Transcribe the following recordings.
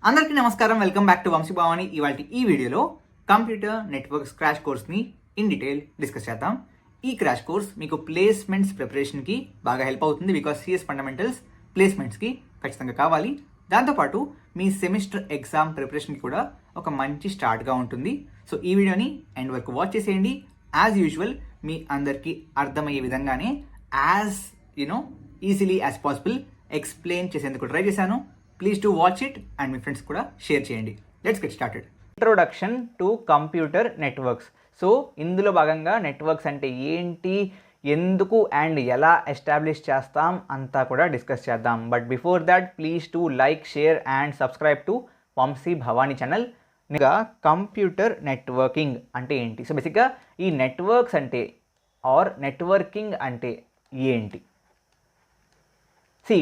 అందరికీ నమస్కారం. Welcome back to Vamshi Bhavani. ఇవాళ ఈ వీడియోలో కంప్యూటర్ నెట్వర్క్స్ క్రాష్ కోర్స్ని ఇన్ డీటెయిల్ డిస్కస్ చేద్దాం. ఈ క్రాష్ కోర్స్ మీకు ప్లేస్మెంట్స్ ప్రిపరేషన్కి బాగా హెల్ప్ అవుతుంది. బికాస్ సిఎస్ ఫండమెంటల్స్ ప్లేస్మెంట్స్కి ఖచ్చితంగా కావాలి. దాంతోపాటు మీ సెమిస్టర్ ఎగ్జామ్ ప్రిపరేషన్కి కూడా ఒక మంచి స్టార్ట్గా ఉంటుంది. సో ఈ వీడియోని ఎండ్ వరకు వాచ్ చేసేయండి. యాజ్ యూజువల్ మీ అందరికీ అర్థమయ్యే విధంగానే as easily as possible explain చేసేందుకు ట్రై చేశాను. Please to watch it and me friends కూడా షేర్ చేయండి. Let's get started. Introduction to computer networks. So ఇందులో భాగంగా నెట్వర్క్స్ అంటే ఏంటి, ఎందుకు అండ్ ఎలా ఎస్టాబ్లిష్ చేస్తాం అంతా కూడా డిస్కస్ చేద్దాం. But before that please to like, share and subscribe to Vamsi Bhavani channel. ఇంకా కంప్యూటర్ నెట్వర్కింగ్ అంటే ఏంటి? సో బేసిక్గా ఈ నెట్వర్క్స్ అంటే ఆర్ నెట్వర్కింగ్ అంటే ఏంటి?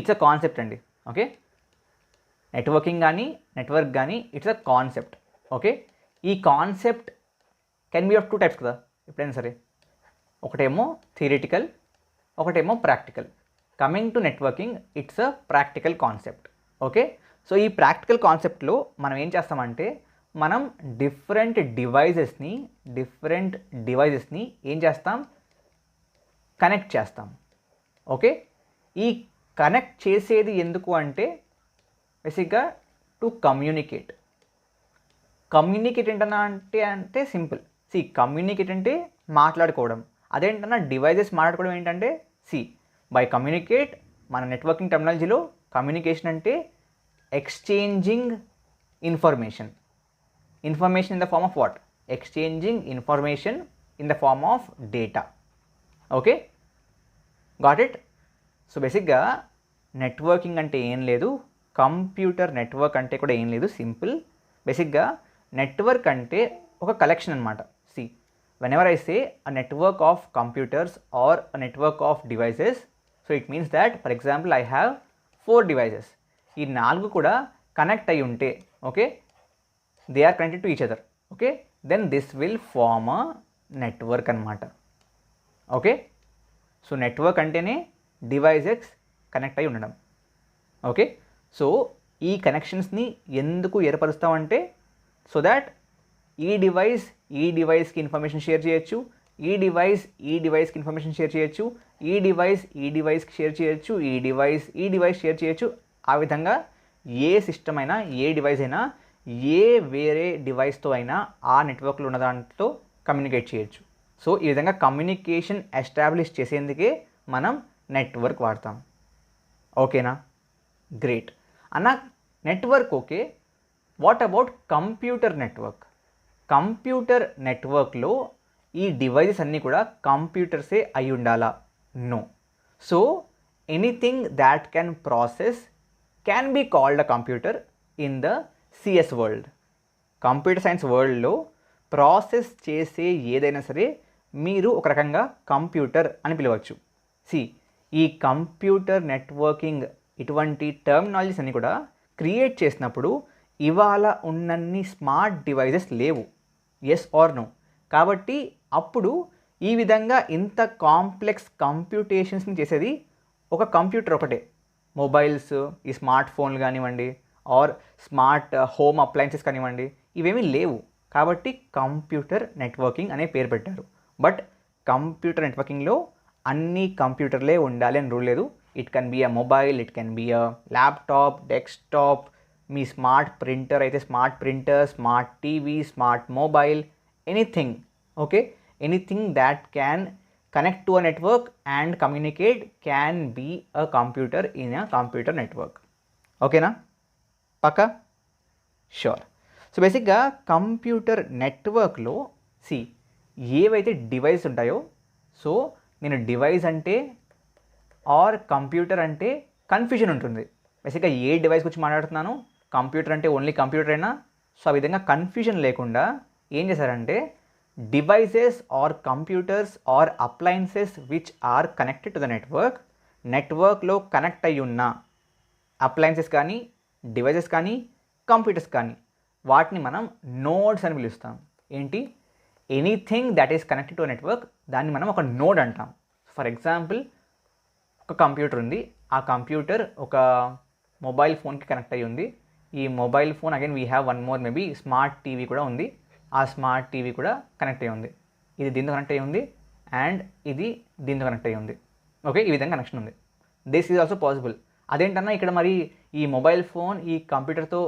ఇట్స్ అ కాన్సెప్ట్ అండి. ఓకే, నెట్వర్కింగ్ కానీ నెట్వర్క్ కానీ ఇట్స్ అ కాన్సెప్ట్. ఓకే, ఈ concept can be of two types కదా ఎప్పుడైనా సరే. ఒకటేమో థియరిటికల్, ఒకటేమో practical. Coming to networking, it's a practical concept. Okay, so ఈ ప్రాక్టికల్ కాన్సెప్ట్లో మనం ఏం చేస్తామంటే మనం డిఫరెంట్ డివైజెస్ని ఏం చేస్తాం, కనెక్ట్ చేస్తాం. ఓకే, ఈ కనెక్ట్ చేసేది ఎందుకు అంటే బేసిక్గా టు కమ్యూనికేట్. ఏంటన్నా అంటే సింపుల్. కమ్యూనికేట్ అంటే మాట్లాడుకోవడం. అదేంటన్నా డివైజెస్ మాట్లాడుకోవడం ఏంటంటే బై కమ్యూనికేట్. మన నెట్వర్కింగ్ టెక్నాలజీలో కమ్యూనికేషన్ అంటే exchanging information in the form of what? Exchanging information in the form of data. Okay, got it. So బేసిక్గా నెట్వర్కింగ్ అంటే ఏం లేదు, కంప్యూటర్ నెట్వర్క్ అంటే కూడా ఏం లేదు, సింపుల్. బేసిక్గా నెట్వర్క్ అంటే ఒక కలెక్షన్ అనమాట. Whenever I say a network of computers or a network of devices, so it means that for example I have 4 devices. ఈ 4 కూడా కనెక్ట్ అయి ఉంటే, okay, they are connected to each other. Okay, then this will form a network అనమాట. Okay, so network అంటేనే devices connect అయి ఉండడం. Okay, so ఈ కనెక్షన్స్ని ఎందుకు ఏర్పరుస్తామంటే సో దాట్ ఈ డివైస్కి ఇన్ఫర్మేషన్ షేర్ చేయొచ్చు, ఈ డివైస్కి ఇన్ఫర్మేషన్ షేర్ చేయొచ్చు, ఈ డివైస్కి షేర్ చేయొచ్చు, ఈ డివైస్ షేర్ చేయొచ్చు. ఆ విధంగా ఏ సిస్టమ్ అయినా, ఏ డివైస్ అయినా, ఏ వేరే డివైస్తో అయినా ఆ నెట్వర్క్లో ఉన్న దాంట్లో కమ్యూనికేట్ చేయొచ్చు. సో ఈ విధంగా కమ్యూనికేషన్ ఎస్టాబ్లిష్ చేసేందుకే మనం నెట్వర్క్ వాడతాం. ఓకేనా, గ్రేట్ అన్న. Network okay, what about computer network? Computer నెట్వర్క్లో ఈ డివైజెస్ అన్నీ కూడా కంప్యూటర్సే అయి ఉండాలా? No. So anything that can process can be called a computer in the CS world. Computer science వరల్డ్లో ప్రాసెస్ చేసే ఏదైనా సరే మీరు ఒక రకంగా కంప్యూటర్ అని పిలవచ్చు. ఈ కంప్యూటర్ నెట్వర్కింగ్ ఇటువంటి టర్మినాలజీస్ అన్నీ కూడా క్రియేట్ చేసినప్పుడు ఇవాళ ఉన్నన్ని స్మార్ట్ డివైజెస్ లేవు. Yes or no? కాబట్టి అప్పుడు ఈ విధంగా ఇంత కాంప్లెక్స్ కంప్యూటేషన్స్ని చేసేది ఒక కంప్యూటర్ ఒకటే. మొబైల్స్, ఈ స్మార్ట్ ఫోన్లు కానివ్వండి, ఆర్ స్మార్ట్ హోమ్ అప్లయన్సెస్ కానివ్వండి, ఇవేమీ లేవు. కాబట్టి కంప్యూటర్ నెట్వర్కింగ్ అనే పేరు పెట్టారు. బట్ కంప్యూటర్ నెట్వర్కింగ్లో అన్ని కంప్యూటర్లే ఉండాలి అని రూల్ లేదు. It can be a mobile, it can be a laptop, desktop, మీ స్మార్ట్ ప్రింటర్ అయితే smart printer, smart TV, smart mobile, anything. Okay, anything that can connect to a network and communicate can be a computer in a computer network. ఓకేనా, పక్కా? Sure. So బేసిక్గా computer నెట్వర్క్లో ఏవైతే device ఉంటాయో, so నేను device అంటే or computer అంటే confusion ఉంటుంది. బేసిక్గా ఏ డివైస్ గురించి మాట్లాడుతున్నాను, కంప్యూటర్ అంటే ఓన్లీ కంప్యూటర్ అయినా. సో ఆ విధంగా కన్ఫ్యూజన్ లేకుండా ఏం చేశారంటే devices or computers or appliances which are connected to the నెట్వర్క్లో కనెక్ట్ అయి ఉన్న అప్లయన్సెస్ కానీ, డివైసెస్ కానీ, కంప్యూటర్స్ కానీ, వాటిని మనం నోడ్స్ అని పిలుస్తాం. ఏంటి? Anything that is connected to network, దాన్ని మనం ఒక నోడ్ అంటాం. ఫర్ ఎగ్జాంపుల్, ఒక కంప్యూటర్ ఉంది, ఆ కంప్యూటర్ ఒక మొబైల్ ఫోన్కి కనెక్ట్ అయ్యి ఉంది. ఈ mobile phone again we have one more maybe smart TV కూడా ఉంది. ఆ స్మార్ట్ టీవీ కూడా కనెక్ట్ అయ్యి ఉంది. ఇది దీంతో కనెక్ట్ అయ్యి ఉంది అండ్ ఇది దీంతో కనెక్ట్ అయ్యి ఉంది. ఓకే, ఈ విధంగా కనెక్షన్ ఉంది. This is also possible. అదేంటన్నా ఇక్కడ మరి ఈ మొబైల్ ఫోన్ ఈ కంప్యూటర్తో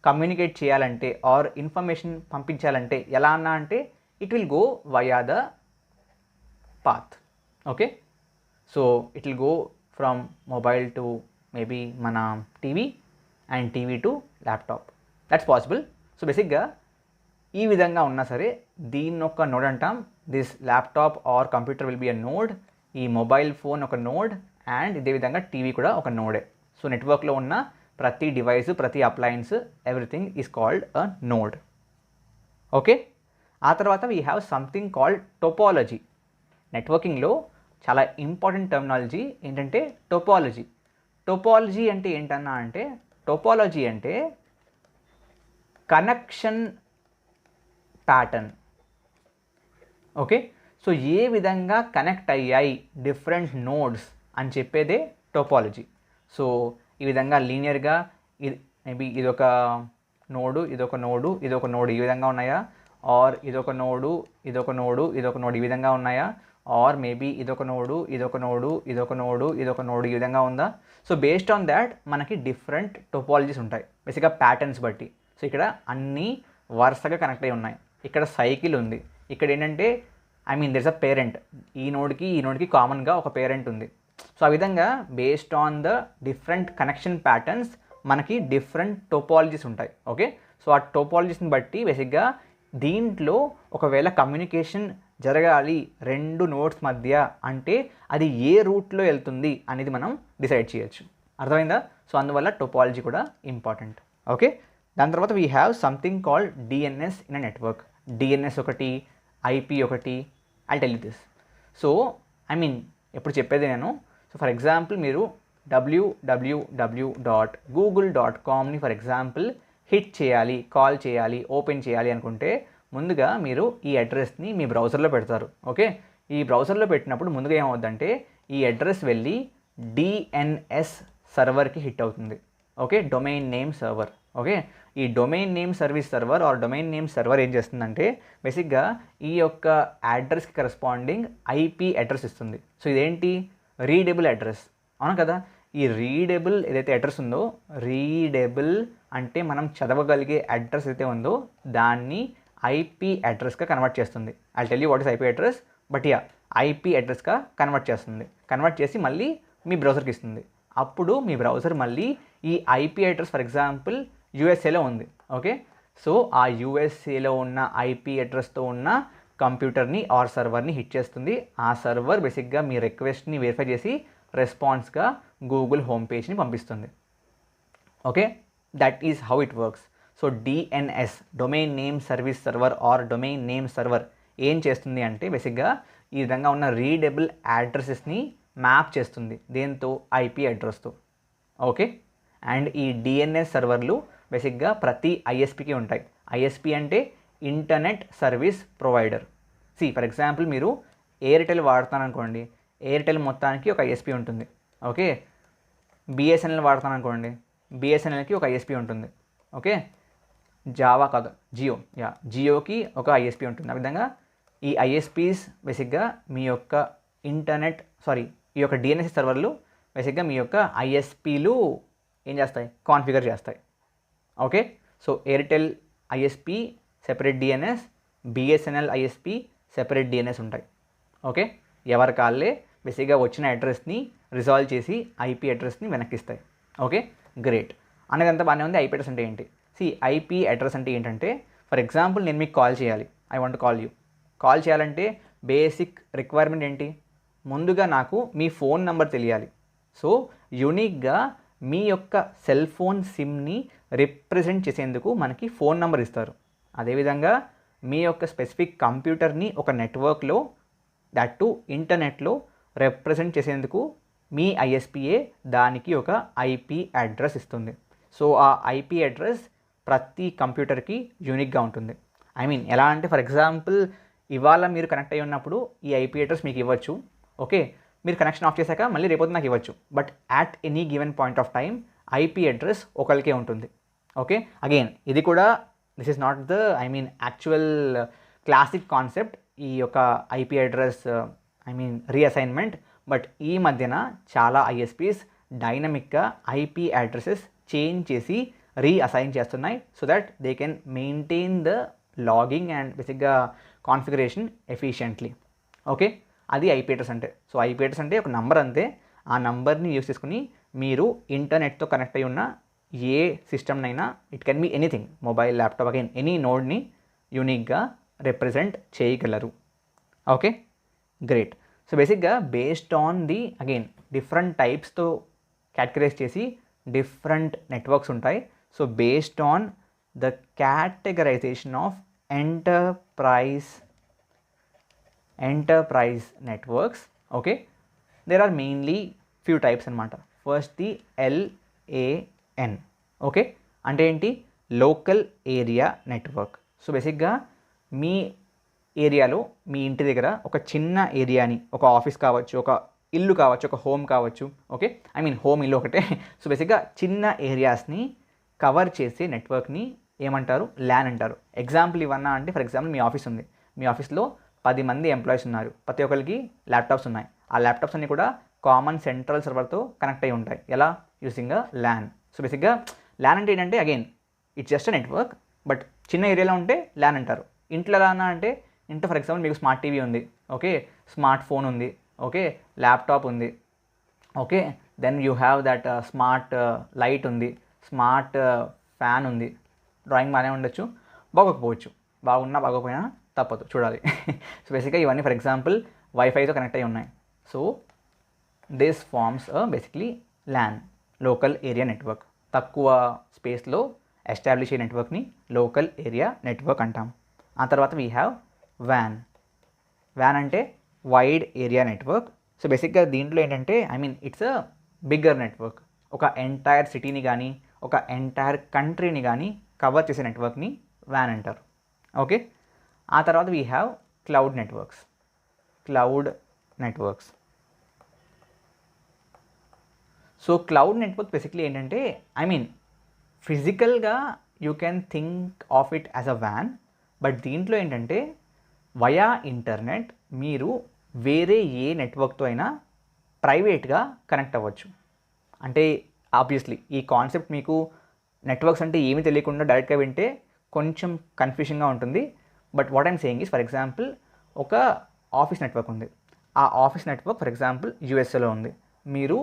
కమ్యూనికేట్ చేయాలంటే ఆర్ ఇన్ఫర్మేషన్ పంపించాలంటే ఎలా అన్నా అంటే it will go via the path. Okay, so it will go from mobile to maybe మన TV and TV to laptop. That's possible. So బేసిక్గా ఈ విధంగా ఉన్నా సరే దీన్ని ఒక నోడ్ అంటాం. This laptop or computer will be a node. ఈ మొబైల్ ఫోన్ ఒక నోడ్ అండ్ ఇదే విధంగా టీవీ కూడా ఒక నోడే. సో నెట్వర్క్లో ఉన్న ప్రతి డివైస్, ప్రతి appliance, everything is called a node. Okay, ఆ తర్వాత we have something called topology. నెట్వర్కింగ్లో చాలా ఇంపార్టెంట్ టర్మినాలజీ ఏంటంటే టోపాలజీ. టోపాలజీ అంటే ఏంటన్నా అంటే టోపాలజీ అంటే కనెక్షన్ ప్యాటర్న్. ఓకే, సో ఏ విధంగా కనెక్ట్ అయ్యాయి డిఫరెంట్ నోడ్స్ అని చెప్పేదే టోపాలజీ. సో ఈ విధంగా లీనియర్గా ఇది మేబీ ఇదొక నోడు, ఇదొక నోడు, ఇదొక నోడు ఈ విధంగా ఉన్నాయా, ఆర్ ఇదొక నోడు, ఇదొక నోడు, ఇదొక నోడు ఈ విధంగా ఉన్నాయా, ఆర్ మేబీ ఇదొక నోడు, ఇదొక నోడు, ఇదొక నోడు, ఇదొక నోడు ఈ విధంగా ఉందా. సో బేస్డ్ ఆన్ దాట్ మనకి డిఫరెంట్ టోపాలజీస్ ఉంటాయి బేసిక్గా ప్యాటర్న్స్ బట్టి. సో ఇక్కడ అన్నీ వరుసగా కనెక్ట్ అయి ఉన్నాయి. ఇక్కడ సైకిల్ ఉంది. ఇక్కడ ఏంటంటే దెర్స్ అ పేరెంట్. ఈ నోడ్కి కామన్గా ఒక పేరెంట్ ఉంది. సో ఆ విధంగా based on the different connection patterns మనకి డిఫరెంట్ టోపాలజీస్ ఉంటాయి. ఓకే, సో ఆ టోపాలజీస్ని బట్టి బేసిక్గా దీంట్లో ఒకవేళ కమ్యూనికేషన్ జరగాలి రెండు నోడ్స్ మధ్య అంటే అది ఏ రూట్లో వెళ్తుంది అనేది మనం డిసైడ్ చేయొచ్చు. అర్థమైందా? సో అందువల్ల టోపాలజీ కూడా ఇంపార్టెంట్. ఓకే, దాని తర్వాత we have something called DNS in a network. DNS ఒకటి, ఐపీ ఒకటి. I tell you this. So ఎప్పుడు చెప్పేది నేను. సో ఫర్ ఎగ్జాంపుల్ మీరు www.google.comని ఫర్ ఎగ్జాంపుల్ హిట్ చేయాలి, కాల్ చేయాలి, ఓపెన్ చేయాలి అనుకుంటే ముందుగా మీరు ఈ అడ్రస్ని మీ బ్రౌజర్లో పెడతారు. ఓకే, ఈ బ్రౌజర్లో పెట్టినప్పుడు ముందుగా ఏమవుద్దంటే ఈ అడ్రస్ వెళ్ళి డిఎన్ఎస్ సర్వర్కి హిట్ అవుతుంది. Okay, domain name server. Okay, ఈ domain name service server or domain name server ఏం చేస్తుందంటే బేసిక్గా ఈ యొక్క అడ్రస్కి కరెస్పాండింగ్ ఐపీ అడ్రస్ ఇస్తుంది. సో ఇదేంటి రీడబుల్ అడ్రస్, అవునా కదా. ఈ రీడబుల్ ఏదైతే అడ్రస్ ఉందో, రీడబుల్ అంటే మనం చదవగలిగే అడ్రస్ అయితే ఉందో దాన్ని ఐపీ అడ్రస్గా కన్వర్ట్ చేస్తుంది. I tell you what is IP address, but yeah IP అడ్రస్గా కన్వర్ట్ చేస్తుంది. కన్వర్ట్ చేసి మళ్ళీ మీ బ్రౌజర్కి ఇస్తుంది. అప్పుడు మీ బ్రౌజర్ మళ్ళీ ఈ ఐపీ అడ్రస్ ఫర్ ఎగ్జాంపుల్ యూఎస్ఏలో ఉంది. ఓకే, సో ఆ యూఎస్ఏలో ఉన్న ఐపీ అడ్రస్తో ఉన్న కంప్యూటర్ని ఆర్ సర్వర్ని హిట్ చేస్తుంది. ఆ సర్వర్ బేసిక్గా మీ రిక్వెస్ట్ని వెరిఫై చేసి రెస్పాన్స్గా గూగుల్ హోమ్ పేజ్ని పంపిస్తుంది. Okay, that is how it works. So DNS domain name service server or domain name server ఏం చేస్తుంది అంటే బేసిక్గా ఈ విధంగా ఉన్న రీడబుల్ అడ్రసెస్ని మ్యాప్ చేస్తుంది దేంతో, ఐపీ అడ్రస్తో. ఓకే, అండ్ ఈ డిఎన్ఎస్ సర్వర్లు బేసిక్గా ప్రతి ఐఎస్పికి ఉంటాయి. ఐఎస్పి అంటే internet service provider. For example మీరు ఎయిర్టెల్ వాడుతాననుకోండి, ఎయిర్టెల్ మొత్తానికి ఒక ఐఎస్పి ఉంటుంది. ఓకే, బిఎస్ఎన్ఎల్ వాడతాననుకోండి, బిఎస్ఎన్ఎల్కి ఒక ఐఎస్పి ఉంటుంది. ఓకే, జావా కాదు జియోకి ఒక ఐఎస్పి ఉంటుంది. ఆ విధంగా ఈ ఐఎస్పీస్ బేసిక్గా మీ యొక్క ఈ యొక్క డిఎన్ఎస్ సర్వర్లు బేసిక్గా మీ యొక్క ఐఎస్పీలు ఏం చేస్తాయి, కాన్ఫిగర్ చేస్తాయి. Okay, so Airtel ISP separate DNS, BSNL ISP separate DNS ఉంటాయి. ఓకే, ఎవరి కాళ్ళే బేసిక్గా వచ్చిన అడ్రస్ని రిజాల్వ్ చేసి ఐపీ అడ్రస్ని వెనక్కిస్తాయి. Okay, great. అనేదంతా బాగానే ఉంది. ఐపీ అడ్రస్ అంటే ఏంటి? ఐపీ అడ్రస్ అంటే ఏంటంటే ఫర్ ఎగ్జాంపుల్ నేను మీకు కాల్ చేయాలి. I want call you. Call చేయాలంటే బేసిక్ రిక్వైర్మెంట్ ఏంటి? ముందుగా నాకు మీ ఫోన్ నెంబర్ తెలియాలి. సో యూనిక్గా మీ యొక్క సెల్ ఫోన్ సిమ్ని రిప్రజెంట్ చేసేందుకు మనకి ఫోన్ నెంబర్ ఇస్తారు. అదేవిధంగా మీ యొక్క స్పెసిఫిక్ కంప్యూటర్ని ఒక నెట్వర్క్లో దట్ టు ఇంటర్నెట్లో రిప్రజెంట్ చేసేందుకు మీ ఐఎస్పిఏ దానికి ఒక ఐపీ అడ్రస్ ఇస్తుంది. సో ఆ ఐపీ అడ్రస్ ప్రతి కంప్యూటర్కి యూనిక్గా ఉంటుంది. ఎలా అంటే ఫర్ ఎగ్జాంపుల్ ఇవాళ మీరు కనెక్ట్ అయ్యి ఉన్నప్పుడు ఈ ఐపీ అడ్రస్ మీకు ఇవ్వచ్చు. ఓకే, మీరు కనెక్షన్ ఆఫ్ చేశాక మళ్ళీ రేపొద్దు నాకు ఇవ్వచ్చు. But at any given point of time IP address ఒకరికే ఉంటుంది. ఓకే, అగైన్ ఇది కూడా this is not the actual classic concept ఈ యొక్క ఐపీ అడ్రస్ రీఅసైన్మెంట్. బట్ ఈ మధ్యన చాలా ఐఎస్పీస్ డైనమిక్గా ఐపీ అడ్రసెస్ చేంజ్ చేసి రీఅసైన్ చేస్తున్నాయి so that they can maintain the logging and బేసిక్గా కాన్ఫిగరేషన్ ఎఫిషియెంట్లీ. ఓకే, అది ఐపీ అడ్రస్ అంటే. సో ఐపీ అడ్రస్ అంటే ఒక నంబర్ అంతే. ఆ నంబర్ని యూస్ చేసుకుని మీరు ఇంటర్నెట్తో కనెక్ట్ అయి ఉన్న ఏ సిస్టమ్నైనా, it can be anything, mobile, laptop, again any నోడ్ని యూనిక్గా రిప్రజెంట్ చేయగలరు. Okay, great. సో బేసిక్గా based on the again different టైప్స్తో కేటగరైజ్ చేసి డిఫరెంట్ నెట్వర్క్స్ ఉంటాయి. So based on the categorization of enterprise networks, okay, there are mainly few types అనమాట. First the LAN. Okay, అంటే ఏంటి? Local area network. సో బేసిక్గా మీ ఏరియాలో, మీ ఇంటి దగ్గర ఒక చిన్న ఏరియాని, ఒక ఆఫీస్ కావచ్చు, ఒక ఇల్లు కావచ్చు, ఒక హోమ్ కావచ్చు, ఓకే, హోమ్, ఇల్లు ఒకటే. సో బేసిక్గా చిన్న ఏరియాస్ని కవర్ చేసే నెట్వర్క్ని ఏమంటారు? ల్యాన్ అంటారు. ఎగ్జాంపుల్ ఇవన్నా అంటే, ఫర్ ఎగ్జాంపుల్ మీ ఆఫీస్ ఉంది, మీ ఆఫీస్లో 10 మంది ఎంప్లాయీస్ ఉన్నారు, ప్రతి ఒక్కరికి ల్యాప్టాప్స్ ఉన్నాయి. ఆ ల్యాప్టాప్స్ అన్నీ కూడా కామన్ సెంట్రల్ సర్వర్తో కనెక్ట్ అయి ఉంటాయి. ఎలా? యూసింగ్ అ ల్యాన్. సో బేసిక్గా ల్యాన్ అంటే ఏంటంటే again it's just a network, but చిన్న ఏరియాలో ఉంటే ల్యాన్ అంటారు. ఇంట్లో ఎలా అన్నా అంటే, ఇంట్లో ఫర్ ఎగ్జాంపుల్ మీకు స్మార్ట్ టీవీ ఉంది, ఓకే, స్మార్ట్ ఫోన్ ఉంది, ఓకే, ల్యాప్టాప్ ఉంది, okay, then you have that smart light ఉంది, స్మార్ట్ ఫ్యాన్ ఉంది. డ్రాయింగ్ బాగానే ఉండొచ్చు, బాగోకపోవచ్చు, బాగున్నా బాగోకపోయినా తప్పదు, చూడాలి. సో బేసిక్గా ఇవన్నీ ఫర్ ఎగ్జాంపుల్ వైఫైతో కనెక్ట్ అయి ఉన్నాయి. So this forms basically LAN, local area network. తక్కువ స్పేస్లో ఎస్టాబ్లిష్ అయ్యే నెట్వర్క్ని లోకల్ ఏరియా నెట్వర్క్ అంటాం. ఆ తర్వాత వీ హ్యావ్ వ్యాన్. వ్యాన్ అంటే వైడ్ ఏరియా నెట్వర్క్. సో బేసిక్గా దీంట్లో ఏంటంటే ఇట్స్ అ బిగ్గర్ నెట్వర్క్. ఒక ఎంటైర్ సిటీని కానీ, ఒక ఎంటైర్ కంట్రీని కానీ కవర్ చేసే నెట్వర్క్ని వ్యాన్ అంటారు. ఓకే, ఆ తర్వాత we have cloud networks. So cloud network basically ఏంటంటే ఫిజికల్గా you can think of it as a van, but దీంట్లో ఏంటంటే వయా ఇంటర్నెట్ మీరు వేరే ఏ నెట్వర్క్తో అయినా ప్రైవేట్గా కనెక్ట్ అవ్వచ్చు. అంటే ఆబ్వియస్లీ ఈ కాన్సెప్ట్ మీకు నెట్వర్క్స్ అంటే ఏమీ తెలియకుండా డైరెక్ట్గా వింటే కొంచెం కన్ఫ్యూషన్గా ఉంటుంది. But what I'm saying is, for example ఒక ఆఫీస్ నెట్వర్క్ ఉంది. ఆ ఆఫీస్ నెట్వర్క్ ఫర్ ఎగ్జాంపుల్ యూఎస్ఏలో ఉంది. మీరు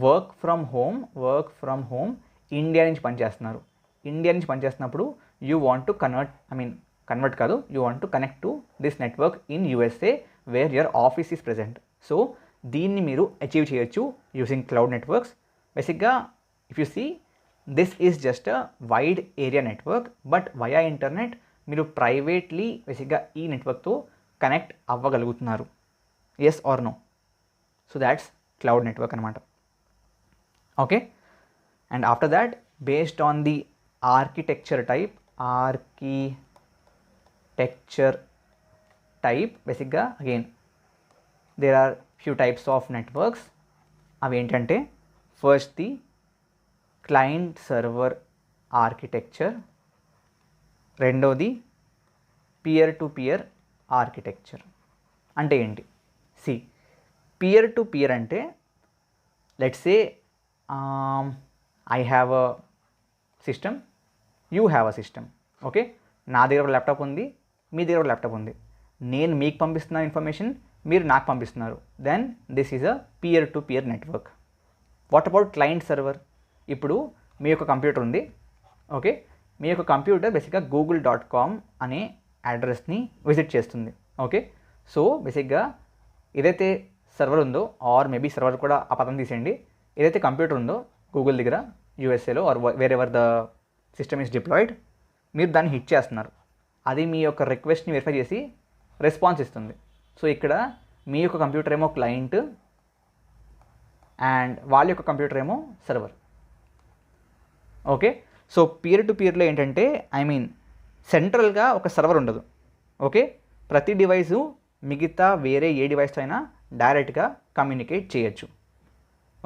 వర్క్ ఫ్రమ్ హోమ్ ఇండియా నుంచి పనిచేస్తున్నారు. ఇండియా నుంచి పనిచేస్తున్నప్పుడు యూ వాంట్ టు కన్వర్ట్ కాదు, you want to connect to this network in USA where your office is present. So దీన్ని మీరు అచీవ్ చేయొచ్చు యూజింగ్ క్లౌడ్ నెట్వర్క్స్. బేసిక్గా if you see, this is just a wide area network, but via internet మీరు privately బేసిక్గా ఈ నెట్వర్క్తో కనెక్ట్ అవ్వగలుగుతున్నారు. Yes or no? So that's cloud network అనమాట. Okay, and after that based on the architecture type బేసిక్గా again there are few types of networks. అవి ఏంటంటే, first the client server architecture, రెండోది పియర్ టు పియర్ ఆర్కిటెక్చర్. అంటే ఏంటి? See, peer to peer అంటే let's say I have a system, you have a system. Okay, నా దగ్గర ఒక laptop ఉంది, మీ దగ్గర ఒక ల్యాప్టాప్ ఉంది. నేను మీకు పంపిస్తున్న ఇన్ఫర్మేషన్ మీరు నాకు పంపిస్తున్నారు. Then this is a peer to peer network. What about client server? ఇప్పుడు మీ యొక్క కంప్యూటర్ ఉంది, ఓకే, మీ యొక్క కంప్యూటర్ బేసిక్గా google.com అనే అడ్రస్ని విజిట్ చేస్తుంది. ఓకే, సో బేసిక్గా ఏదైతే సర్వర్ ఉందో, ఆర్ మేబీ సర్వర్ కూడా ఆ పదం తీసేయండి, ఏదైతే కంప్యూటర్ ఉందో గూగుల్ దగ్గర యూఎస్ఏలో or wherever the system is deployed, మీరు దాన్ని హిట్ చేస్తున్నారు. అది మీ యొక్క రిక్వెస్ట్ని వెరిఫై చేసి రెస్పాన్స్ ఇస్తుంది. సో ఇక్కడ మీ యొక్క కంప్యూటర్ ఏమో క్లయింట్ అండ్ వాళ్ళ యొక్క కంప్యూటర్ ఏమో server. Okay, so peer to పియర్లో ఏంటంటే సెంట్రల్గా ఒక సర్వర్ ఉండదు. ఓకే, ప్రతి డివైసు మిగతా వేరే ఏ డివైస్తో అయినా డైరెక్ట్గా కమ్యూనికేట్ చేయొచ్చు.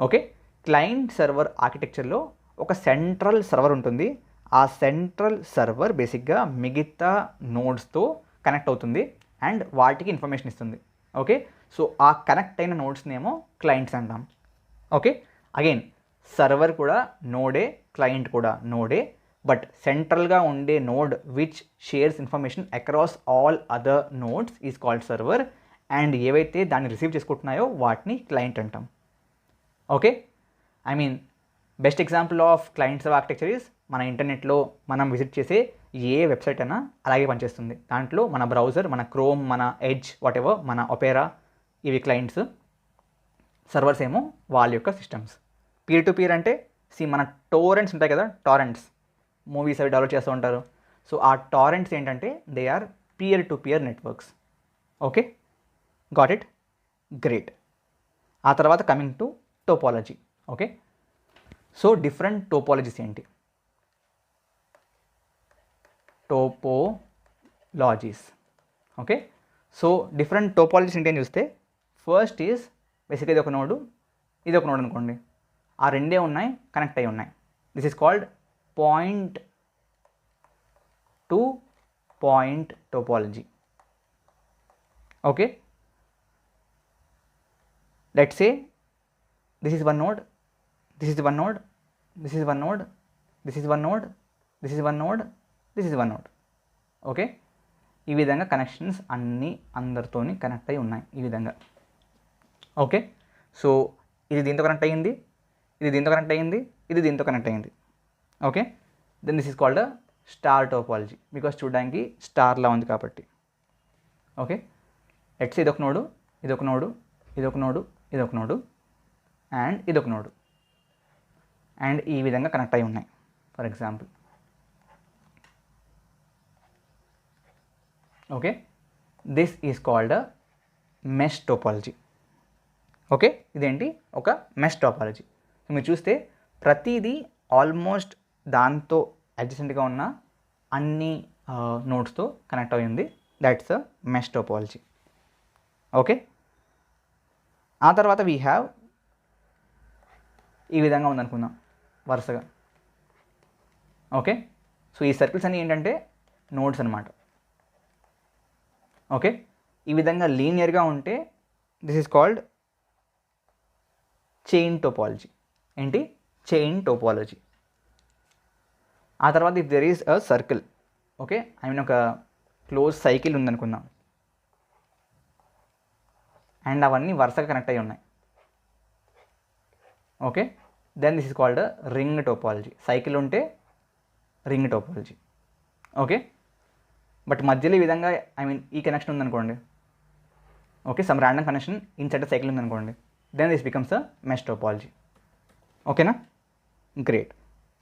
ఓకే, క్లయింట్ సర్వర్ ఆర్కిటెక్చర్లో ఒక సెంట్రల్ సర్వర్ ఉంటుంది. ఆ సెంట్రల్ సర్వర్ బేసిక్గా మిగతా నోడ్స్తో కనెక్ట్ అవుతుంది అండ్ వాటికి ఇన్ఫర్మేషన్ ఇస్తుంది. ఓకే, సో ఆ కనెక్ట్ అయిన నోడ్స్ని ఏమో క్లయింట్స్ అంటాం. ఓకే, అగైన్ సర్వర్ కూడా నోడే, క్లయింట్ కూడా నోడే, బట్ సెంట్రల్గా ఉండే node which shares information across all other nodes is called server, and ఏవైతే దాన్ని రిసీవ్ చేసుకుంటున్నాయో వాటిని క్లయింట్ అంటాం. Okay, I mean best example of client server architecture is మన ఇంటర్నెట్లో మనం విజిట్ చేసే ఏ వెబ్సైట్ అయినా అలాగే పనిచేస్తుంది. దాంట్లో మన బ్రౌజర్, మన క్రోమ్, మన ఎడ్జ్, వాటెవర్, మన ఒపేరా, ఇవి క్లయింట్స్, సర్వర్స్ ఏమో వాళ్ళ యొక్క సిస్టమ్స్. పీర్ టు పీర్ అంటే మన టోరెంట్స్ ఉంటాయి కదా, టారెంట్స్, మూవీస్ అవి డౌన్లోడ్ చేస్తూ ఉంటారు. సో ఆ టారెంట్స్ ఏంటంటే they are peer to peer networks. Okay, got it, great. ఆ తర్వాత coming to topology. Okay, so different topologies ఏంటి? Topologies. Okay, so different topologies ఏంటి అని చూస్తే, ఫస్ట్ ఈజ్ బేసిక్గా ఇది ఒక నోడు, ఇది ఒక నోడ్ అనుకోండి, ఆ రెండే ఉన్నాయి, కనెక్ట్ అయి ఉన్నాయి. This is called point to point topology. Okay, let's say this is one node, this is one node, this is one node, this is one node, this is one node, this is one node. Okay, ఈ విధంగా connections అన్నీ అందరితోని connect అయి ఉన్నాయి ఈ విధంగా. Okay, so ఇది దీంతో కనెక్ట్ అయ్యింది, ఇది దీంతో కనెక్ట్ అయ్యింది, ఇది దీంతో కనెక్ట్ అయ్యింది. Okay, then this is called star topology, because చూడడానికి స్టార్లా ఉంది కాబట్టి. ఓకే, లెట్స్ ఇదొక నోడు, ఇదొక నోడు, ఇదొక నోడు, ఇదొక నోడు, అండ్ ఇదొక నోడు, అండ్ ఈ విధంగా కనెక్ట్ అయి ఉన్నాయి. For example, okay, this is called a mesh topology. Okay, ఇదేంటి, ఒక మెష్ టోపాలజీ. మీరు చూస్తే ప్రతిదీ ఆల్మోస్ట్ దాంతో అడ్జసెంట్గా ఉన్న అన్ని నోడ్స్తో కనెక్ట్ అయ్యింది. That's a mesh topology. Okay, ఆ తర్వాత వీ హ్యావ్ ఈ విధంగా ఉందనుకుందాం వరుసగా. ఓకే, సో ఈ సర్కిల్స్ అన్నీ ఏంటంటే నోడ్స్ అనమాట. ఓకే, ఈ విధంగా లీనియర్గా ఉంటే this is called chain topology. ఏంటి, చైన్ టోపాలజీ. ఆ తర్వాత if there is a circle, okay, I mean ఒక క్లోజ్ సైకిల్ ఉందనుకుందాం, అండ్ అవన్నీ వరుసగా కనెక్ట్ అయ్యి ఉన్నాయి. Okay, then this is called ring topology. Cycle ఉంటే రింగ్ టోపాలజీ. ఓకే, బట్ మధ్యలో ఈ విధంగా ఐ మీన్ ఈ కనెక్షన్ ఉందనుకోండి, okay, some random connection inside the cycle ఉందనుకోండి, then this becomes a mesh topology. ఓకేనా, great.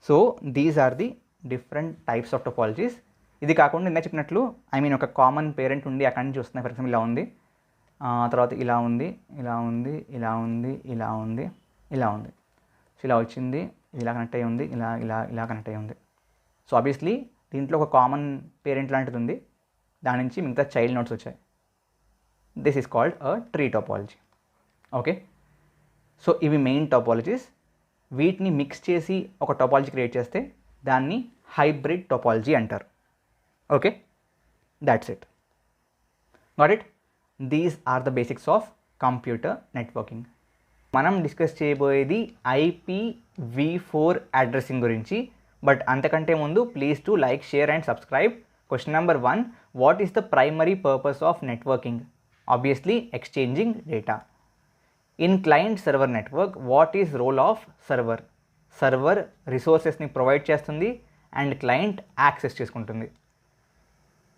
So these are the different types of topologies. ఇది కాకుండా ఇందాక చెప్పినట్లు ఐ మీన్ ఒక కామన్ పేరెంట్ ఉండి అక్కడి నుంచి వస్తున్నాయి. ఫర్ ఎగ్జాంపుల్ ఇలా ఉంది, తర్వాత ఇలా ఉంది, ఇలా ఉంది, ఇలా ఉంది, ఇలా ఉంది, ఇలా ఉంది. సో ఇలా వచ్చింది, ఇలా కనెక్ట్ అయ్యి ఉంది, ఇలా ఇలా ఇలా కనెక్ట్ అయ్యి ఉంది. సో ఆబ్వియస్లీ దీంట్లో ఒక కామన్ పేరెంట్ లాంటిది ఉంది, దాని నుంచి మిగతా చైల్డ్ నోట్స్ వచ్చాయి. This is called a tree topology. Okay, so ఇవి మెయిన్ టోపాలజీస్. వీటిని మిక్స్ చేసి ఒక టోపాలజీ క్రియేట్ చేస్తే దాన్ని హైబ్రిడ్ టోపాలజీ అంటారు. Okay, that's it. Got it. These are the basics of computer networking. మనం డిస్కస్ చేయబోయేది IPv4 అడ్రసింగ్ గురించి. బట్ అంతకంటే ముందు please to like, share and subscribe. Question number 1, what is the primary purpose of networking? Obviously exchanging data. In client server network, what is role of server? Server రిసోర్సెస్ని provide చేస్తుంది and client access చేసుకుంటుంది.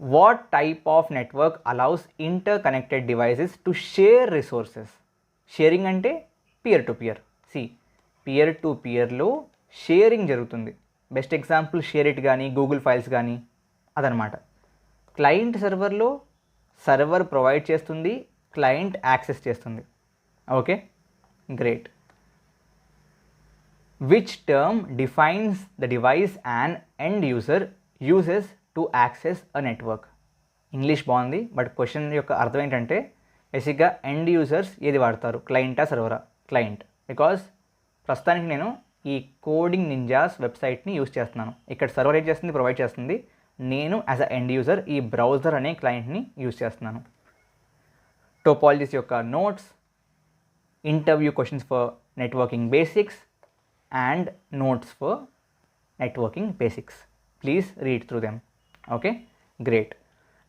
What type of network allows interconnected devices to share resources? Sharing అంటే peer to peer. Peer to పియర్లో sharing జరుగుతుంది. Best example share it కానీ, Google files కానీ, అదనమాట. Client సర్వర్లో సర్వర్ ప్రొవైడ్ చేస్తుంది, క్లయింట్ యాక్సెస్ చేస్తుంది. Okay, great. Which term defines the device and end user uses to access a network? English బాగుంది, but question యొక్క అర్థం ఏంటంటే బేసిక్గా ఎండ్ యూజర్స్ ఏది వాడతారు, క్లయింటా సర్వరా? క్లయింట్. బికాజ్ ప్రస్తుతానికి నేను ఈ కోడింగ్ నింజాస్ వెబ్సైట్ని యూస్ చేస్తున్నాను. ఇక్కడ సర్వర్ ఏం చేస్తుంది, ప్రొవైడ్ చేస్తుంది. నేను యాజ్ అ ఎండ్ యూజర్ ఈ బ్రౌజర్ అనే క్లయింట్ని యూస్ చేస్తున్నాను. టోపాలజీస్ యొక్క notes, interview questions for networking basics and notes for networking basics. Please read through them. Okay, great.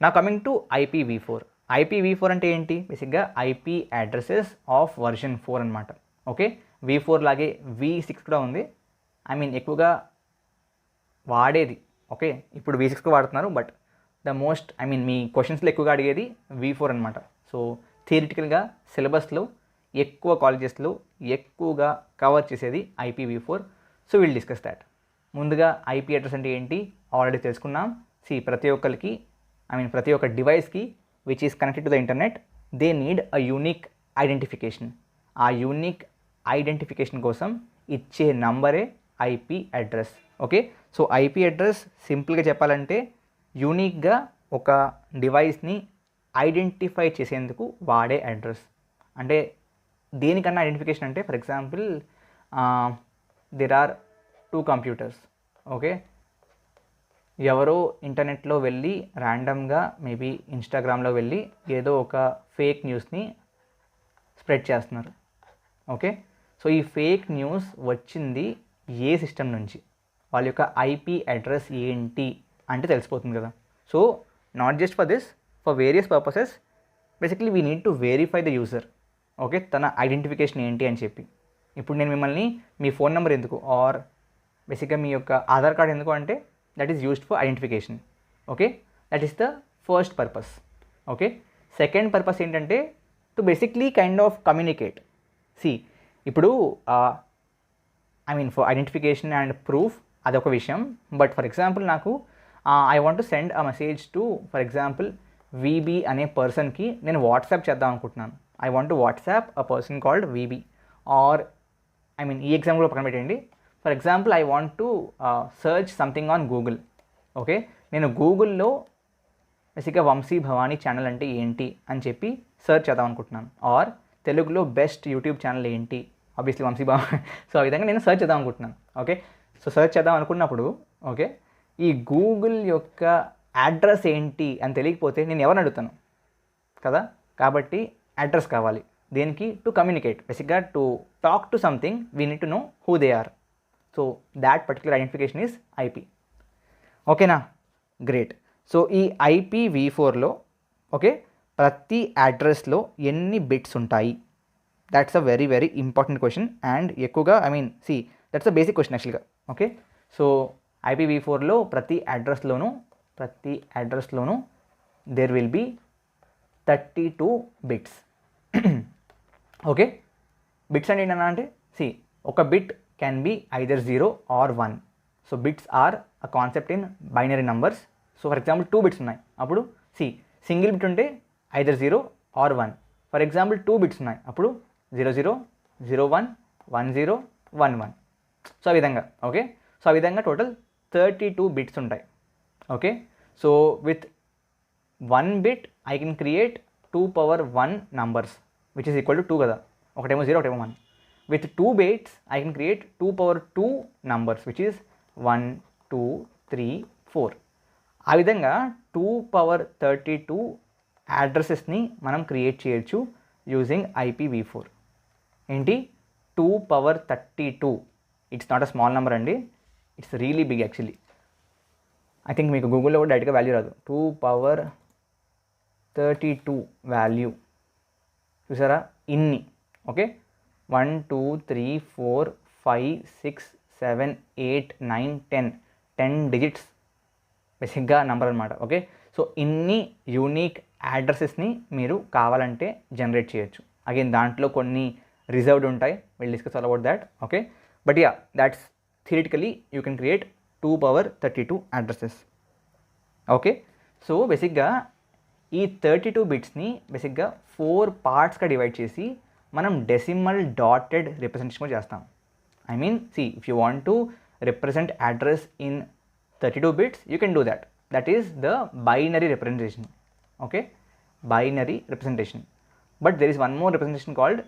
నా కమింగ్ టు IPv4. IPv4 అంటే ఏంటి? బేసిక్గా IP అడ్రసెస్ ఆఫ్ వర్షన్ 4 అనమాట. Okay, V4 లాగే V6 కూడా ఉంది. ఎక్కువగా వాడేది ఓకే ఇప్పుడు V6 వాడుతున్నారు, బట్ ద మోస్ట్ మీ క్వశ్చన్స్లో ఎక్కువగా అడిగేది V4 అనమాట. సో థియరిటికల్గా సిలబస్లో ఎక్కువ కాలేజెస్లో ఎక్కువగా కవర్ చేసేది IPv4. So will discuss that. ముందుగా IP అడ్రస్ అంటే ఏంటి ఆల్రెడీ తెలుసుకున్నాం. ప్రతి ఒక్కరికి ప్రతి ఒక్క డివైస్కి which is connected to the internet they need a unique identification. ఆ యూనిక్ ఐడెంటిఫికేషన్ కోసం ఇచ్చే నంబరే IP address. Okay, so IP address సింపుల్గా చెప్పాలంటే యూనిక్గా ఒక డివైస్ని ఐడెంటిఫై చేసేందుకు వాడే అడ్రస్. అంటే దేనికన్నా ఐడెంటిఫికేషన్ అంటే, for example there are 2 computers. Okay, ఎవరో ఇంటర్నెట్లో వెళ్ళి ర్యాండమ్గా మేబీ ఇన్స్టాగ్రామ్లో వెళ్ళి ఏదో ఒక ఫేక్ న్యూస్ని స్ప్రెడ్ చేస్తున్నారు. ఓకే, సో ఈ ఫేక్ న్యూస్ వచ్చింది ఏ సిస్టమ్ నుంచి, వాళ్ళ యొక్క IP అడ్రస్ ఏంటి అంటే తెలిసిపోతుంది కదా. So not just for this, for various purposes basically we need to verify the user. Okay, తన ఐడెంటిఫికేషన్ ఏంటి అని చెప్పి. ఇప్పుడు నేను మిమ్మల్ని మీ ఫోన్ నెంబర్ ఎందుకు ఆర్ బేసిక్గా మీ యొక్క ఆధార్ కార్డ్ ఎందుకు అంటే that is used for identification. Okay, that is the first purpose. Okay, second purpose ఏంటంటే to basically kind of communicate. ఇప్పుడు ఫర్ ఐడెంటిఫికేషన్ అండ్ ప్రూఫ్ అదొక విషయం. బట్ ఫర్ ఎగ్జాంపుల్ నాకు I want to send a message to for example VB అనే పర్సన్కి నేను WhatsApp చేద్దాం అనుకుంటున్నాను. I want to WhatsApp a person called VB or ఈ ఎగ్జాంపుల్ పక్కన పెట్టండి. For example I want to search something on Google. Okay, నేను గూగుల్లో బేసిక్గా వంశీ భవానీ ఛానల్ అంటే ఏంటి అని చెప్పి సర్చ్ చేద్దాం అనుకుంటున్నాను. ఆర్ తెలుగులో బెస్ట్ యూట్యూబ్ ఛానల్ ఏంటి, ఆబ్వియస్లీ వంశీ భవానీ. సో ఆ విధంగా నేను సర్చ్ చేద్దాం అనుకుంటున్నాను. ఓకే, సో సర్చ్ చేద్దాం అనుకున్నప్పుడు ఓకే ఈ గూగుల్ యొక్క అడ్రస్ ఏంటి అని తెలియకపోతే నేను ఎవరిని అడుగుతాను కదా. కాబట్టి అడ్రస్ కావాలి. దేనికి? To communicate. బేసిక్గా to talk to something we need to know who they are. So that particular identification is IP. ఓకేనా, గ్రేట్. సో ఈ IPv4లో ఓకే ప్రతి అడ్రస్లో ఎన్ని బిట్స్ ఉంటాయి? That's a very very important question. And ఎక్కువగా దట్స్ అ బేసిక్ క్వశ్చన్ యాక్చువల్గా. Okay, so IPv4లో ప్రతి అడ్రస్లోనూ there will be 32 bits. Okay, bits అంటే ఏంటన్నా అంటే ఒక bit can be either 0 or 1. So bits are a concept in binary numbers. So for example 2 bits ఉన్నాయి, అప్పుడు సింగిల్ బిట్ ఉంటే either 0 or 1. For example 2 bits ఉన్నాయి, అప్పుడు 00, 01, 10, 11. సో ఆ విధంగా. ఓకే, సో ఆ విధంగా టోటల్ 32 బిట్స్ ఉంటాయి. Okay, so with 1 bit I can create 2^1 numbers which is equal to 2 కదా. ఒకటేమో 0, ఒకటేమో 1. With 2 bits, I can create 2^2 numbers, which is 1, 2, 3, 4. ఆ విధంగా 2^32 అడ్రసెస్ని మనం క్రియేట్ చేయొచ్చు యూజింగ్ IPv4. ఏంటి? 2^32. It's not a small number అండి, it's really big actually. I think మీకు గూగుల్లో కూడా డైరెక్ట్గా వాల్యూ రాదు. 2^32 వాల్యూ చూసారా, ఇన్ని. ఓకే, 1, 2, 3, 4, 5, 6, 7, 8, 9, 10 డిజిట్స్ బేసిక్గా నెంబర్ అనమాట. ఓకే, సో ఇన్ని యూనిక్ అడ్రసెస్ని మీరు కావాలంటే జనరేట్ చేయొచ్చు. అగైన్ దాంట్లో కొన్ని రిజర్వ్డ్ ఉంటాయి, will discuss all about that. Okay, but yeah that's theoretically you can create 2^32 addresses. Okay, so బేసిక్గా ఈ 32 బిట్స్ని బేసిక్గా 4 పార్ట్స్గా డివైడ్ చేసి మనం డెసిమల్ డాటెడ్ రిప్రజెంటేషన్ కూడా చేస్తాం. If you want to represent address in 32 bits, you can do that. That is the binary representation. Okay, binary representation. But there is one more representation called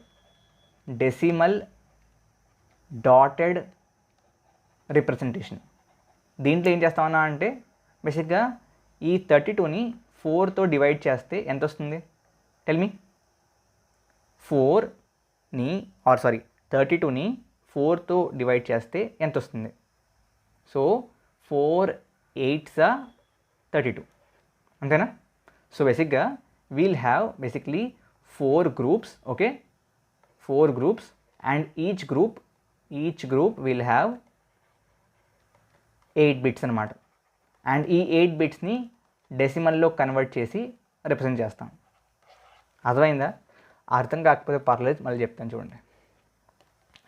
decimal dotted representation. దీంట్లో ఏం చేస్తామన్నా అంటే బేసిక్గా ఈ 32ని 4తో divide చేస్తే ఎంత వస్తుంది? Tell me. 32ని 4తో divide చేస్తే ఎంత వస్తుంది? సో 4 8s 32, అంతేనా? సో బేసిక్గా we'll have basically 4 groups, okay, 4 groups, and each group will have 8 bits అనమాట. అండ్ ఈ 8 bitsని డెసిమల్లో కన్వర్ట్ చేసి రిప్రజెంట్ చేస్తాం. అర్థమైందా? అర్థం కాకపోతే పర్లేదు, మళ్ళీ చెప్తాను చూడండి.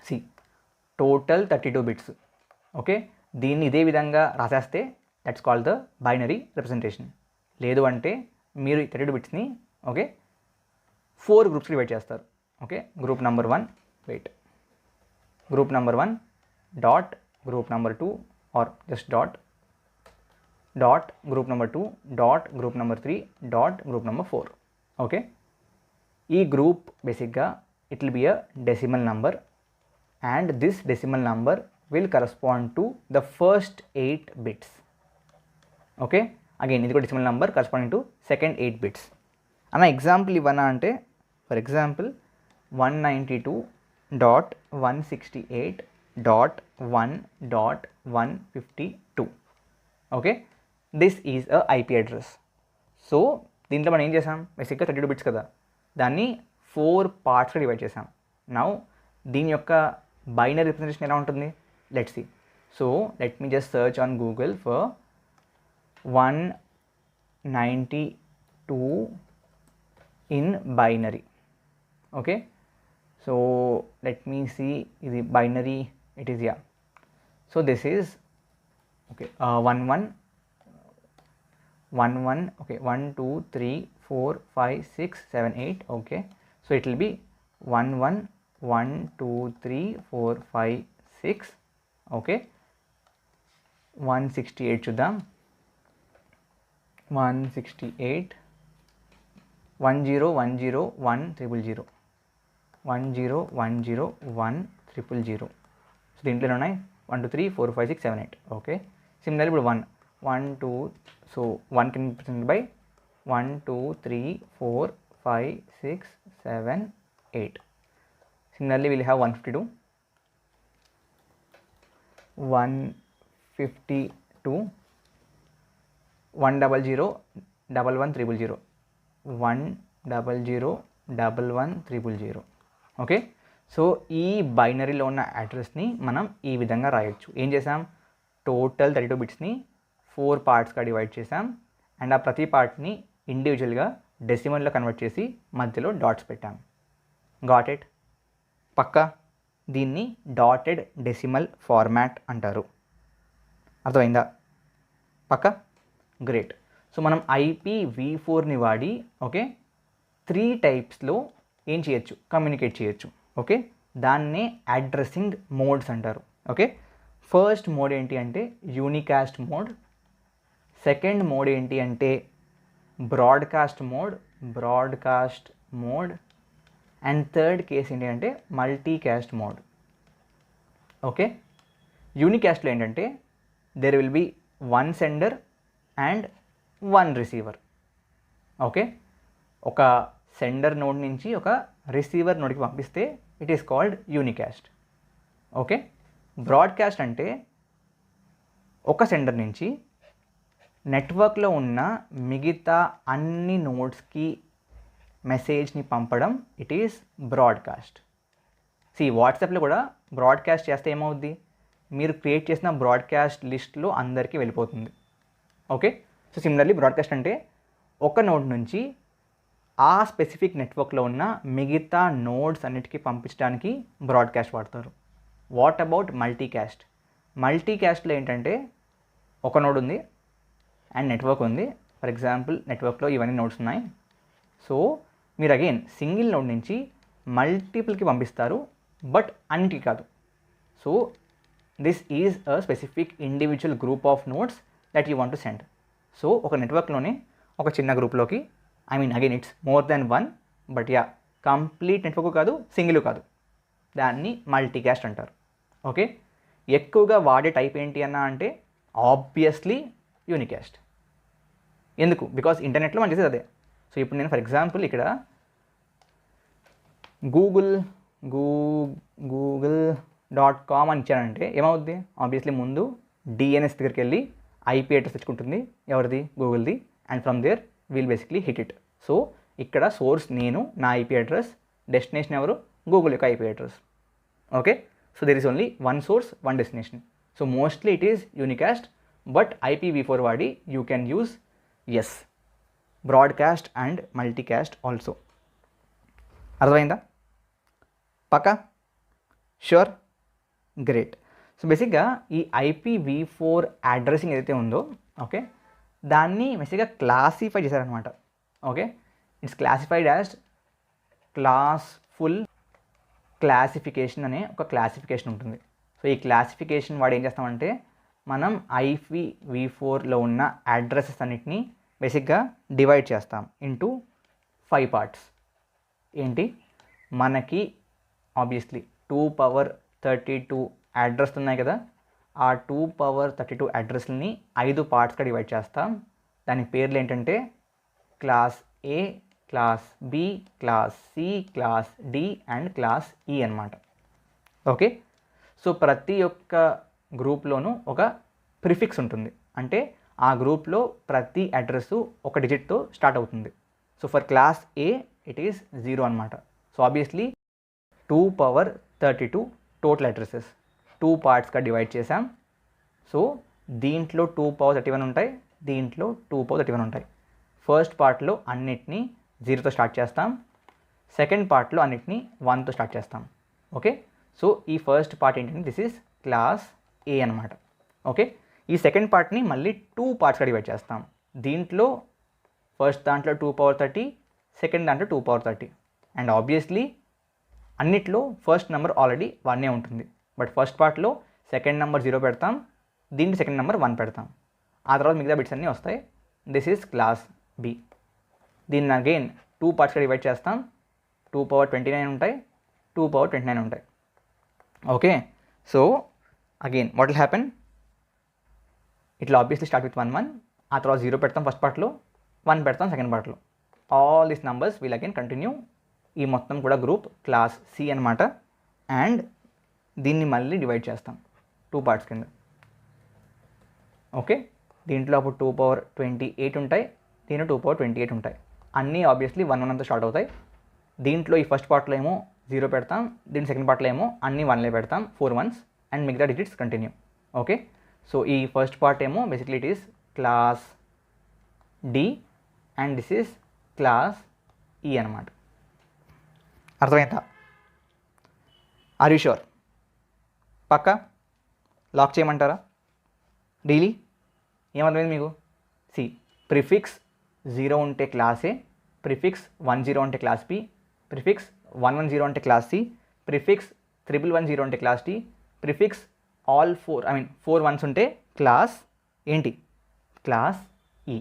See total 32 bits, okay. దీన్ని ఇదే విధంగా రాసేస్తే that's called the binary representation. లేదు అంటే మీరు ఈ 32 bitsని ఓకే 4 గ్రూప్స్కి డివైడ్ చేస్తారు. Okay, group number 1 wait, group number 1 dot, group number 2 or just dot, group number 2 dot, group number 3 dot, group number 4. Okay, ఈ గ్రూప్ బేసిక్గా it will be a decimal number and this decimal number will correspond to the first 8 bits. Okay, again ఇది కూడా decimal number corresponding to second 8 bits. అన్న example ఇవ్వనా అంటే for example 192.168.1.152. Okay, this is a IP address. So దీంట్లో మనం ఏం చేసాం? బేసిక్గా 32 bits కదా, దాన్ని 4 పార్ట్స్గా డివైడ్ చేసాం. నౌ దీని యొక్క బైనరీ రిప్రజెంటేషన్ ఎలా ఉంటుంది? Let's see. So let me just search on Google for 192 in binary. Okay, so let me see, ఇది binary it is, yeah. So this is okay 11 okay 1 2 3 4 5 6 7 8. Okay, so it will be 11 1 2 3 4 5 6. Okay, 168 చూద్దాం. 168 10 10 1 000 10 10 1 000. So దీంట్లో ఉన్నాయి 1 2 3 4 5 6 7 8. Okay, similarly ఇప్పుడు 1 1 2, so 1 can represent by 1 2 3 4 5 6 7 8. Similarly, we will have 152, 100 100 11 000 100 11 000. Okay, so ఈ బైనరీలో ఉన్న అడ్రస్ని మనం ఈ విధంగా రాయొచ్చు. ఏం చేసాం? టోటల్ 32 బిట్స్ని 4 పార్ట్స్గా డివైడ్ చేసాం అండ్ ఆ ప్రతి పార్ట్ని ఇండివిజువల్గా డెసిమల్లో కన్వర్ట్ చేసి మధ్యలో డాట్స్ పెట్టాం. Got it? పక్కా? దీన్ని డాటెడ్ డెసిమల్ ఫార్మాట్ అంటారు. అర్థమైందా? పక్కా? గ్రేట్. సో మనం IPv4ని వాడి ఓకే 3 టైప్స్లో ఏం చేయొచ్చు? కమ్యూనికేట్ చేయొచ్చు. ఓకే, దాన్నే అడ్రసింగ్ మోడ్స్ అంటారు. ఓకే, ఫస్ట్ మోడ్ ఏంటి అంటే యూనికాస్ట్ మోడ్, సెకండ్ మోడ్ ఏంటి అంటే broadcast mode, and third case ఏంటి అంటే మల్టీకాస్ట్ మోడ్. ఓకే, యూనికాస్ట్లో ఏంటంటే there will B 1 sender and 1 receiver. Okay, ఒక సెండర్ నోడ్ నుంచి ఒక రిసీవర్ నోడ్కి పంపిస్తే it is called unicast. Okay, broadcast అంటే ఒక సెండర్ నుంచి నెట్వర్క్లో ఉన్న మిగతా అన్ని నోడ్స్కి మెసేజ్ని పంపడం ఇట్ ఈస్ బ్రాడ్కాస్ట్. వాట్సాప్లో కూడా బ్రాడ్కాస్ట్ చేస్తే ఏమవుద్ది? మీరు క్రియేట్ చేసిన బ్రాడ్కాస్ట్ లిస్ట్లో అందరికీ వెళ్ళిపోతుంది. ఓకే, సో సిమిలర్లీ బ్రాడ్కాస్ట్ అంటే ఒక నోడ్ నుంచి ఆ స్పెసిఫిక్ నెట్వర్క్లో ఉన్న మిగతా నోడ్స్ అన్నిటికీ పంపించడానికి బ్రాడ్కాస్ట్ వాడతారు. What about multicast? మల్టీకాస్ట్లో ఏంటంటే ఒక నోడ్ ఉంది అండ్ నెట్వర్క్ ఉంది. ఫర్ ఎగ్జాంపుల్ నెట్వర్క్లో ఇవన్నీ నోడ్స్ ఉన్నాయి. సో మీరు అగైన్ సింగిల్ నోడ్ నుంచి మల్టిపుల్కి పంపిస్తారు, బట్ అన్నిటికీ కాదు. So this is a specific individual group of nodes that you want to send. So ఒక నెట్వర్క్లోనే ఒక చిన్న గ్రూప్లోకి, again it's more then 1, but yeah complete network కాదు, సింగిల్ కాదు, దాన్ని మల్టీకాస్ట్ అంటారు. ఓకే, ఎక్కువగా వాడే టైప్ ఏంటి అన్న అంటే ఆబ్వియస్లీ యూనికాస్ట్. ఎందుకు? బికాస్ ఇంటర్నెట్లో మనం చేసేది అదే. సో ఇప్పుడు నేను ఫర్ ఎగ్జాంపుల్ ఇక్కడ google.com అని ఇచ్చానంటే ఏమవుద్ది? ఆబ్వియస్లీ ముందు డిఎన్ఎస్ దగ్గరికి వెళ్ళి ఐపీ అడ్రస్ తెచ్చుకుంటుంది. ఎవరిది? గూగుల్ది. And from there will basically hit it. So ఇక్కడ సోర్స్ నేను, నా ఐపీ అడ్రస్, డెస్టినేషన్ ఎవరు? గూగుల్ యొక్క IP address. Okay, so there is only one source, one destination. So mostly it is unicast, but IPv4 వాడి you can use broadcast and multicast also. అర్థమైందా? పక్కా? Sure? Great. So బేసిక్గా ఈ IPv4 addressing ఏదైతే ఉందో, okay, దాన్ని బేసిక్గా classify చేశారనమాట. Okay, it's classified as క్లాస్ఫుల్ classification అనే ఒక క్లాసిఫికేషన్ ఉంటుంది. సో ఈ క్లాసిఫికేషన్ వాడు ఏం చేస్తామంటే మనం IPv4లో ఉన్న అడ్రసెస్ అన్నిటినీ బేసిక్గా డివైడ్ చేస్తాం ఇంటూ 5 పార్ట్స్. ఏంటి? మనకి ఆబ్వియస్లీ 2^32 అడ్రస్ ఉన్నాయి కదా, ఆ 2^32 అడ్రస్ని 5 పార్ట్స్గా డివైడ్ చేస్తాం. దాని పేర్లు ఏంటంటే class A, class B, class C, class D and class E అన్నమాట. ఓకే, సో ప్రతి ఒక్క గ్రూప్లోనూ ఒక ప్రిఫిక్స్ ఉంటుంది. అంటే ఆ గ్రూప్లో ప్రతి అడ్రస్ ఒక డిజిట్తో స్టార్ట్ అవుతుంది. So for class A it is 0 అనమాట. సో ఆబ్వియస్లీ 2^32 టోటల్ అడ్రసెస్ 2 పార్ట్స్గా డివైడ్ చేసాం. సో దీంట్లో 2^31 ఉంటాయి, దీంట్లో 2^31 ఉంటాయి. ఫస్ట్ పార్ట్లో అన్నిటినీ 0తో స్టార్ట్ చేస్తాం, సెకండ్ పార్ట్లో అన్నిటినీ 1తో స్టార్ట్ చేస్తాం. ఓకే, సో ఈ ఫస్ట్ పార్ట్ ఏంటంటే దిస్ ఈజ్ క్లాస్ A అనమాట. ఓకే, ఈ సెకండ్ పార్ట్ని మళ్ళీ 2 పార్ట్స్గా డివైడ్ చేస్తాం. దీంట్లో ఫస్ట్ దాంట్లో 2^30, సెకండ్ దాంట్లో 2^30. అండ్ ఆబ్వియస్లీ అన్నిట్లో ఫస్ట్ నెంబర్ ఆల్రెడీ 1 ఉంటుంది. బట్ ఫస్ట్ పార్ట్లో సెకండ్ నెంబర్ 0 పెడతాం, దీంట్లో సెకండ్ నెంబర్ 1 పెడతాం. ఆ తర్వాత మిగతా బిట్స్ అన్నీ వస్తాయి. This is class B. దీన్ని అగైన్ 2 పార్ట్స్గా డివైడ్ చేస్తాం. 2^29 ఉంటాయి, 2^29 ఉంటాయి. Okay, so again what will happen? ఇట్లా ఆబ్వియస్లీ స్టార్ట్ విత్ 1 1, ఆ తర్వాత 0 పెడతాం ఫస్ట్ పార్ట్లో, 1 పెడతాం సెకండ్ పార్ట్లో. All these numbers will again continue. ఈ మొత్తం కూడా గ్రూప్ క్లాస్ C అనమాట. అండ్ దీన్ని మళ్ళీ డివైడ్ చేస్తాం 2 పార్ట్స్ కింద. ఓకే, దీంట్లో అప్పుడు 2^28 ఉంటాయి, దీంట్లో 2^28 ఉంటాయి. అన్నీ ఆబ్వియస్లీ 1 1 అంతా స్టార్ట్ అవుతాయి. దీంట్లో ఈ ఫస్ట్ పార్ట్లో ఏమో 0 పెడతాం, దీని సెకండ్ పార్ట్లో ఏమో అన్నీ 1లే పెడతాం, 4 1s, అండ్ మిగతా డిజిట్స్ కంటిన్యూ. ఓకే, సో ఈ ఫస్ట్ పార్ట్ ఏమో basically it is class D and this is class E అనమాట. అర్థమైందా? Are you sure? పక్కా? లాక్ చేయమంటారా? డైలీ ఏమర్థమైంది మీకు? ప్రిఫిక్స్ 0 ఉంటే క్లాస్ A, ప్రిఫిక్స్ 10 అంటే క్లాస్ B, ప్రిఫిక్స్ 110 అంటే క్లాస్ C, ప్రిఫిక్స్ 1110 అంటే class D, prefix all 4 1s ఉంటే క్లాస్ ఏంటి? Class E.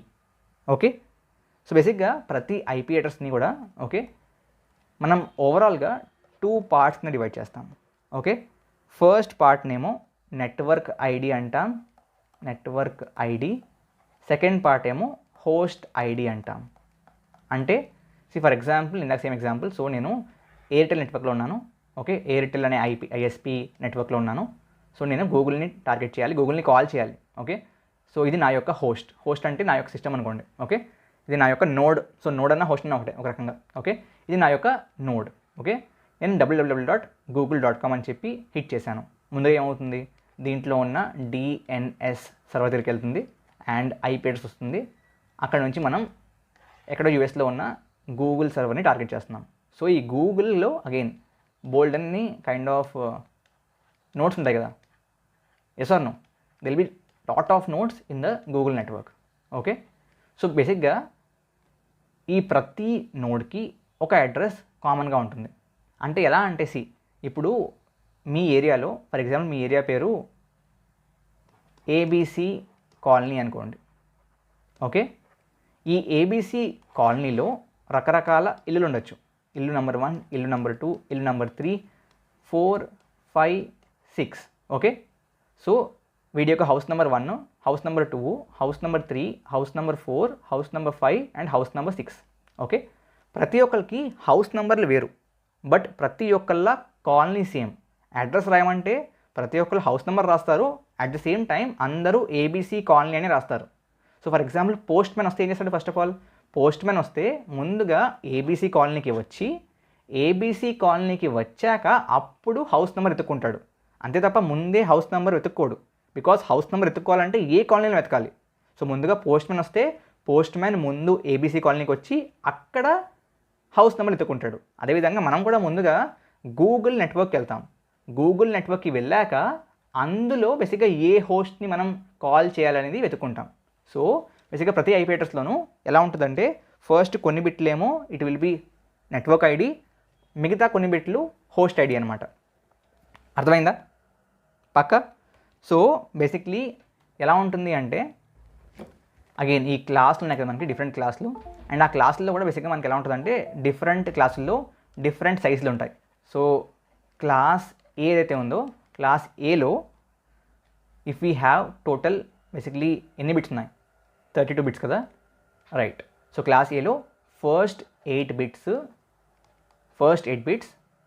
ఓకే, సో బేసిక్గా ప్రతి IP అడ్రస్ని కూడా ఓకే మనం ఓవరాల్గా 2 పార్ట్స్ని డివైడ్ చేస్తాం. ఓకే, ఫస్ట్ పార్ట్నేమో నెట్వర్క్ ID అంటాం, నెట్వర్క్ ID. సెకండ్ పార్ట్ ఏమో హోస్ట్ ID అంటాం. అంటే ఫర్ ఎగ్జాంపుల్ ఇందాక సేమ్ ఎగ్జాంపుల్, సో నేను ఎయిర్టెల్ నెట్వర్క్లో ఉన్నాను. ఓకే, ఎయిర్టెల్ అనే ISP నెట్వర్క్లో ఉన్నాను. సో నేను గూగుల్ని టార్గెట్ చేయాలి, గూగుల్ని కాల్ చేయాలి. ఓకే, సో ఇది నా యొక్క హోస్ట్ అంటే నా యొక్క సిస్టమ్ అనుకోండి. ఓకే, ఇది నా యొక్క నోడ్. సో నోడ్ అన్న హోస్ట్ అన్న ఒకటే ఒక రకంగా. ఓకే, ఇది నా యొక్క నోడ్. ఓకే, నేను www.google.com అని చెప్పి హిట్ చేశాను. ముందుగా ఏమవుతుంది? దీంట్లో ఉన్న DNS సర్వర్ దగ్గరికి వెళ్తుంది అండ్ IP అడ్రస్ వస్తుంది. అక్కడ నుంచి మనం ఎక్కడో USలో ఉన్న గూగుల్ సర్వర్ని టార్గెట్ చేస్తున్నాం. సో ఈ గూగుల్లో అగైన్ బోల్డ్ అన్ని కైండ్ ఆఫ్ నోట్స్ ఉంటాయి కదా. Yes or no? There'll be lot of nodes in the Google network. Okay, so బేసిక్గా ఈ ప్రతి నోడ్కి ఒక అడ్రస్ కామన్గా ఉంటుంది. అంటే ఎలా అంటే ఇప్పుడు మీ ఏరియాలో ఫర్ ఎగ్జాంపుల్ మీ ఏరియా పేరు ABC కాలనీ అనుకోండి. ఓకే, ఈ ABC కాలనీలో రకరకాల ఇల్లులు ఉండొచ్చు. ఇల్లు నెంబర్ 1, ఇల్లు నెంబర్ 2, ఇల్లు నెంబర్ 3, 4, 5, 6. ఓకే, సో వీడి యొక్క house number 1, house number 2, house number 3, house number 4, house number 5 and house number 6. Okay, ప్రతి ఒక్కరికి హౌస్ నెంబర్లు వేరు, బట్ ప్రతి ఒక్కళ్ళ కాలనీ సేమ్. అడ్రస్ రాయమంటే ప్రతి ఒక్కరు హౌస్ నెంబర్ రాస్తారు, అట్ ద సేమ్ టైం అందరూ ఏబీసీ కాలనీ అని రాస్తారు. So for example post man వస్తే ఏం చేస్తాడు? First of all post man వస్తే ముందుగా ఏబీసీ కాలనీకి వచ్చి, ఏబీసీ కాలనీకి వచ్చాక అప్పుడు హౌస్ నెంబర్ వెతుక్కుంటాడు. అంతే తప్ప ముందే హౌస్ నెంబర్ వెతుక్కోడు. బికాస్ హౌస్ నెంబర్ వెతుక్కోవాలంటే ఏ కాలనీలో వెతకాలి. సో ముందుగా పోస్ట్ మ్యాన్ వస్తే పోస్ట్ మ్యాన్ ముందు ఏబీసీ కాలనీకి వచ్చి అక్కడ హౌస్ నెంబర్ వెతుక్కుంటాడు. అదేవిధంగా మనం కూడా ముందుగా గూగుల్ నెట్వర్క్కి వెళ్తాం. గూగుల్ నెట్వర్క్కి వెళ్ళాక అందులో బేసిక్గా ఏ హోస్ట్ని మనం కాల్ చేయాలనేది వెతుక్కుంటాం. సో బేసిక్గా ప్రతి ఐపీఎటర్స్లోనూ ఎలా ఉంటుందంటే ఫస్ట్ కొన్ని బిట్లేమో it will be network ID, మిగతా కొన్ని బిట్లు హోస్ట్ ఐడి అనమాట. అర్థమైందా పక్క? సో బేసిక్లీ ఎలా ఉంటుంది అంటే అగైన్ ఈ క్లాసులు ఉన్నాయి కదా మనకి డిఫరెంట్ క్లాసులు, అండ్ ఆ క్లాసుల్లో కూడా బేసిక్గా మనకి ఎలా ఉంటుందంటే డిఫరెంట్ క్లాసుల్లో డిఫరెంట్ సైజులు ఉంటాయి. సో క్లాస్ ఏ ఏదైతే ఉందో క్లాస్ ఏలో if we have total basically ఎన్ని బిట్స్ ఉన్నాయి? 32 బిట్స్ కదా, రైట్. సో క్లాస్ ఏలో first 8 bits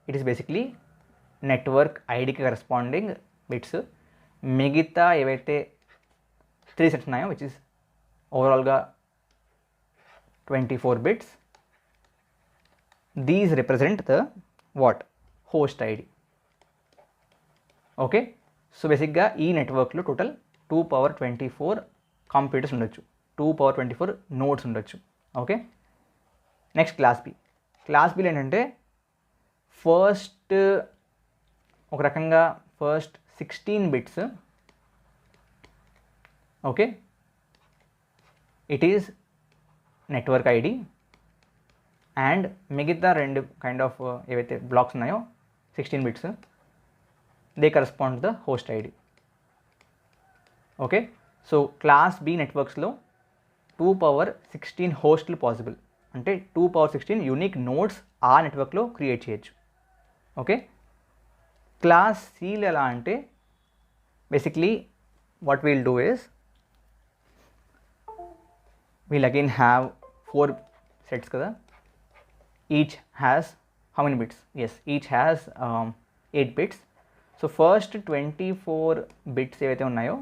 it is basically network ఐడికి కరెస్పాండింగ్ బిట్స్. మిగతా ఏవైతే 3 సెట్స్ ఉన్నాయో విచ్ ఇస్ ఓవరాల్గా 24 bits, these represent the what? Host ID. Okay, so బేసిక్గా ఈ నెట్వర్క్లో టోటల్ 2^24 కంప్యూటర్స్ ఉండొచ్చు, 2^24 నోడ్స్ ఉండొచ్చు. Okay, next class B. క్లాస్ బిలో ఏంటంటే ఫస్ట్ ఒక రకంగా first 16 bits, okay, it is network ID, and మిగతా 2 కైండ్ ఆఫ్ ఏవైతే బ్లాక్స్ ఉన్నాయో 16 bits they correspond the host ID. Okay, so class B నెట్వర్క్స్లో 2^16 హోస్ట్లు పాసిబుల్, అంటే 2^16 యూనిక్ నోడ్స్ ఆ నెట్వర్క్లో క్రియేట్ చేయొచ్చు. ఓకే, క్లాస్ సిలో ఎలా అంటే basically what we'll do is we'll again have 4 sets కదా, each has how many bits? Yes, each has 8 bits. So first 24 bits ఏవైతే ఉన్నాయో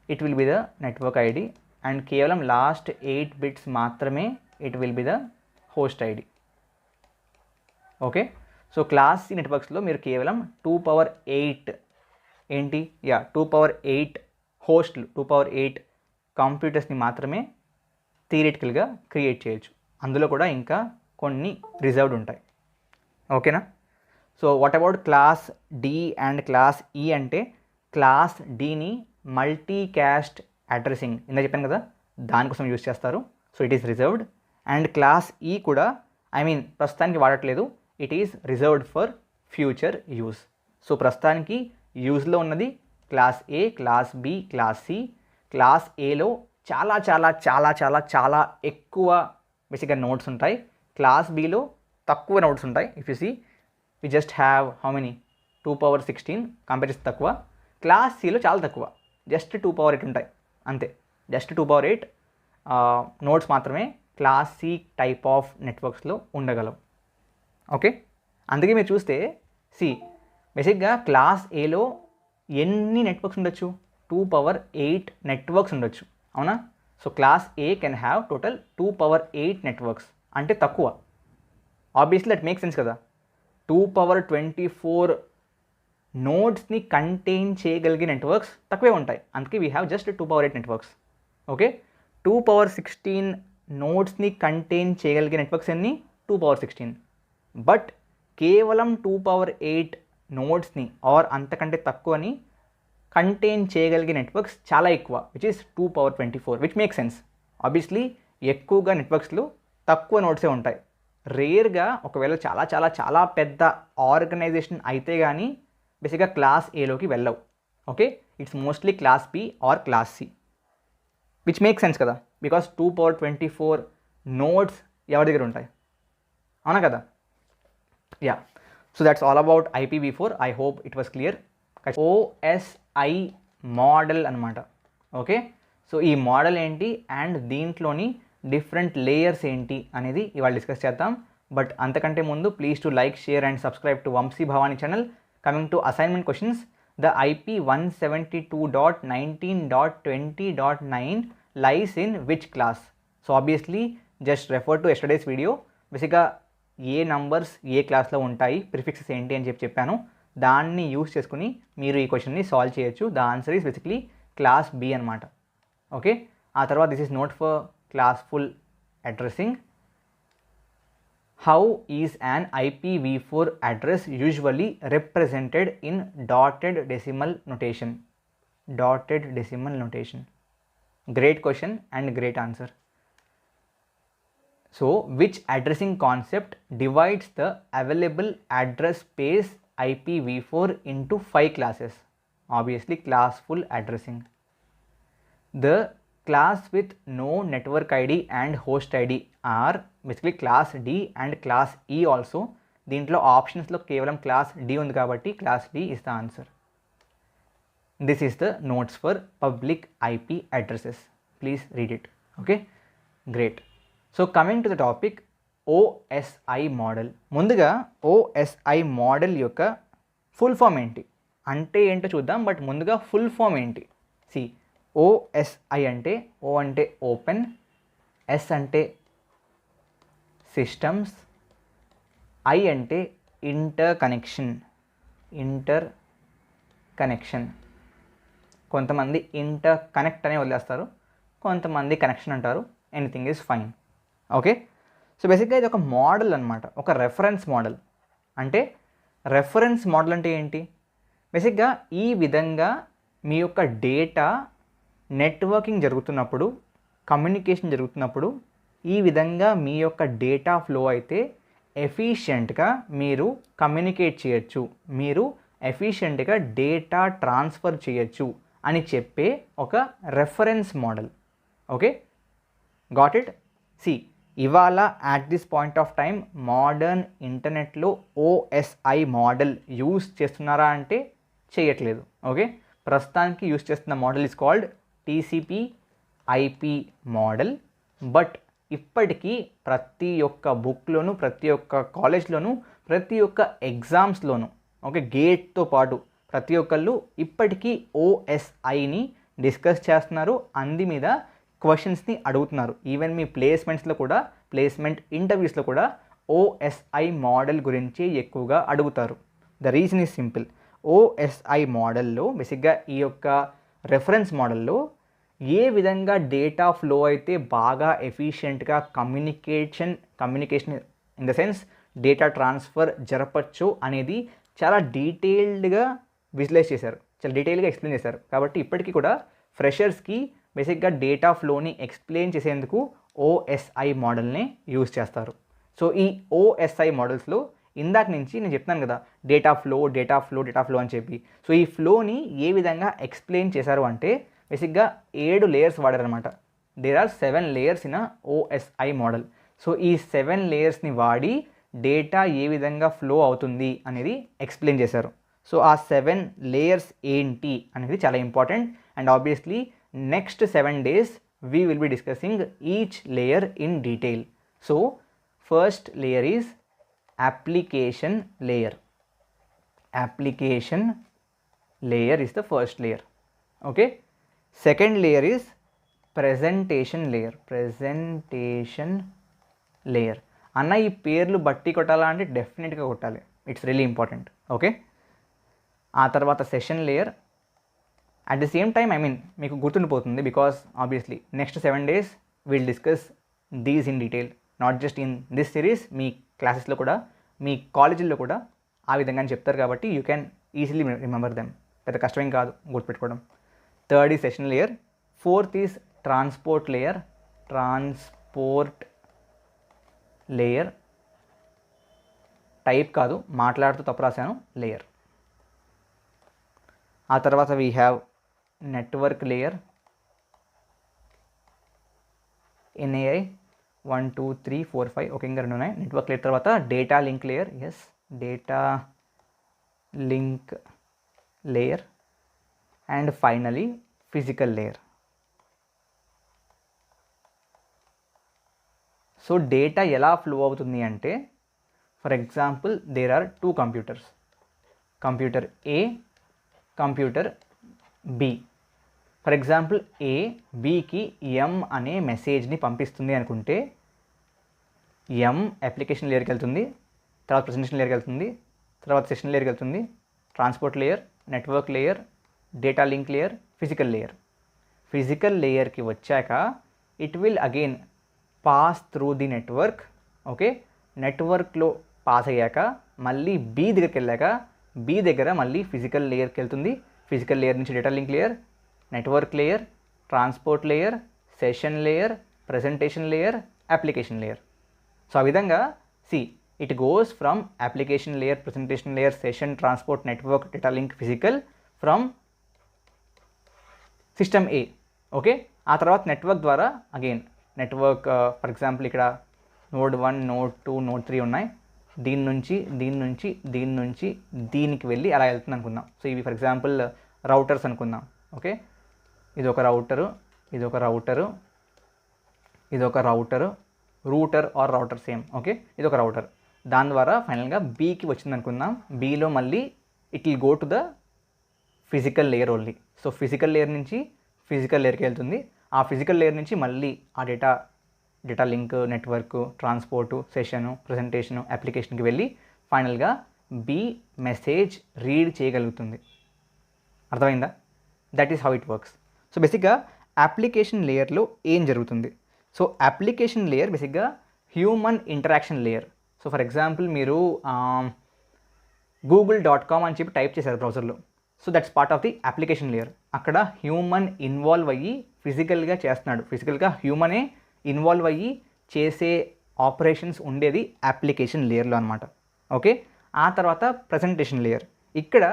it will be the network ID, and కేవలం last 8 bits మాత్రమే it will be the host ID. Okay, so class C నెట్వర్క్స్లో మీరు కేవలం 2^8 ఏంటి? 2^8 హోస్ట్లు, 2^8 కంప్యూటర్స్ని మాత్రమే థియరిటికల్గా create చేయొచ్చు. అందులో కూడా ఇంకా కొన్ని రిజర్వ్డ్ ఉంటాయి. ఓకేనా? So what about class D and class E అంటే క్లాస్ డిని మల్టీ క్యాస్ట్ అడ్రసింగ్ ఇందా చెప్పాను కదా, దానికోసం యూజ్ చేస్తారు. So it is reserved. And class E కూడా ప్రస్తుతానికి వాడట్లేదు, it is reserved for future use. So ప్రస్తుతానికి యూజ్లో ఉన్నది class A, class B, class C. Class ఏలో చాలా చాలా చాలా చాలా చాలా ఎక్కువ బేసిక్గా నోట్స్ ఉంటాయి. క్లాస్ బిలో తక్కువ నోట్స్ ఉంటాయి. If you see we just have how many 2^16 comparison తక్కువ. క్లాస్ సిలో చాలా తక్కువ, జస్ట్ 2^8 ఉంటాయి అంతే. జస్ట్ 2^8 నోట్స్ మాత్రమే క్లాస్ సి టైప్ ఆఫ్ నెట్వర్క్స్లో ఉండగలవు. ఓకే, అందుకే మీరు చూస్తే బేసిక్గా క్లాస్ ఏలో ఎన్ని నెట్వర్క్స్ ఉండొచ్చు? 2^8 నెట్వర్క్స్ ఉండొచ్చు, అవునా? So class A can have total 2^8 networks, అంటే తక్కువ. ఆబ్వియస్లీ దట్ మేక్ సెన్స్ కదా. 2^24 నోడ్స్ని కంటైన్ చేయగలిగే నెట్వర్క్స్ తక్కువే ఉంటాయి, అందుకే we have just 2^8 networks. Okay, 2^16 నోడ్స్ని కంటైన్ చేయగలిగే నెట్వర్క్స్ ఎన్ని? 2^16. బట్ కేవలం 2^8 నోడ్స్ని ఆర్ అంతకంటే తక్కువని కంటైన్ చేయగలిగే నెట్వర్క్స్ చాలా ఎక్కువ, which is 2^24, which make sense. Obviously ఎక్కువగా నెట్వర్క్స్లో తక్కువ నోడ్సే ఉంటాయి. రేర్గా ఒకవేళ చాలా చాలా చాలా పెద్ద ఆర్గనైజేషన్ అయితే కానీ బేసిక్గా క్లాస్ ఏలోకి వెళ్ళవు. Okay, it's mostly class B or class C, which make sense కదా, బికాస్ 2^24 నోడ్స్ ఎవరి దగ్గర ఉంటాయి, అవునా కదా? So that's all about IPv4. I hope it was clear. OSI model అనమాట. ఓకే, సో ఈ మోడల్ ఏంటి అండ్ దీంట్లోని డిఫరెంట్ లేయర్స్ ఏంటి అనేది ఇవాళ డిస్కస్ చేద్దాం. బట్ అంతకంటే ముందు please to like, share and subscribe to Vamsi Bhavani channel. Coming to assignment questions, the IP 172.19.20.9 lies in which class? So obviously just refer to yesterday's video. బేసిక్గా ఏ numbers ఏ క్లాస్లో ఉంటాయి, ప్రిఫిక్సెస్ ఏంటి అని చెప్పాను. దాన్ని యూస్ చేసుకుని మీరు ఈ క్వశ్చన్ని సాల్వ్ చేయొచ్చు. The answer is basically class B అనమాట. ఓకే, ఆ తర్వాత this is note for classful addressing. How is an IPv4 address usually represented in dotted decimal notation? Dotted decimal notation. Great question and great answer. So, which addressing concept divides the available address space IPv4 into 5 classes? Obviously, classful addressing. The class with no network ID and host ID are basically class D and class E also. దీంట్లో ఆప్షన్స్లో కేవలం class D ఉంది కాబట్టి class D is the answer. This is the notes for public IP addresses. Please read it. Okay, great. So coming to the topic, OSI model. ముందుగా OSI model యొక్క full form ఏంటి అంటే ఏంటో చూద్దాం. But ముందుగా full form ఏంటి? C, OSI అంటే O అంటే ఓపెన్, S అంటే సిస్టమ్స్, I అంటే ఇంటర్ కనెక్షన్. కొంతమంది ఇంటర్ కనెక్ట్ అనే వదిలేస్తారు, కొంతమంది కనెక్షన్ అంటారు. Anything is fine. Okay, so బేసిక్గా ఇది ఒక మోడల్ అనమాట, ఒక రెఫరెన్స్ మోడల్. అంటే రెఫరెన్స్ మోడల్ అంటే ఏంటి? బేసిక్గా ఈ విధంగా మీ యొక్క డేటా నెట్వర్కింగ్ జరుగుతున్నప్పుడు, కమ్యూనికేషన్ జరుగుతున్నప్పుడు ఈ విధంగా మీ యొక్క డేటా ఫ్లో అయితే ఎఫిషియెంట్గా మీరు కమ్యూనికేట్ చేయొచ్చు, మీరు ఎఫిషియెంట్గా డేటా ట్రాన్స్ఫర్ చేయొచ్చు అని చెప్పే ఒక reference model. Okay, got it? See, ఇవాళ at this point of time modern ఇంటర్నెట్లో OSI మోడల్ యూస్ చేస్తున్నారా అంటే చేయట్లేదు. ఓకే, ప్రస్తుతానికి యూస్ చేస్తున్న model is called TCP/IP model. But ఇప్పటికీ ప్రతి ఒక్క బుక్లోను, ప్రతి ఒక్క కాలేజ్లోను, ప్రతి ఒక్క ఎగ్జామ్స్లోను, ఓకే, గేట్తో పాటు ప్రతి ఒక్కళ్ళు ఇప్పటికీ OSIని డిస్కస్ చేస్తున్నారు, అంది మీద క్వశ్చన్స్ని అడుగుతున్నారు. ఈవెన్ మీ ప్లేస్మెంట్స్లో కూడా, ప్లేస్మెంట్ ఇంటర్వ్యూస్లో కూడా OSI మోడల్ గురించి ఎక్కువగా అడుగుతారు. The reason is simple. OSI మోడల్లో బేసిక్గా ఈ యొక్క రెఫరెన్స్ మోడల్లో ఏ విధంగా డేటా ఫ్లో అయితే బాగా ఎఫిషియెంట్గా communication in the sense data transfer జరపచ్చు అనేది చాలా డీటెయిల్డ్గా విజువలైజ్ చేశారు, చాలా డీటెయిల్గా ఎక్స్ప్లెయిన్ చేశారు. కాబట్టి ఇప్పటికీ కూడా ఫ్రెషర్స్కి బేసిక్గా డేటా ఫ్లోని ఎక్స్ప్లెయిన్ చేసేందుకు OSI మోడల్ని యూజ్ చేస్తారు. సో ఈ OSI మోడల్స్లో ఇందాక నుంచి నేను చెప్తాను కదా, డేటా ఫ్లో అని చెప్పి. సో ఈ ఫ్లోని ఏ విధంగా ఎక్స్ప్లెయిన్ చేశారు అంటే బేసిక్గా 7 లేయర్స్ వాడారనమాట. There are 7 layers in OSI model. So ఈ 7 లేయర్స్ని వాడి డేటా ఏ విధంగా ఫ్లో అవుతుంది అనేది ఎక్స్ప్లెయిన్ చేశారు. సో ఆ 7 లేయర్స్ ఏంటి అనేది చాలా important. And obviously next 7 days we will be discussing each layer in detail. So first layer is application layer. Application layer is the first layer. Okay, second layer is presentation layer. అన్న ఈ పేర్లు బట్టి కొట్టాలా అంటే డెఫినెట్గా కొట్టాలి, it's really important. Okay, ఆ తర్వాత session layer. At the same time మీకు గుర్తుండిపోతుంది, because obviously next 7 days will discuss these in detail, not just in this series. మీ క్లాసెస్లో కూడా, మీ కాలేజీల్లో కూడా ఆ విధంగా చెప్తారు కాబట్టి you can easily remember them. పెద్ద కష్టమేం కాదు గుర్తుపెట్టుకోవడం. Third is session layer. Fourth is transport layer. Type కాదు, మాట్లాడుతూ తప్పు రాశాను, లేయర్. ఆ తర్వాత we have network layer, NAI 1 2 3 4 5. Okay, ఇంకా 2 ఉన్నాయి. నెట్వర్క్ లేయర్ తర్వాత data link layer. Data link layer. And finally physical layer. So data ఎలా ఫ్లో అవుతుంది అంటే, for example there are 2 computers, computer A, computer B. For example A బికి M అనే మెసేజ్ని పంపిస్తుంది అనుకుంటే, ఎం అప్లికేషన్ లేయర్కి వెళ్తుంది, తర్వాత ప్రెజెంటేషన్ లేయర్కి వెళ్తుంది, తర్వాత సెషన్ లేయర్కి వెళ్తుంది, transport layer, network layer, data link layer, physical layer. Physical లేయర్కి వచ్చాక it will again pass through the network. Okay, నెట్వర్క్లో పాస్ అయ్యాక మళ్ళీ బి దగ్గరికి వెళ్ళాక బి దగ్గర మళ్ళీ ఫిజికల్ లేయర్కి వెళ్తుంది. ఫిజికల్ లేయర్ నుంచి data link layer, network layer, transport layer, session layer, presentation layer, application layer. So ఆ విధంగా it goes from application layer, presentation layer, session, transport, network, data link, physical from system A. Okay, ఆ తర్వాత network ద్వారా again network for example ఇక్కడ node 1, node 2, node 3 ఉన్నాయి. దీని నుంచి దీనికి వెళ్ళి అలా వెళ్తుంది అనుకుందాం. సో ఇవి ఫర్ ఎగ్జాంపుల్ రౌటర్స్ అనుకుందాం. ఓకే, ఇదొక రౌటరు, ఇదొక రౌటరు, ఇదొక router, router or router same. Okay, ఇదొక రౌటర్. దాని ద్వారా ఫైనల్గా బీకి వచ్చింది అనుకుందాం. బీలో మళ్ళీ it will go to the physical layer only. So physical layer నుంచి ఫిజికల్ లేయర్కి వెళ్తుంది. ఆ ఫిజికల్ లేయర్ నుంచి మళ్ళీ ఆ data link, network, transport, session, presentation, అప్లికేషన్కి వెళ్ళి ఫైనల్గా బి మెసేజ్ రీడ్ చేయగలుగుతుంది. అర్థమైందా? That is how it works. So బేసిక్గా అప్లికేషన్ లేయర్లో ఏం జరుగుతుంది? సో అప్లికేషన్ లేయర్ బేసిక్గా human interaction layer. So for example మీరు google.com అని చెప్పి టైప్ చేశారు బ్రౌజర్లో. So that's part of the application layer. అక్కడ హ్యూమన్ ఇన్వాల్వ్ అయ్యి ఫిజికల్గా చేస్తున్నాడు. ఫిజికల్గా హ్యూమనే ఇన్వాల్వ్ అయ్యి చేసే ఆపరేషన్స్ ఉండేది అప్లికేషన్ లేయర్లో అనమాట. ఓకే, ఆ తర్వాత ప్రజెంటేషన్ లేయర్. ఇక్కడ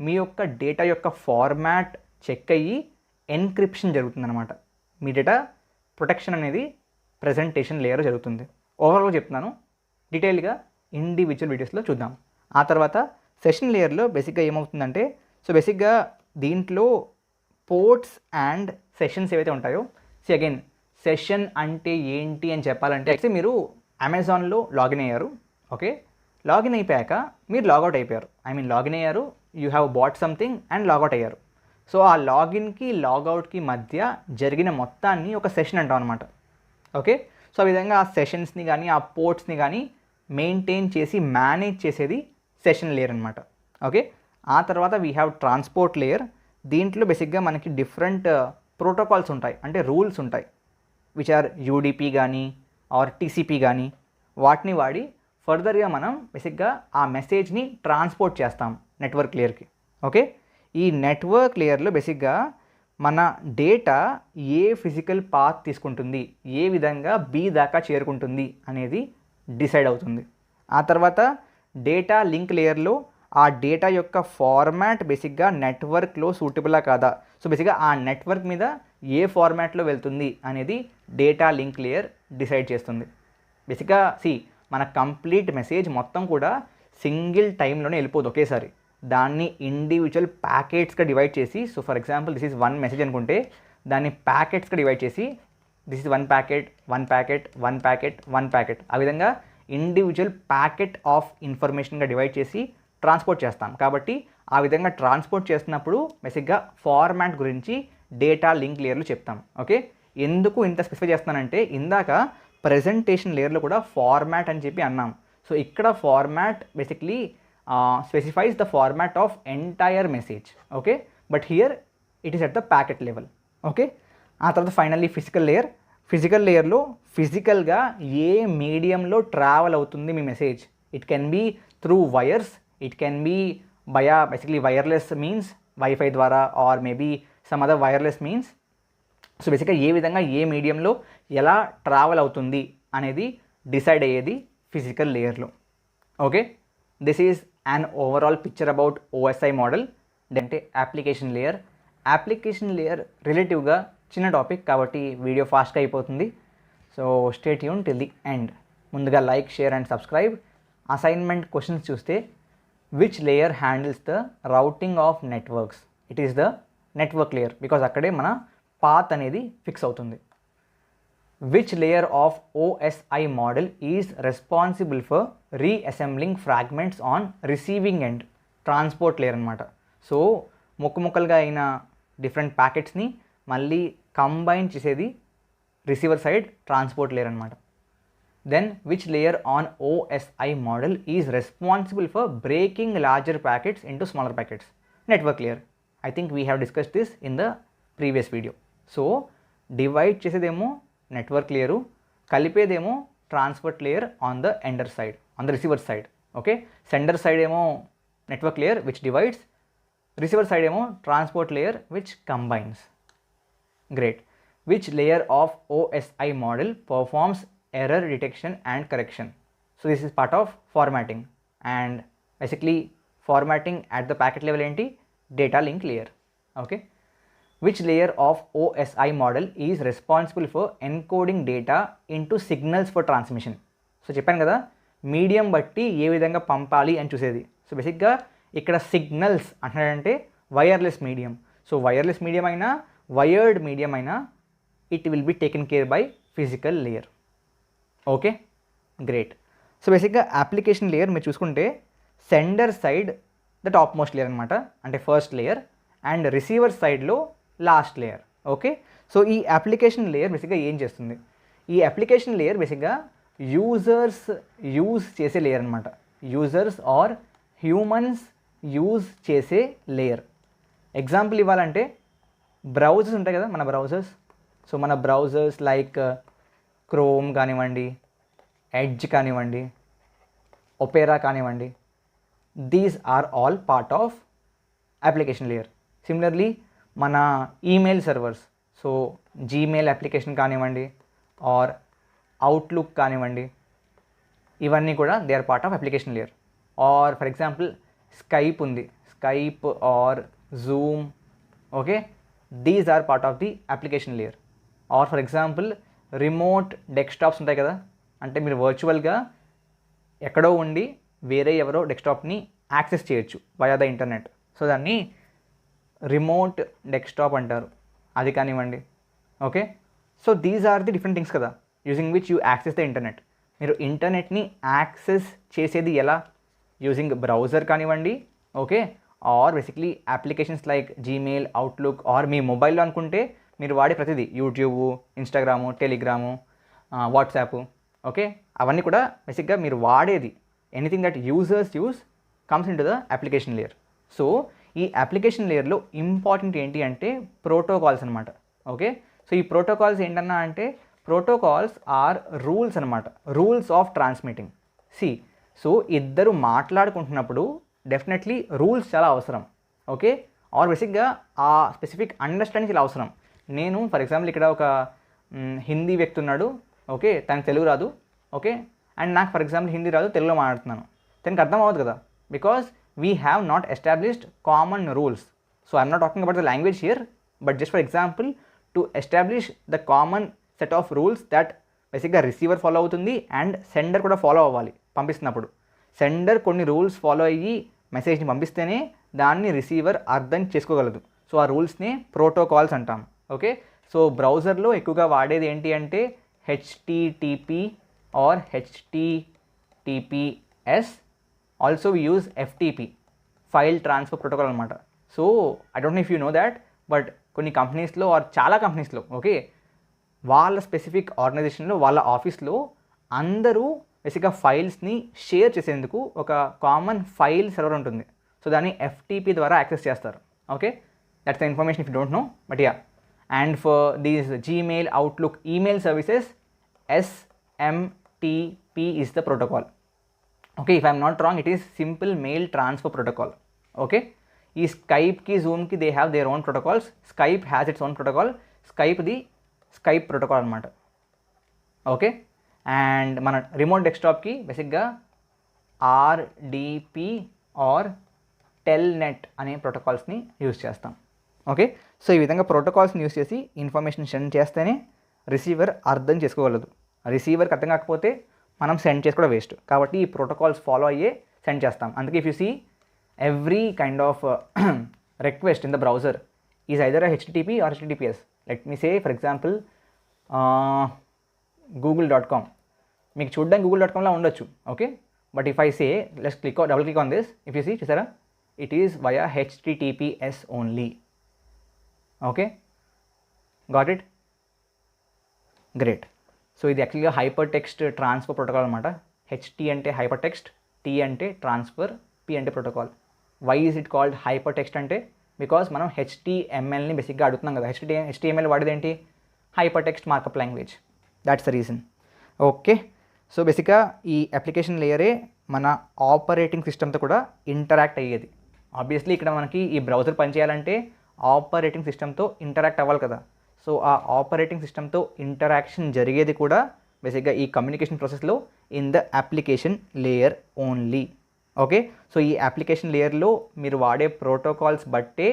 మీ యొక్క డేటా యొక్క ఫార్మాట్ చెక్ అయ్యి ఎన్క్రిప్షన్ జరుగుతుందన్నమాట. మీ డేటా ప్రొటెక్షన్ అనేది ప్రజెంటేషన్ లేయర్ జరుగుతుంది. ఓవరాల్గా చెప్తున్నాను, డీటెయిల్గా ఇండివిజువల్ వీడియోస్లో చూద్దాం. ఆ తర్వాత సెషన్ లేయర్లో బేసిక్గా ఏమవుతుందంటే, సో బేసిక్గా దీంట్లో పోర్ట్స్ అండ్ సెషన్స్ ఏవైతే ఉంటాయో, అగైన్ సెషన్ అంటే ఏంటి అని చెప్పాలంటే, అయితే మీరు అమెజాన్లో లాగిన్ అయ్యారు. ఓకే, లాగిన్ అయిపోయాక మీరు లాగౌట్ అయిపోయారు. లాగిన్ అయ్యారు, you have bought something and logout అయ్యారు. సో ఆ లాగిన్కి లాగౌట్కి మధ్య జరిగిన మొత్తాన్ని ఒక సెషన్ అంటాం అనమాట. ఓకే, సో ఆ విధంగా ఆ సెషన్స్ని కానీ ఆ పోర్ట్స్ని కానీ మెయింటైన్ చేసి మేనేజ్ చేసేది సెషన్ లేయర్ అనమాట. ఓకే, ఆ తర్వాత వీ హ్యావ్ ట్రాన్స్పోర్ట్ లేయర్. దీంట్లో బేసిక్గా మనకి డిఫరెంట్ ప్రోటోకాల్స్ ఉంటాయి, అంటే రూల్స్ ఉంటాయి, విచ్ ఆర్ యూడిపి కానీ ఆర్ టీసీపీ కానీ. వాటిని వాడి ఫర్దర్గా మనం బేసిక్గా ఆ మెసేజ్ని ట్రాన్స్పోర్ట్ చేస్తాం నెట్వర్క్ లేయర్కి. ఓకే, ఈ నెట్వర్క్ లేయర్లో బేసిక్గా మన డేటా ఏ ఫిజికల్ పాత్ తీసుకుంటుంది, ఏ విధంగా బి దాకా చేరుకుంటుంది అనేది డిసైడ్ అవుతుంది. ఆ తర్వాత డేటా లింక్ లేయర్లో ఆ డేటా యొక్క ఫార్మాట్ బేసిక్గా నెట్వర్క్లో సూటబులా కాదా, సో బేసిక్గా ఆ నెట్వర్క్ మీద ఏ ఫార్మాట్లో వెళ్తుంది అనేది డేటా లింక్ లేయర్ డిసైడ్ చేస్తుంది. బేసిక్గా మన కంప్లీట్ మెసేజ్ మొత్తం కూడా సింగిల్ టైంలోనే వెళ్ళిపోదు ఒకేసారి. దాన్ని ఇండివిజువల్ ప్యాకెట్స్గా డివైడ్ చేసి, so for example this is 1 message అనుకుంటే దాన్ని ప్యాకెట్స్గా డివైడ్ చేసి this is 1 packet, 1 packet, 1 packet, 1 packet, ఆ విధంగా ఇండివిజువల్ ప్యాకెట్ ఆఫ్ ఇన్ఫర్మేషన్గా డివైడ్ చేసి ట్రాన్స్పోర్ట్ చేస్తాం. కాబట్టి ఆ విధంగా ట్రాన్స్పోర్ట్ చేస్తున్నప్పుడు బేసిక్గా ఫార్మాట్ గురించి డేటా లింక్ లేయర్లో చెప్తాం. ఓకే, ఎందుకు ఇంత స్పెసిఫై చేస్తానంటే, ఇందాక ప్రెజెంటేషన్ లేయర్లో కూడా ఫార్మాట్ అని చెప్పి అన్నాం. సో ఇక్కడ format basically specifies the format of entire message. Okay, but here it is at the packet level. Okay, ఆ తర్వాత ఫైనల్లీ ఫిజికల్ లేయర్లో ఫిజికల్గా ఏ మీడియంలో ట్రావెల్ అవుతుంది మీ message. It can be through wires, it can be via basically wireless means wifi ద్వారా, or maybe some other wireless means. So బేసిక్గా ఏ విధంగా ఏ మీడియంలో ఎలా ట్రావెల్ అవుతుంది అనేది డిసైడ్ అయ్యేది ఫిజికల్ లేయర్లో. Okay, this is an overall picture about OSI model. అంటే అప్లికేషన్ లేయర్ రిలేటివ్గా చిన్న టాపిక్ కాబట్టి వీడియో ఫాస్ట్గా అయిపోతుంది. So stay tune till the end. ముందుగా like, share and subscribe. Assignment questions చూస్తే, which layer handles the routing of networks? It is the network layer, because అక్కడే మన పాత్ అనేది ఫిక్స్ అవుతుంది. Which layer of OSI model is responsible for reassembling fragments on receiving end? Transport layer అనమాట. సో ముక్కలుగా అయిన different ప్యాకెట్స్ని మళ్ళీ కంబైన్ చేసేది రిసీవర్ సైడ్ ట్రాన్స్పోర్ట్ లేయర్ అనమాట. Then which layer on OSI model is responsible for breaking larger packets into smaller packets? Network layer. I think we have discuss this in the previous video. So divide చేసేదేమో network layer, కలిపేదేమో transport layer on the sender side, on the receiver side. Okay, sender side ఏమో network layer which divides, receiver side ఏమో transport layer which combines. Great. Which layer of OSI model performs error detection and correction? So this is part of formatting, and basically formatting at the packet level enti data link layer. Okay, which layer of OSI model is responsible for encoding data into signals for transmission? So చెప్పాను కదా medium బట్టి ఏ విధంగా పంపాలి అని చూసేది. So బేసిక్గా ఇక్కడ signals అంటున్నాడంటే wireless medium. So wireless medium అయినా వైర్డ్ మీడియం అయినా it will be taken care by physical layer. Okay, great. So బేసిక్గా అప్లికేషన్ లేయర్ మీరు చూసుకుంటే sender side the topmost layer అనమాట, అంటే ఫస్ట్ లేయర్, అండ్ రిసీవర్ సైడ్లో last layer. Okay, so ఈ application layer బేసిక్గా ఏం చేస్తుంది? ఈ అప్లికేషన్ లేయర్ బేసిక్గా యూజర్స్ యూజ్ చేసే లేయర్ అనమాట. యూజర్స్ ఆర్ హ్యూమన్స్ యూజ్ చేసే లేయర్. ఎగ్జాంపుల్ ఇవ్వాలంటే బ్రౌజర్స్ ఉంటాయి కదా మన బ్రౌజర్స్. సో మన బ్రౌజర్స్ లైక్ క్రోమ్ కానివ్వండి, ఎడ్జ్ కానివ్వండి, ఒపేరా కానివ్వండి, these are all part of application layer. Similarly మన email servers, so Gmail application కానివ్వండి ఆర్ అవుట్లుక్ కానివ్వండి, ఇవన్నీ కూడా they are part of application layer. Or for example Skype ఉంది, Skype or Zoom. Okay, these are part of the application layer. Or for example remote desktops ఉంటాయి కదా, అంటే మీరు వర్చువల్గా ఎక్కడో ఉండి వేరే ఎవరో డెస్క్టాప్ని యాక్సెస్ చేయొచ్చు వయా ద ఇంటర్నెట్. సో దాన్ని రిమోట్ డెస్క్టాప్ అంటారు, అది కానివ్వండి. Okay, so these are the different things కదా using which you access the internet. మీరు ఇంటర్నెట్ని యాక్సెస్ చేసేది ఎలా? యూజింగ్ బ్రౌజర్ కానివ్వండి. Okay, or basically applications like Gmail, Outlook, or మీ మొబైల్లో అనుకుంటే మీరు వాడే ప్రతిదీ YouTube, Instagram, Telegram, WhatsApp. Okay, అవన్నీ కూడా బేసిక్గా మీరు వాడేది anything that users use comes in to the application layer. So ఈ అప్లికేషన్ లేయర్లో ఇంపార్టెంట్ ఏంటి అంటే ప్రోటోకాల్స్ అనమాట. ఓకే, సో ఈ ప్రోటోకాల్స్ ఏంటన్నా అంటే ప్రోటోకాల్స్ ఆర్ రూల్స్ అనమాట, రూల్స్ ఆఫ్ ట్రాన్స్మిటింగ్. సో ఇద్దరు మాట్లాడుకుంటున్నప్పుడు డెఫినెట్లీ రూల్స్ చాలా అవసరం. ఓకే, ఆర్ బేసిక్గా ఆ స్పెసిఫిక్ అండర్స్టాండింగ్ చాలా అవసరం. నేను ఫర్ ఎగ్జాంపుల్ ఇక్కడ ఒక హిందీ వ్యక్తి ఉన్నాడు. ఓకే, తనకు తెలుగు రాదు. ఓకే, అండ్ నాకు ఫర్ ఎగ్జాంపుల్ హిందీ రాదు, తెలుగులో మాట్లాడుతున్నాను. తనకు అర్థం అవ్వదు కదా, because we have not established common rules. So I'm not talking about the language here, but just for example to establish the common set of rules that బేసిక్గా receiver follow అవుతుంది and sender కూడా follow అవ్వాలి పంపిస్తున్నప్పుడు. Sender కొన్ని rules follow అయ్యి మెసేజ్ని పంపిస్తేనే దాన్ని receiver అర్థం చేసుకోగలదు. So ఆ రూల్స్ని ప్రోటోకాల్స్ అంటాం. ఓకే, సో బ్రౌజర్లో ఎక్కువగా వాడేది ఏంటి అంటే HTTP or HTTPS. Also we use FTP, file transfer protocol అనమాట. So I don't know if you know that, but కొన్ని కంపెనీస్లో ఆర్ చాలా కంపెనీస్లో ఓకే వాళ్ళ స్పెసిఫిక్ ఆర్గనైజేషన్లో వాళ్ళ ఆఫీస్లో అందరూ బేసిక్గా ఫైల్స్ని షేర్ చేసేందుకు ఒక కామన్ ఫైల్ సర్వర్ ఉంటుంది. సో దాన్ని FTP ద్వారా యాక్సెస్ చేస్తారు. Okay, that's the information if you don't know, but yeah. And for these Gmail, Outlook, email services, SMTP is the protocol. Okay, if I am not wrong, it is Simple Mail Transfer Protocol. Okay, ఈ Skype ki, Zoom ki, they have their own protocols. Skype has its own protocol. Skype the Skype protocol అనమాట. Okay, and మన remote డెస్క్టాప్కి బేసిక్గా RDP are Telnet అనే ప్రోటోకాల్స్ని use చేస్తాం. Okay, so ఈ విధంగా ప్రోటోకాల్స్ని use చేసి information send చేస్తేనే రిసీవర్ అర్థం చేసుకోగలదు. రిసీవర్కి అర్థం కాకపోతే మనం సెండ్ చేసి కూడా వేస్ట్. కాబట్టి ఈ ప్రోటోకాల్స్ ఫాలో అయ్యే సెండ్ చేస్తాం. అందుకే if you see every kind of request in the browser, is either a HTTP or HTTPS. Let me say for example google.com. మీకు చూడడానికి google.comలా ఉండొచ్చు, okay. But if I say let's double click on this, if you see చూసారా, it is via HTTPS only. Okay, got it, great. So ఇది యాక్చువల్గా hypertext transfer protocol అనమాట. HT అంటే hypertext, T అంటే transfer, P అంటే protocol. Why is it called hyper text అంటే because మనం HTMLని బేసిక్గా అడుగుతున్నాం కదా. HTML వాడేది ఏంటి? Hyper text markup language. That's the reason. Okay, so బేసిక్గా ఈ అప్లికేషన్ లేయరే మన ఆపరేటింగ్ సిస్టమ్తో కూడా ఇంటరాక్ట్ అయ్యేది. ఆబ్వియస్లీ ఇక్కడ మనకి ఈ బ్రౌజర్ పనిచేయాలంటే ఆపరేటింగ్ సిస్టమ్తో ఇంటరాక్ట్ అవ్వాలి కదా. సో ఆ ఆపరేటింగ్ సిస్టమ్తో ఇంటరాక్షన్ జరిగేది కూడా బేసిక్గా ఈ కమ్యూనికేషన్ ప్రాసెస్లో in the application layer only. Okay, so ఈ అప్లికేషన్ లేయర్లో మీరు వాడే ప్రోటోకాల్స్ బట్టే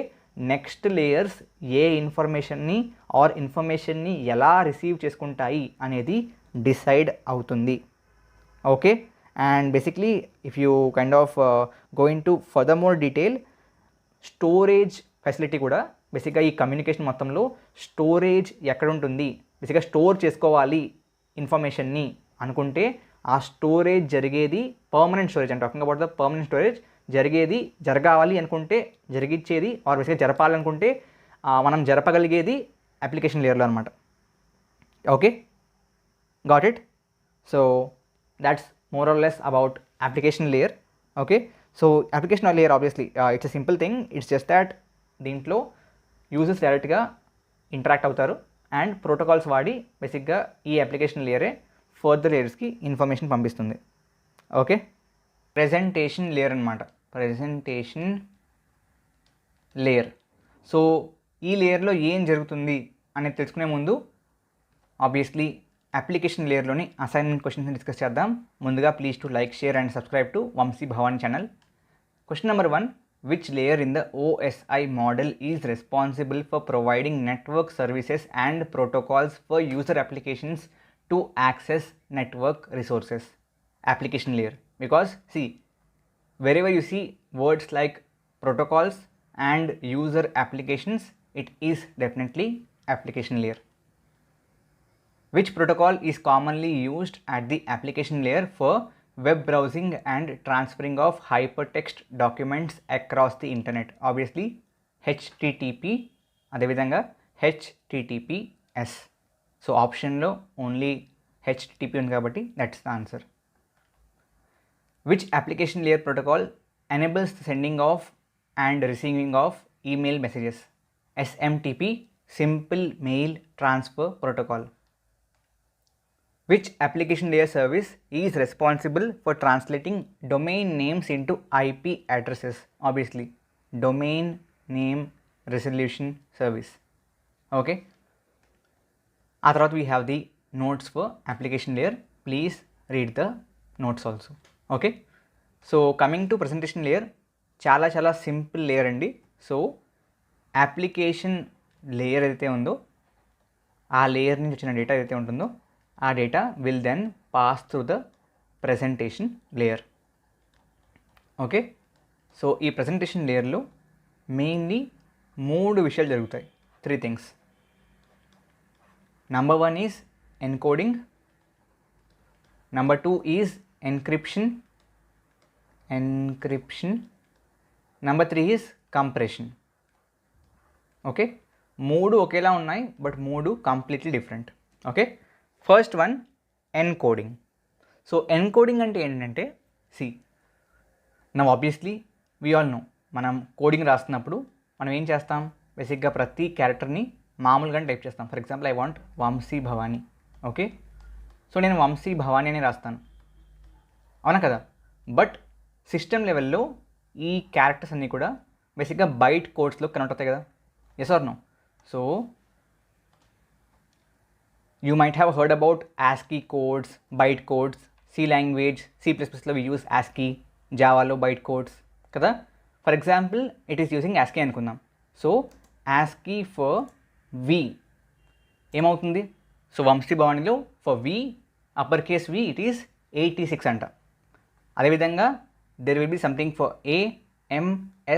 నెక్స్ట్ లేయర్స్ ఏ ఇన్ఫర్మేషన్ని ఎలా రిసీవ్ చేసుకుంటాయి అనేది డిసైడ్ అవుతుంది. Okay, and basically if you kind of go in to further more detail, storage facility కూడా బేసిక్గా ఈ కమ్యూనికేషన్ మొత్తంలో స్టోరేజ్ ఎక్కడ ఉంటుంది, బేసిక్గా స్టోర్ చేసుకోవాలి ఇన్ఫర్మేషన్ని అనుకుంటే ఆ స్టోరేజ్ జరిగేది పర్మనెంట్ స్టోరేజ్ అంటే talking about the permanent storage జరగాలి అనుకుంటే జరిగిచ్చేది ఆర్ బేసిక్గా జరపాలనుకుంటే మనం జరపగలిగేది అప్లికేషన్ లేయర్లో అనమాట. Okay, got it. So that's more or less about application layer. Okay, so application layer obviously it's a simple thing. It's just that దీంట్లో users డైరెక్ట్గా interact అవుతారు and protocols వాడి బేసిక్గా ఈ అప్లికేషన్ లేయరే ఫర్దర్ లేయర్స్కి ఇన్ఫర్మేషన్ పంపిస్తుంది. ఓకే, ప్రెజెంటేషన్ లేయర్ అనమాట. Presentation layer. సో ఈ లేయర్లో ఏం జరుగుతుంది అనేది తెలుసుకునే ముందు ఆబ్వియస్లీ అప్లికేషన్ లేయర్లోని అసైన్మెంట్ క్వశ్చన్స్ డిస్కస్ చేద్దాం. ముందుగా please to like, share and subscribe to Vamshi Bhavani channel. Question number 1, which layer in the OSI model is responsible for providing network services and protocols for user applications to access network resources? Application layer. Because see, wherever you see words like protocols and user applications, it is definitely application layer. Which protocol is commonly used at the application layer for web browsing and transferring of hypertext documents across the internet? Obviously HTTP, అదేవిధంగా HTTPS. So ఆప్షన్లో only HTTP ఉంది కాబట్టి that's the answer. Which application layer protocol enables the sending of and receiving of email messages? SMTP, simple mail transfer protocol. Which application layer service is responsible for translating domain names into IP addresses? Obviously, domain name resolution service. Okay. After we have the notes for application layer. Please read the notes also. Okay. So coming to presentation layer, చాలా simple layer అండి. So application layer అయితే ఉందో ఆ layer నుంచి వచ్చిన data ఏదైతే ఉంటుందో ఆ data will then pass through the presentation layer. Okay, so ఈ ప్రెజెంటేషన్ లేయర్లో మెయిన్లీ 3 విషయాలు జరుగుతాయి. 3 things. Number 1 is encoding, number 2 is encryption, number 3 is compression. Okay, 3 ఒకేలా ఉన్నాయి but 3 completely different. Okay, first one encoding. So encoding అంటే ఏంటంటే now obviously we all know, మనం coding రాస్తున్నప్పుడు మనం ఏం చేస్తాం, బేసిక్గా ప్రతి క్యారెక్టర్ని మామూలుగానే టైప్ చేస్తాం. For example I want Vamshi Bhavani. Okay, so నేను వంశీ భవానీ అని రాస్తాను, అవునా కదా. బట్ సిస్టమ్ లెవెల్లో ఈ క్యారెక్టర్స్ అన్నీ కూడా బేసిక్గా బైట్ కోడ్స్లో కనెక్ట్ అవుతాయి కదా. Yes or no? So you might have heard about ASCII codes, byte codes, C language, C++లో we use ASCII, జావాలో byte codes కదా. For example it is using ASCII అనుకుందాం. సో ASCII ఫర్ V ఏమవుతుంది? So Vamshi భవానీలో for V, upper case V, it is 86 అంట. అదేవిధంగా there will be something for A, M,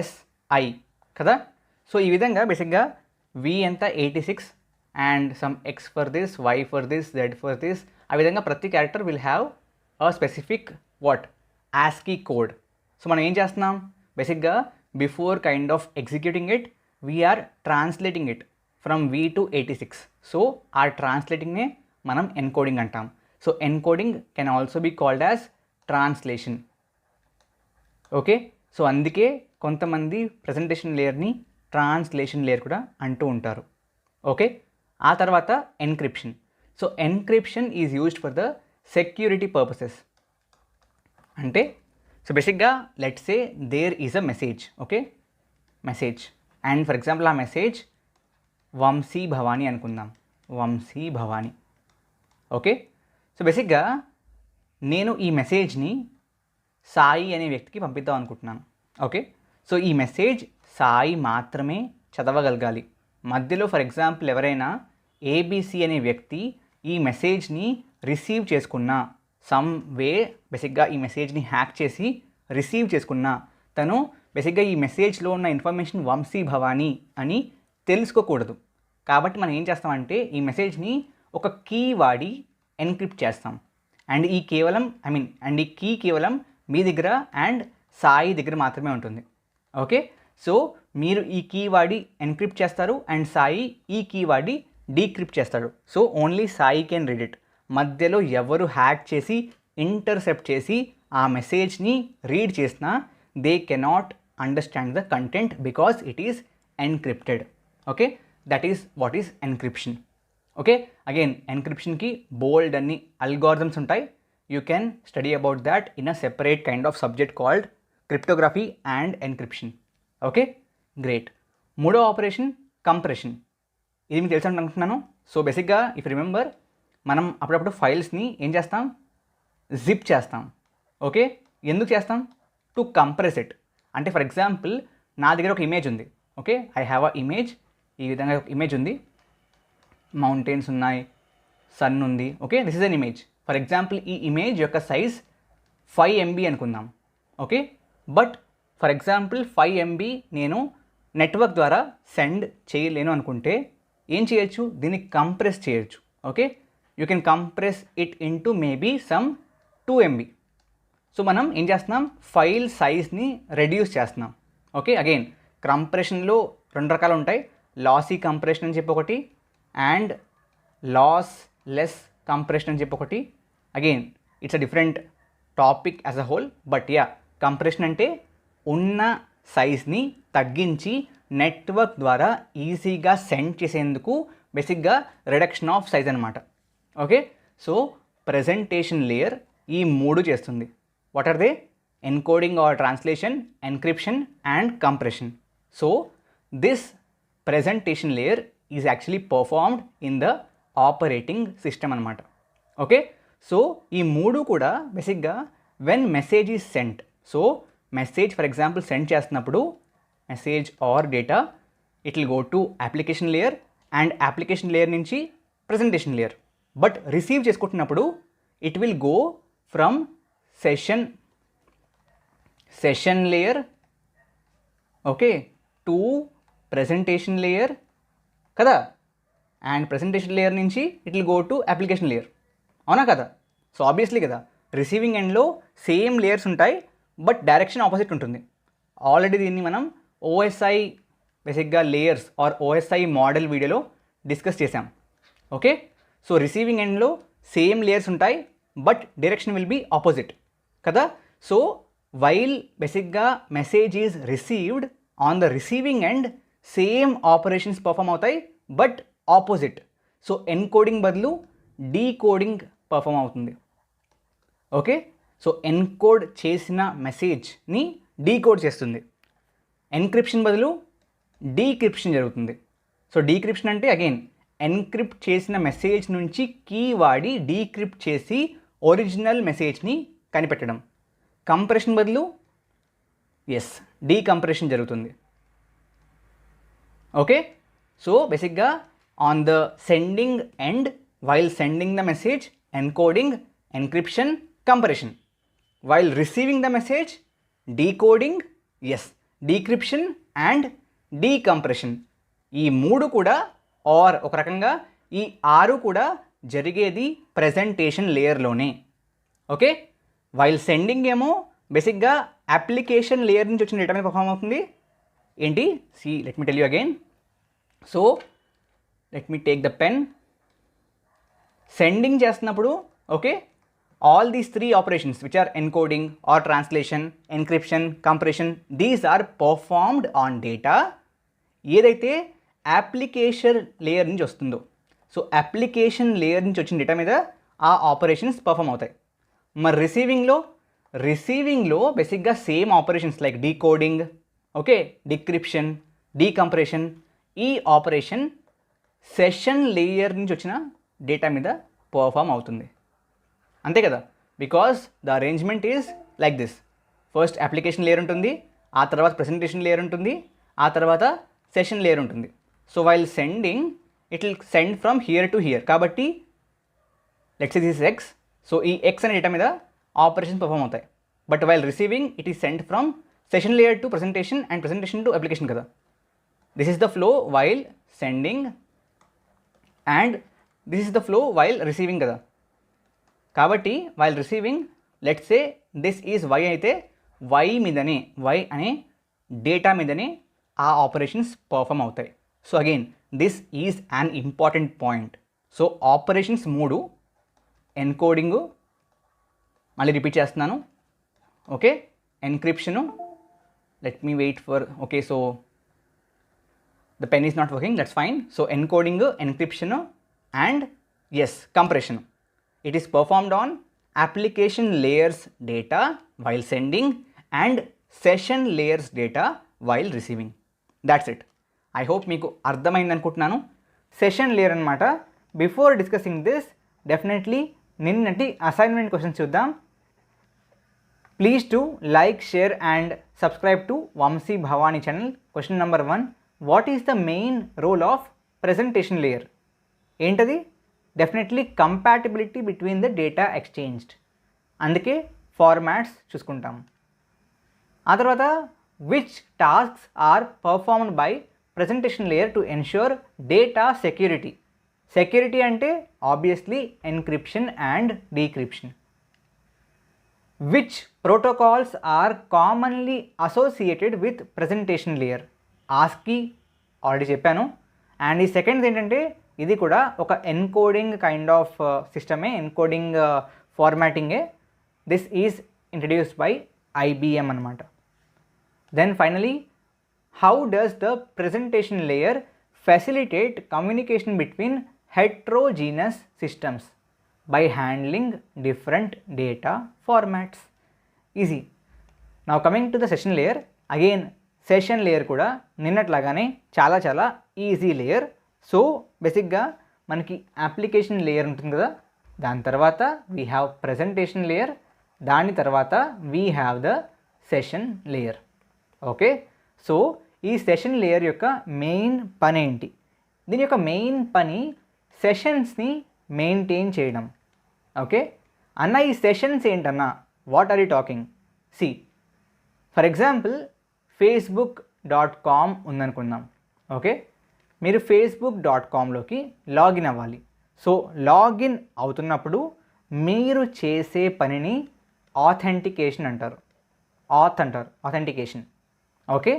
S, I కదా. So ఈ విధంగా బేసిక్గా వి ఎంత 86 and some X for this, Y for this, Z for this. ఆ విధంగా ప్రతి character will have a specific ASCII code. So మనం ఏం చేస్తున్నాం, బేసిక్గా before kind of executing it we're translating it from V to 86. So ఆ ట్రాన్స్లేటింగ్నే మనం ఎన్కోడింగ్ అంటాం. So encoding can also be called as translation. Okay, so అందుకే కొంతమంది ప్రజెంటేషన్ లేయర్ని ట్రాన్స్లేషన్ లేయర్ కూడా అంటూ ఉంటారు. ఓకే, ఆ తర్వాత encryption. So encryption is used for the security purposes. అంటే సో బేసిక్గా let's say there is a message. Okay, message and for example ఆ మెసేజ్ వంశీ భవానీ అనుకుందాం, వంశీ భవానీ. ఓకే, సో బేసిక్గా నేను ఈ మెసేజ్ని సాయి అనే వ్యక్తికి పంపిద్దాం అనుకుంటున్నాను. ఓకే, సో ఈ మెసేజ్ సాయి మాత్రమే చదవగలగాలి. మధ్యలో ఫర్ ఎగ్జాంపుల్ ఎవరైనా ఏబిసి అనే వ్యక్తి ఈ మెసేజ్ని రిసీవ్ చేసుకున్నా, సమ్ వే బేసిక్గా ఈ మెసేజ్ని హ్యాక్ చేసి రిసీవ్ చేసుకున్నా, తను బేసిక్గా ఈ మెసేజ్లో ఉన్న ఇన్ఫర్మేషన్ వంశీ భవానీ అని తెలుసుకోకూడదు. కాబట్టి మనం ఏం చేస్తామంటే ఈ మెసేజ్ని ఒక కీ వాడి ఎన్క్రిప్ట్ చేస్తాం. అండ్ ఈ కీ కేవలం మీ దగ్గర అండ్ సాయి దగ్గర మాత్రమే ఉంటుంది. ఓకే, సో మీరు ఈ కీ వాడి ఎన్క్రిప్ట్ చేస్తారు అండ్ సాయి ఈ కీ వాడి డీక్రిప్ట్ చేస్తాడు. So only Sai can read it. మధ్యలో ఎవరు హ్యాక్ చేసి ఇంటర్సెప్ట్ చేసి ఆ మెసేజ్ని రీడ్ చేసినా they cannot understand the content because it is encrypted. Okay, that is what is encryption. Okay, again ఎన్క్రిప్షన్కి బోల్డ్ అన్ని అల్గారిథమ్స్ ఉంటాయి. You can study about that in a separate kind of subject called cryptography and encryption. Okay, great. మూడో operation compression. ఇది మీకు తెలుసు అనుకుంటున్నాను. So బేసిక్గా ఇఫ్ రిమెంబర్, మనం అప్పుడప్పుడు ఫైల్స్ని ఏం చేస్తాం, జిప్ చేస్తాం. ఓకే, ఎందుకు చేస్తాం, టు కంప్రెస్ ఇట్. అంటే ఫర్ ఎగ్జాంపుల్ నా దగ్గర ఒక ఇమేజ్ ఉంది. Okay, I have a image. ఈ విధంగా ఒక ఇమేజ్ ఉంది, మౌంటైన్స్ ఉన్నాయి, సన్ ఉంది. Okay, this is an image. For example ఈ ఇమేజ్ యొక్క సైజ్ 5 MB అనుకుందాం. Okay, but for example 5 MB నేను నెట్వర్క్ ద్వారా సెండ్ చేయలేను అనుకుంటే ఏం చేయొచ్చు, దీన్ని కంప్రెస్ చేయొచ్చు. Okay, you can compress it into maybe some 2 MB. So మనం ఏం చేస్తున్నాం, ఫైల్ సైజ్ని రెడ్యూస్ చేస్తున్నాం. ఓకే, అగైన్ కంప్రెషన్లో 2 రకాలు ఉంటాయి, లాసీ కంప్రెషన్ అని చెప్పి ఒకటి అండ్ లాస్ లెస్ కంప్రెషన్ అని చెప్పి ఒకటి. Again it's a different topic as a whole, but yeah compression అంటే ఉన్న సైజ్ని తగ్గించి నెట్వర్క్ ద్వారా ఈజీగా సెండ్ చేసేందుకు బేసిక్గా రిడక్షన్ ఆఫ్ సైజ్ అనమాట. ఓకే, సో ప్రెజెంటేషన్ లేయర్ ఈ 3 చేస్తుంది. What are they, encoding or translation, encryption and compression. So this presentation layer is actually performed in the operating system అనమాట. ఓకే, సో ఈ 3 కూడా బేసిక్గా when message is sent. So message for example send చేస్తున్నప్పుడు message or data it will go to application layer and application layer నుంచి presentation layer. But receive చేసుకుంటున్నప్పుడు it will go from session layer okay to presentation layer కదా, and presentation layer నుంచి it will go to application layer. అవునా కదా? So obviously కదా, receiving ఎండ్లో same layers ఉంటాయి but direction opposite ఉంటుంది. Already దీన్ని మనం ఓఎస్ఐ బేసిక్గా లేయర్స్ ఆర్ ఓఎస్ఐ మోడల్ వీడియోలో డిస్కస్ చేసాం. ఓకే, సో రిసీవింగ్ ఎండ్లో సేమ్ లేయర్స్ ఉంటాయి but direction will be opposite కదా. సో వైల్ బేసిక్గా message is received on the receiving end same operations perform అవుతాయి బట్ ఆపోజిట్. సో ఎన్కోడింగ్ బదులు decoding perform అవుతుంది. Okay, so encode చేసిన మెసేజ్ని decode చేస్తుంది. ఎన్క్రిప్షన్ బదులు డీక్రిప్షన్ జరుగుతుంది. సో డీక్రిప్షన్ అంటే అగైన్ ఎన్క్రిప్ట్ చేసిన మెసేజ్ నుంచి కీ వాడి డీక్రిప్ట్ చేసి ఒరిజినల్ మెసేజ్ని కనిపెట్టడం. కంప్రెషన్ బదులు డీకంప్రెషన్ జరుగుతుంది. ఓకే, సో బేసిక్గా on the sending end while sending the message encoding, encryption, compression. While receiving the message decoding, decryption and decompression. ఈ 3 కూడా ఆర్ ఒక రకంగా ఈ 6 కూడా జరిగేది ప్రెజెంటేషన్ లేయర్లోనే. ఓకే, వైల్ సెండింగ్ ఏమో బేసిక్గా అప్లికేషన్ లేయర్ నుంచి వచ్చిన డేటా మీద పర్ఫామ్ అవుతుంది. ఏంటి see let me tell you again. So let me take the pen. Sending చేస్తున్నప్పుడు okay all these 3 operations which are encoding or translation, encryption, compression, these are performed on data ఏదైతే application layer నుంచి వస్తుందో. So application layer నుంచి వచ్చిన data మీద ఆ operations perform అవుతాయి. మరి రిసీవింగ్లో బేసిక్గా same operations like decoding, okay, decryption, decompression, ఈ ఆపరేషన్ సెషన్ లేయర్ నుంచి వచ్చిన డేటా మీద పర్ఫామ్ అవుతుంది. అంతే కదా, because the arrangement is like this. First application layer ఉంటుంది, ఆ తర్వాత ప్రెజెంటేషన్ లేయర్ ఉంటుంది, ఆ తర్వాత సెషన్ లేయర్ ఉంటుంది. So while sending it will send from here to here. కాబట్టి let's say this is X. So ఈ ఎక్స్ అనే డేటా మీద ఆపరేషన్స్ పర్ఫామ్ అవుతాయి. But while receiving it is send from session layer to presentation and presentation to application కదా. This is the flow while sending and this is the flow while receiving కదా. కాబట్టి while receiving let's say this is Y అయితే Y మీదనే, Y అనే data మీదనే ఆ operations perform అవుతాయి. So again this is an important point. So operations 3, encoding మళ్ళీ repeat చేస్తున్నాను, okay, encryption, let me wait for, okay, so the pen is not working, that's fine. So encoding, encryption and yes compression. It is performed on application layers data while sending and session layers data while receiving. That's it. I hope మీకు అర్థమైంది అనుకుంటున్నాను. Session layer అనమాట. Before discussing this definitely నిన్నటి assignment questions చూద్దాం. Please to like, share and subscribe to Vamsi Bhavani channel. Question number 1, what is the main role of presentation layer? ఏంటది? Definitely compatibility between the data exchanged. అందుకే formats చూసుకుంటాం. ఆ తర్వాత which tasks are performed by presentation layer to ensure data security. Security అంటే obviously encryption and decryption. Which protocols are commonly associated with presentation layer? ASCII already చెప్పాను. And ఈ second ఏంటంటే ఇది కూడా ఒక ఎన్కోడింగ్ కైండ్ ఆఫ్ సిస్టమే, encoding ఫార్మాటింగే. This is introduced by IBM అనమాట. Then finally how does the presentation layer facilitate communication between heterogeneous systems by handling different data formats? Easy. Now coming to the session layer. Again session layer కూడా నిన్నట్లాగానే చాలా చాలా easy layer. So బేసిక్గా మనకి application layer ఉంటుంది కదా, దాని తర్వాత వీ హ్యావ్ ప్రెజెంటేషన్ లేయర్, దాని తర్వాత we have the session layer. Okay, so ఈ సెషన్ లేయర్ యొక్క మెయిన్ పని ఏంటి? దీని యొక్క మెయిన్ పని సెషన్స్ని మెయింటైన్ చేయడం. ఓకే అన్న, ఈ సెషన్స్ ఏంటన్నా? What are you talking? See for example facebook.com ఉందనుకుందాం. ఓకే, మీరు facebook.comలోకి లాగిన్ అవ్వాలి. సో లాగిన్ అవుతున్నప్పుడు మీరు చేసే పనిని ఆథెంటికేషన్ అంటారు. ఆథెంటికేషన్. ఓకే,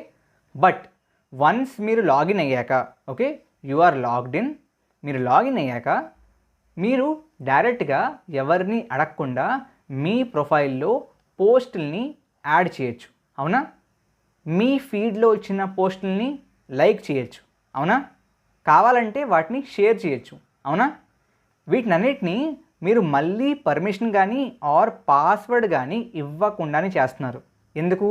బట్ వన్స్ మీరు లాగిన్ అయ్యాక, okay, you are logged in, మీరు లాగిన్ అయ్యాక మీరు డైరెక్ట్గా ఎవరిని అడగకుండా మీ ప్రొఫైల్లో పోస్టుల్ని యాడ్ చేయొచ్చు. అవునా? మీ ఫీడ్లో వచ్చిన పోస్టుల్ని లైక్ చేయొచ్చు. అవునా? కావాలంటే వాటిని షేర్ చేయొచ్చు. అవునా? వీటినన్నిటినీ మీరు మళ్ళీ పర్మిషన్ కానీ ఆర్ పాస్వర్డ్ కానీ ఇవ్వకుండానే చేస్తున్నారు. ఎందుకు?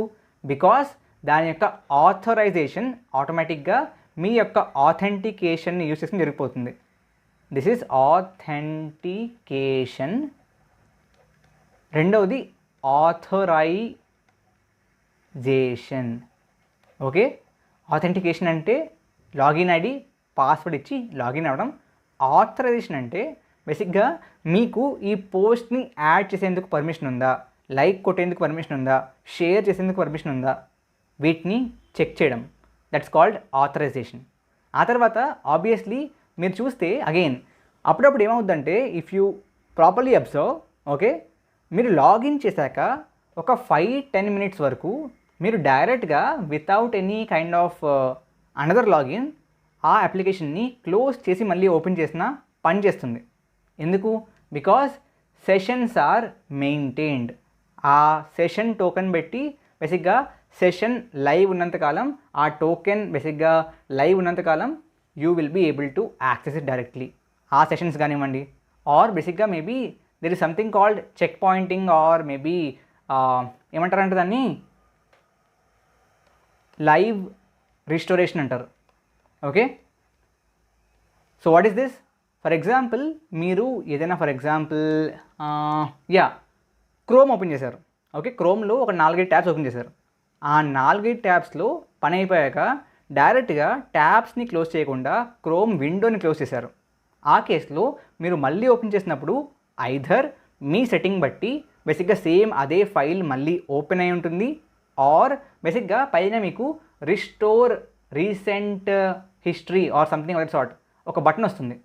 బికాస్ దాని యొక్క ఆథరైజేషన్ ఆటోమేటిక్గా మీ యొక్క ఆథెంటికేషన్ని యూజ్ చేసుకుని జరిగిపోతుంది. This is authentication. రెండవది ఆథరైజేషన్. ఓకే, ఆథెంటికేషన్ అంటే లాగిన్ ఐడి, పాస్వర్డ్ ఇచ్చి లాగిన్ అవ్వడం. ఆథరైజేషన్ అంటే బేసిక్గా మీకు ఈ పోస్ట్ని యాడ్ చేసేందుకు పర్మిషన్ ఉందా, లైక్ కొట్టేందుకు పర్మిషన్ ఉందా, షేర్ చేసేందుకు పర్మిషన్ ఉందా, వీటిని చెక్ చేయడం. That's called authorization. ఆ తర్వాత ఆబ్వియస్లీ మీరు చూస్తే అగైన్ అప్పుడప్పుడు ఏమవుద్దంటే if you properly observe, okay, మీరు లాగిన్ చేశాక ఒక 5-10 మినిట్స్ వరకు మీరు డైరెక్ట్గా without any kind of another login ఆ అప్లికేషన్ని క్లోజ్ చేసి మళ్ళీ ఓపెన్ చేసినా పని చేస్తుంది. ఎందుకు? Because sessions are maintained. ఆ సెషన్ టోకెన్ పెట్టి బేసిక్గా సెషన్ లైవ్ ఉన్నంతకాలం ఆ టోకెన్ బేసిక్గా లైవ్ ఉన్నంతకాలం you will be able to access it directly. ఆ సెషన్స్ కానివ్వండి, ఆర్ బేసిక్గా maybe there is something called checkpointing or maybe ఏమంటారంటే దాన్ని లైవ్ రిస్టోరేషన్ అంటారు. Okay, so what is this? For example మీరు ఏదైనా ఫర్ ఎగ్జాంపుల్ క్రోమ్ ఓపెన్ చేశారు. ఓకే, క్రోమ్లో ఒక 4-5 ట్యాబ్స్ ఓపెన్ చేశారు. ఆ 4-5 ట్యాబ్స్లో పని అయిపోయాక డైరెక్ట్గా ట్యాబ్స్ని క్లోజ్ చేయకుండా క్రోమ్ విండోని క్లోజ్ చేశారు. ఆ కేసులో మీరు మళ్ళీ ఓపెన్ చేసినప్పుడు ఐదర్ మీ సెట్టింగ్ బట్టి బేసిక్గా సేమ్ అదే ఫైల్ మళ్ళీ ఓపెన్ అయి ఉంటుంది, ఆర్ బేసిక్గా పైన మీకు restore recent history or something other sort ఒక బటన్ వస్తుంది.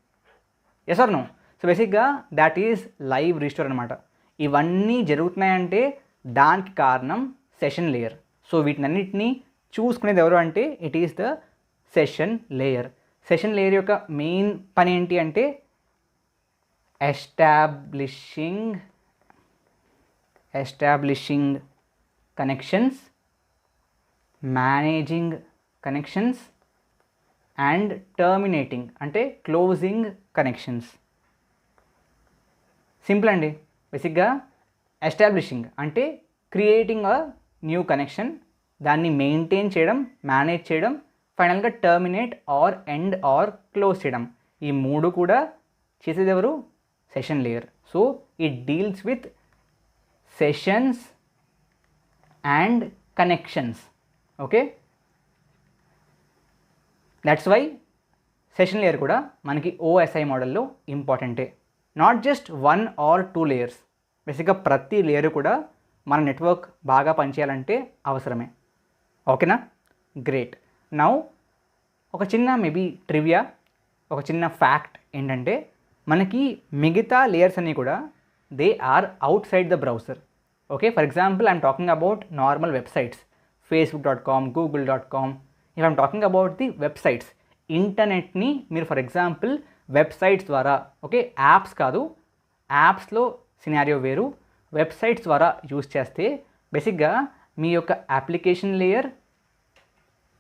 Yes or no? సో బేసిక్గా దాట్ ఈజ్ లైవ్ రిస్టోర్ అనమాట. ఇవన్నీ జరుగుతున్నాయంటే దానికి కారణం సెషన్ లేయర్. సో వీటినన్నిటినీ చూసుకునేది ఎవరు అంటే it is the session layer. Session layer యొక్క మెయిన్ పని ఏంటి అంటే establishing connections, managing connections and terminating అంటే క్లోజింగ్ కనెక్షన్స్. సింపుల్ అండి. బేసిక్గా ఎస్టాబ్లిషింగ్ అంటే క్రియేటింగ్ అ న్యూ కనెక్షన్, దాన్ని మెయింటైన్ చేయడం, మేనేజ్ చేయడం, ఫైనల్గా terminate or end or close చేయడం. ఈ మూడు కూడా చేసేది ఎవరు? Session layer. So it deals with sessions and connections. Okay, that's why session layer కూడా మనకి ఓఎస్ఐ మోడల్లో ఇంపార్టెంటే. Not just 1 or 2 layers. బేసిక్గా ప్రతి లేయర్ కూడా మన నెట్వర్క్ బాగా పనిచేయాలంటే అవసరమే. ఓకేనా? గ్రేట్. నౌ ఒక చిన్న మేబీ ట్రివియా, ఒక చిన్న ఫ్యాక్ట్ ఏంటంటే మనకి మిగతా లేయర్స్ అన్నీ కూడా they are outside the browser. Okay, for example I'm talking about normal websites, facebook.com, google.com. If I'm talking about the websites, ఇంటర్నెట్ని మీరు ఫర్ ఎగ్జాంపుల్ వెబ్సైట్స్ ద్వారా, ఓకే, యాప్స్ కాదు, యాప్స్లో సినారియో వేరు, వెబ్సైట్స్ ద్వారా యూజ్ చేస్తే బేసిక్గా మీ యొక్క అప్లికేషన్ లేయర్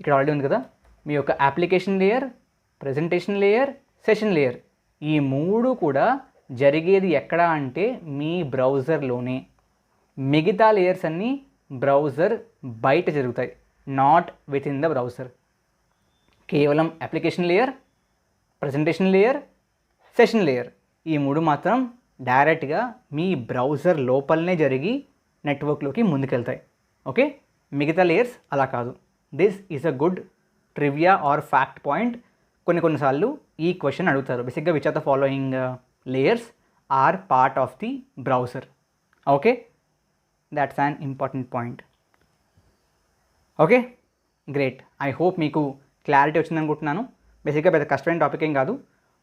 ఇక్కడ ఆల్రెడీ ఉంది కదా, మీ యొక్క application layer, presentation layer, session layer, ఈ మూడు కూడా జరిగేది ఎక్కడ అంటే మీ బ్రౌజర్లోనే. మిగతా లేయర్స్ అన్నీ బ్రౌజర్ బయట జరుగుతాయి, not within the browser. కేవలం application layer, presentation layer, session layer, ఈ మూడు మాత్రం డైరెక్ట్గా మీ బ్రౌజర్ లోపలనే జరిగి నెట్వర్క్లోకి ముందుకెళ్తాయి. ఓకే, మిగతా లేయర్స్ అలా కాదు. This is a good trivia or fact point. కొన్నిసార్లు ఈ క్వశ్చన్ అడుగుతారు, బేసిక్గా which are the following layers are part of the browser. Okay, that's an important point. Okay, great. I hope మీకు క్లారిటీ వచ్చిందనుకుంటున్నాను. బేసిక్గా పెద్ద కష్టమైన టాపిక్ ఏం కాదు.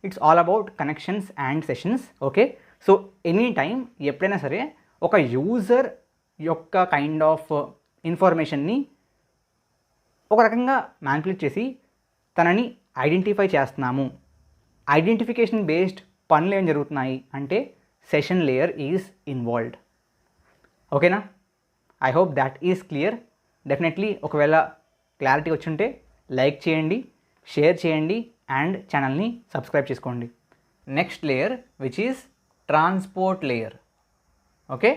It's all about connections and sessions. Okay, so any time ఎప్పుడైనా సరే ఒక యూజర్ యొక్క కైండ్ ఆఫ్ ఇన్ఫర్మేషన్ని ఒక రకంగా మ్యానిపులేట్ చేసి తనని ఐడెంటిఫై చేస్తున్నాము, ఐడెంటిఫికేషన్ బేస్డ్ పనులు ఏం జరుగుతున్నాయి అంటే సెషన్ లేయర్ ఈజ్ ఇన్వాల్వ్డ్. ఓకేనా? I hope that is clear. Definitely ఒకవేళ క్లారిటీ వచ్చుంటే లైక్ చేయండి, షేర్ చేయండి అండ్ ఛానల్ని సబ్స్క్రైబ్ చేసుకోండి. Next layer which is transport layer. Okay,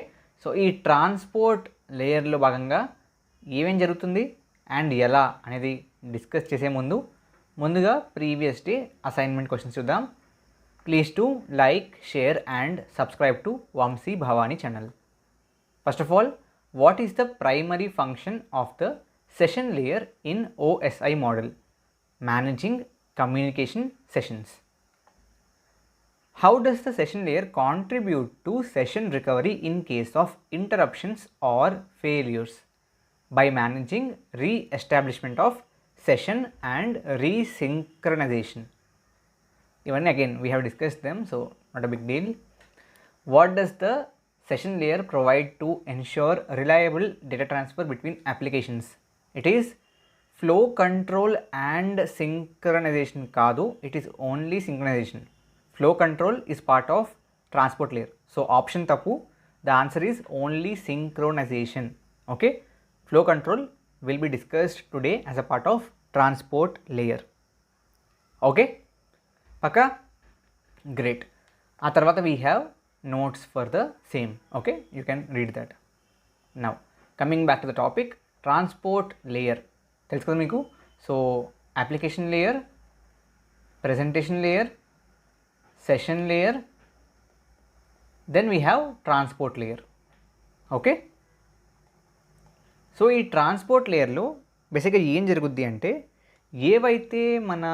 so ఈ ట్రాన్స్పోర్ట్ లేయర్లో భాగంగా ఏమేం జరుగుతుంది అండ్ ఎలా అనేది డిస్కస్ చేసే ముందుగా ప్రీవియస్ డే అసైన్మెంట్ క్వశ్చన్స్ చూద్దాం. Please to like, share and subscribe to Vamsi Bhavani channel. First of all, what is the primary function of the session layer in OSI model? Managing communication sessions. How does the session layer contribute to session recovery in case of interruptions or failures? By managing re-establishment of session and resynchronization. ఇవన్నీ again we have discussed them, so not a big deal. What does the session layer provide to ensure reliable data transfer between applications? It is flow control and synchronization కాదు, it is only synchronization. Flow control is part of transport layer. So option తప్పు, the answer is only synchronization. Okay, flow control will be discussed today as a part of transport layer. Okay, పక్కా? Great. ఆ తర్వాత we have notes for the same. Okay, you can read that. Now coming back to the topic, transport layer తెలుసు కదా మీకు. So application layer, presentation layer, session layer, then we have transport layer. Okay, so ఈ transport లేయర్లో బేసిక్గా ఏం జరుగుద్ది అంటే, ఏవైతే మన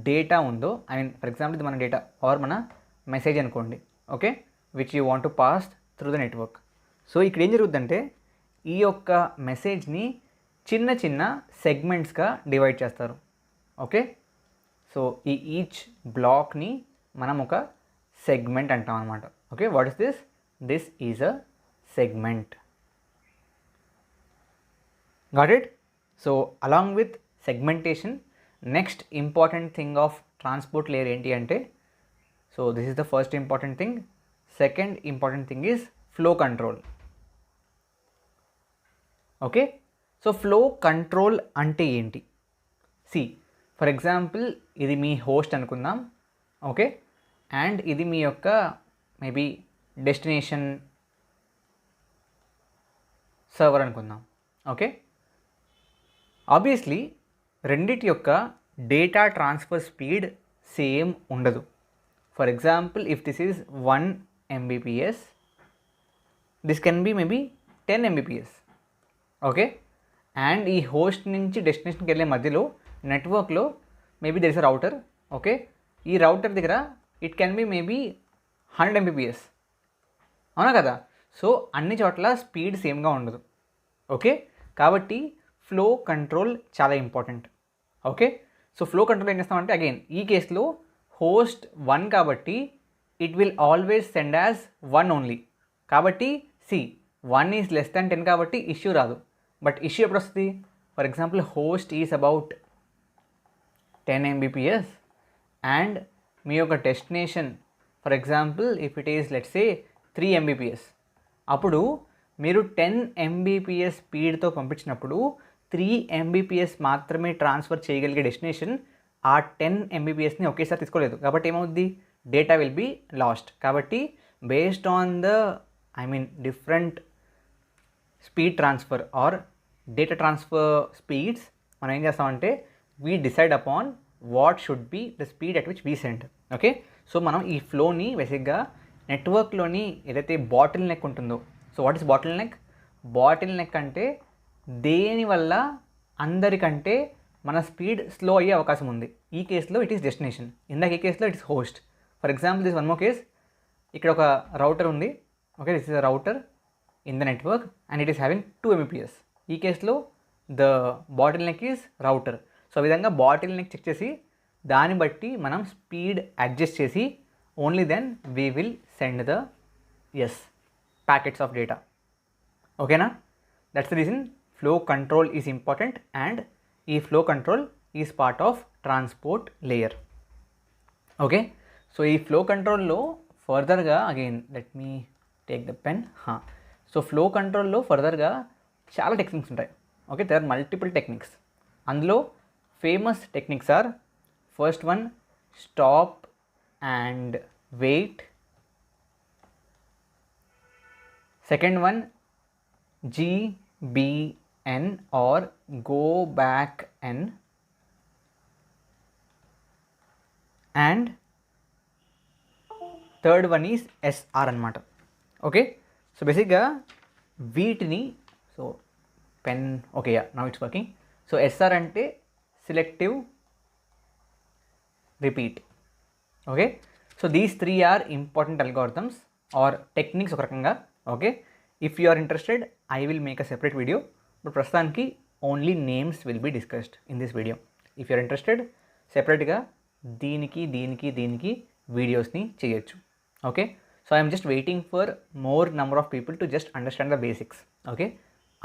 డేటా ఉందో, ఐ మీన్ ఫర్ ఎగ్జాంపుల్ ఇది మన డేటా ఆర్ మన మెసేజ్ అనుకోండి, okay, which you want to pass through the network. So ఇక్కడ ఏం జరుగుద్దంటే, ఈ యొక్క మెసేజ్ని చిన్న చిన్న సెగ్మెంట్స్గా డివైడ్ చేస్తారు. ఓకే, సో ఈ ఈచ్ బ్లాక్ని మనం ఒక సెగ్మెంట్ అంటాం అనమాట. Okay, what is this? This is a segment. Got it? So along with segmentation, next important thing of transport layer ఏంటి అంటే, so this is the first important thing. Second important thing is flow control. Okay, so flow control అంటే ఏంటి? C, for example ఇది మీ host అనుకుందాం, okay, and ఇది మీ యొక్క maybe destination server అనుకుందాం. Okay, obviously రెండిటి యొక్క డేటా ట్రాన్స్ఫర్ స్పీడ్ సేమ్ ఉండదు. For example if this is 1 Mbps, this can be maybe 10 Mbps. Okay, and ఈ హోస్ట్ నుంచి డెస్టినేషన్కి వెళ్ళే మధ్యలో నెట్వర్క్లో maybe there is a router. Okay, ఈ రౌటర్ దగ్గర it can B maybe 100 Mbps. అవునా కదా? సో అన్ని చోట్ల స్పీడ్ సేమ్గా ఉండదు. ఓకే, కాబట్టి ఫ్లో కంట్రోల్ చాలా important. Okay, so flow control ఏం చేస్తామంటే, అగైన్ ఈ కేసులో హోస్ట్ 1 కాబట్టి it will always send as 1 only. కాబట్టి సి 1 ఈజ్ లెస్ దాన్ 10 కాబట్టి ఇష్యూ రాదు. బట్ ఇష్యూ ఎప్పుడు వస్తుంది? For example host is about 10 Mbps and మీ యొక్క destination for example if it is let's say 3 Mbps, అప్పుడు మీరు 10 Mbps స్పీడ్తో పంపించినప్పుడు 3 Mbps మాత్రమే ట్రాన్స్ఫర్ చేయగలిగే డెస్టినేషన్ ఆ 10 Mbpsని ఒకేసారి తీసుకోలేదు. కాబట్టి ఏమవుద్ది? Data will be lost. కాబట్టి based on the different speed transfer or data transfer speeds మనం ఏం చేస్తామంటే, we decide upon what should be the speed at which we send. Okay, so మనం ఈ ఫ్లోని బేసిక్గా నెట్వర్క్లోని ఏదైతే బాటిల్ నెక్ ఉంటుందో, so what is bottleneck? Bottleneck అంటే దేనివల్ల అందరికంటే మన స్పీడ్ స్లో అయ్యే అవకాశం ఉంది. ఈ కేసులో ఇట్ ఈస్ డెస్టినేషన్, ఇందాక ఈ కేసులో it is host. For example this one more case, ఇక్కడ ఒక రౌటర్ ఉంది. Okay, this is a router in the network and it is having 2 Mbps. ఈ కేసులో the bottleneck is router. So ఆ విధంగా బాటిల్ నెక్ చెక్ చేసి దాన్ని బట్టి మనం స్పీడ్ అడ్జస్ట్ చేసి only then we will send the packets of data. ఓకేనా? That's the reason flow control is important and ఈ flow control is part of transport layer. Okay, so ఈ flow కంట్రోల్లో ఫర్దర్గా again let me take the pen. So flow కంట్రోల్లో ఫర్దర్గా చాలా techniques ఉంటాయి. Okay, there are multiple techniques. అందులో famous techniques are, first one stop and wait, second one GBN or go back N, and third one is SR అనమాట. Okay, so బేసిక్గా వీటిని, so pen, okay, now it's working. So SR అంటే selective repeat. Okay, so these 3 are important algorithms or techniques ఒక రకంగా. Okay, if you are interested I will make a separate video. But ప్రస్తుతానికి only names will be discussed in this video. If you're interested సెపరేట్గా దీనికి వీడియోస్ని చేయొచ్చు. Okay, so I'm just waiting for more number of people to just understand the basics. Okay,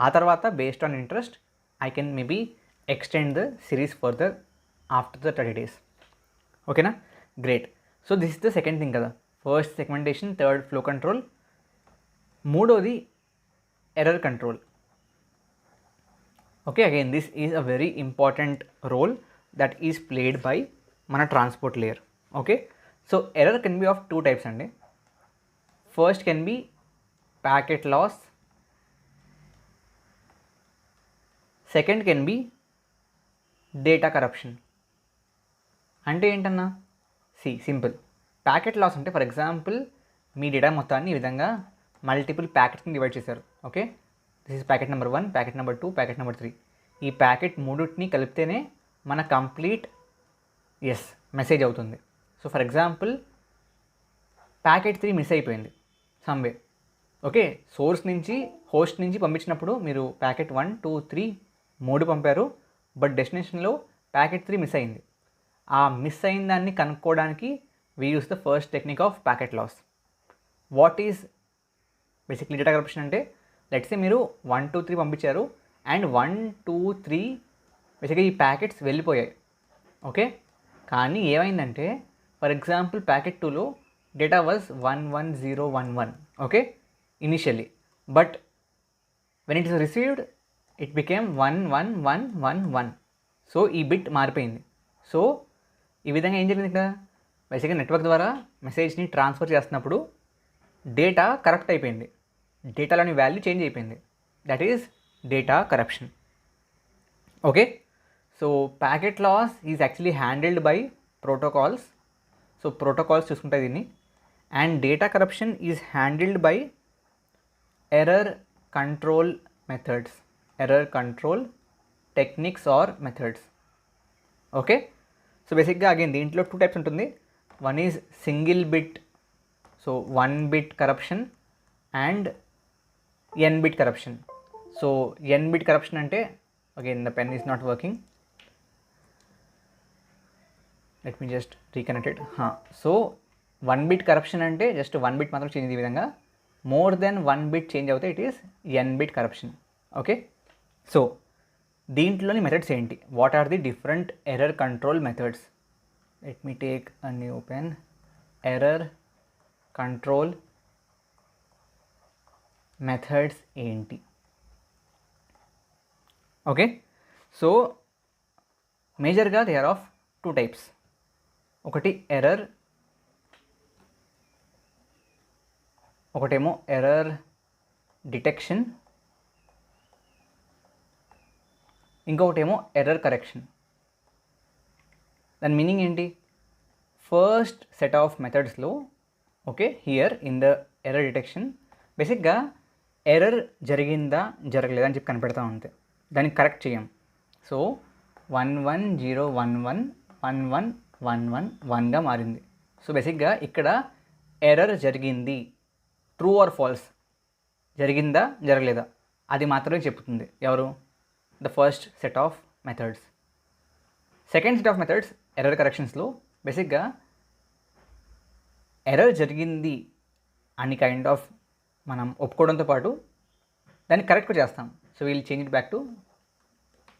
ఆ తర్వాత based on interest I can maybe extend the series further after the 30 days. ఓకేనా, great. So this is the second thing కదా, first segmentation, third flow control, మూడోది error control. Okay, again this is a very important role that is played by మన transport layer. Okay, so error can be of 2 types అండి. First can be packet loss, second can be data corruption. అంటే ఏంటన్నా, simple. Packet loss అంటే for example మీ data మొత్తాన్ని ఈ విధంగా multiple ప్యాకెట్స్ని డివైడ్ చేశారు. Okay, this is packet number 1, packet number 2, packet number 3. ఈ ప్యాకెట్ మూడింటిని కలిపితేనే మన కంప్లీట్ మెసేజ్ అవుతుంది. So for example packet 3 miss అయిపోయింది సమ్వే. ఓకే, సోర్స్ నుంచి హోస్ట్ నుంచి పంపించినప్పుడు మీరు ప్యాకెట్ 1, 2, 3 3 పంపారు, బట్ డెస్టినేషన్లో ప్యాకెట్ 3 మిస్ అయింది. ఆ మిస్ అయిన దాన్ని కనుక్కోవడానికి we use the first technique of packet loss. What is basically data corruption అంటే, లెట్స్ సే మీరు 1, 2, 3 పంపించారు అండ్ 1, 2, 3 బేసిక్గా ఈ ప్యాకెట్స్ వెళ్ళిపోయాయి. ఓకే, కానీ ఏమైందంటే ఫర్ ఎగ్జాంపుల్ ప్యాకెట్ 2లో data was 11011. Okay, initially, but when it is received it became 11111. So ఈ బిట్ మారిపోయింది. సో ఈ విధంగా ఏం జరిగింది ఇక్కడ, బేసిక్గా నెట్వర్క్ ద్వారా మెసేజ్ని ట్రాన్స్ఫర్ చేస్తున్నప్పుడు డేటా కరప్ట్ అయిపోయింది, డేటాలోని వాల్యూ చేంజ్ అయిపోయింది. That is data corruption. Okay, so packet loss is actually handled by protocols. So protocols చూసుకుంటాయి దీన్ని. And data corruption is handled by error control methods, error control techniques or methods. Okay, so బేసిక్గా again దీంట్లో 2 types ఉంటుంది. One is single bit, so 1 bit corruption, and n bit corruption. So n bit corruption అంటే, again the pen is not working, let me just reconnect it. So 1 bit corruption అంటే just 1 bit మాత్రం change. ఈ విధంగా more then 1 bit change అవుతే it is n bit corruption. Okay, so దీంట్లోని methods ఏంటి, what are the different error control methods? Let me take a new pen. Error control methods ఏంటి? Okay, so మేజర్గా they are of 2 types. ఒకటి error, ఒకటేమో error detection, ఇంకొకటేమో error correction. దాని meaning ఏంటి? First set of మెథడ్స్లో, okay, here in the error detection బేసిక్గా error జరిగిందా జరగలేదా అని చెప్పి కనిపెడతా ఉంటే దాన్ని కరెక్ట్ చేయం. సో 11011 11111గా మారింది. సో బేసిక్గా ఇక్కడ ఎర్రర్ జరిగింది, ట్రూ ఆర్ ఫాల్స్, జరిగిందా జరగలేదా అది మాత్రమే చెప్తుంది ఎవరు, the first set of methods. Second set of methods error కరెక్షన్స్లో బేసిక్గా ఎర్రర్ జరిగింది అని కైండ్ ఆఫ్ మనం ఒప్పుకోవడంతో పాటు దాన్ని కరెక్ట్ చేస్తాం. So we'll change it back to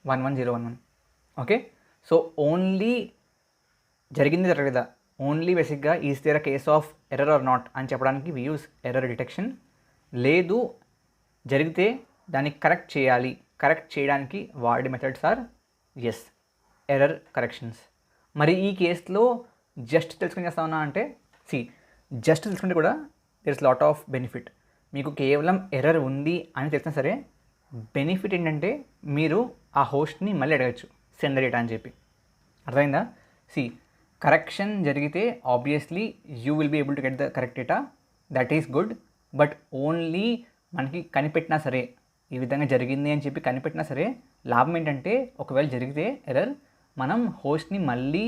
11011. Okay, so only జరిగింది జరగలేదా, ఓన్లీ బేసిక్గా is there a case of error or not అని చెప్పడానికి వి యూస్ ఎర్రర్ డిటెక్షన్. లేదు జరిగితే దాన్ని కరెక్ట్ చేయాలి, కరెక్ట్ చేయడానికి వాడే మెథడ్స్ ఆర్ ఎర్రర్ కరెక్షన్స్. మరి ఈ కేసులో జస్ట్ తెలుసుకుని చేస్తామన్నా అంటే జస్ట్ తెలుసుకుంటే కూడా there is lot of benefit. మీకు కేవలం ఎర్రర్ ఉంది అని తెలిసినా సరే బెనిఫిట్ ఏంటంటే మీరు ఆ హోస్ట్ని మళ్ళీ అడగచ్చు సెండ్ డేటా అని చెప్పి. అర్థమైందా? కరెక్షన్ జరిగితే obviously you will be able to get the correct data, that is good. But only మనకి కనిపెట్టినా సరే, ఈ విధంగా జరిగింది అని చెప్పి కనిపెట్టినా సరే లాభం ఏంటంటే ఒకవేళ జరిగితే ఎర్రర్, మనం హోస్ట్ని మళ్ళీ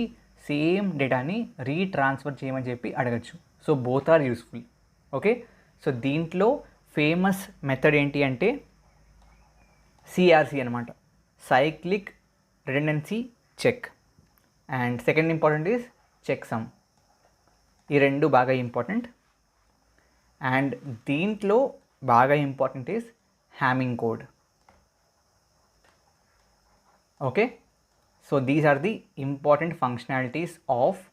సేమ్ డేటాని రీట్రాన్స్ఫర్ చేయమని చెప్పి అడగచ్చు. So both are useful. Okay, so దీంట్లో ఫేమస్ మెథడ్ ఏంటి అంటే సిఆర్సి అనమాట, cyclic redundancy check, and second important is checksum. ఈ రెండు బాగా ఇంపార్టెంట్. అండ్ దీంట్లో బాగా important is hamming code. Okay, so these are the important functionalities of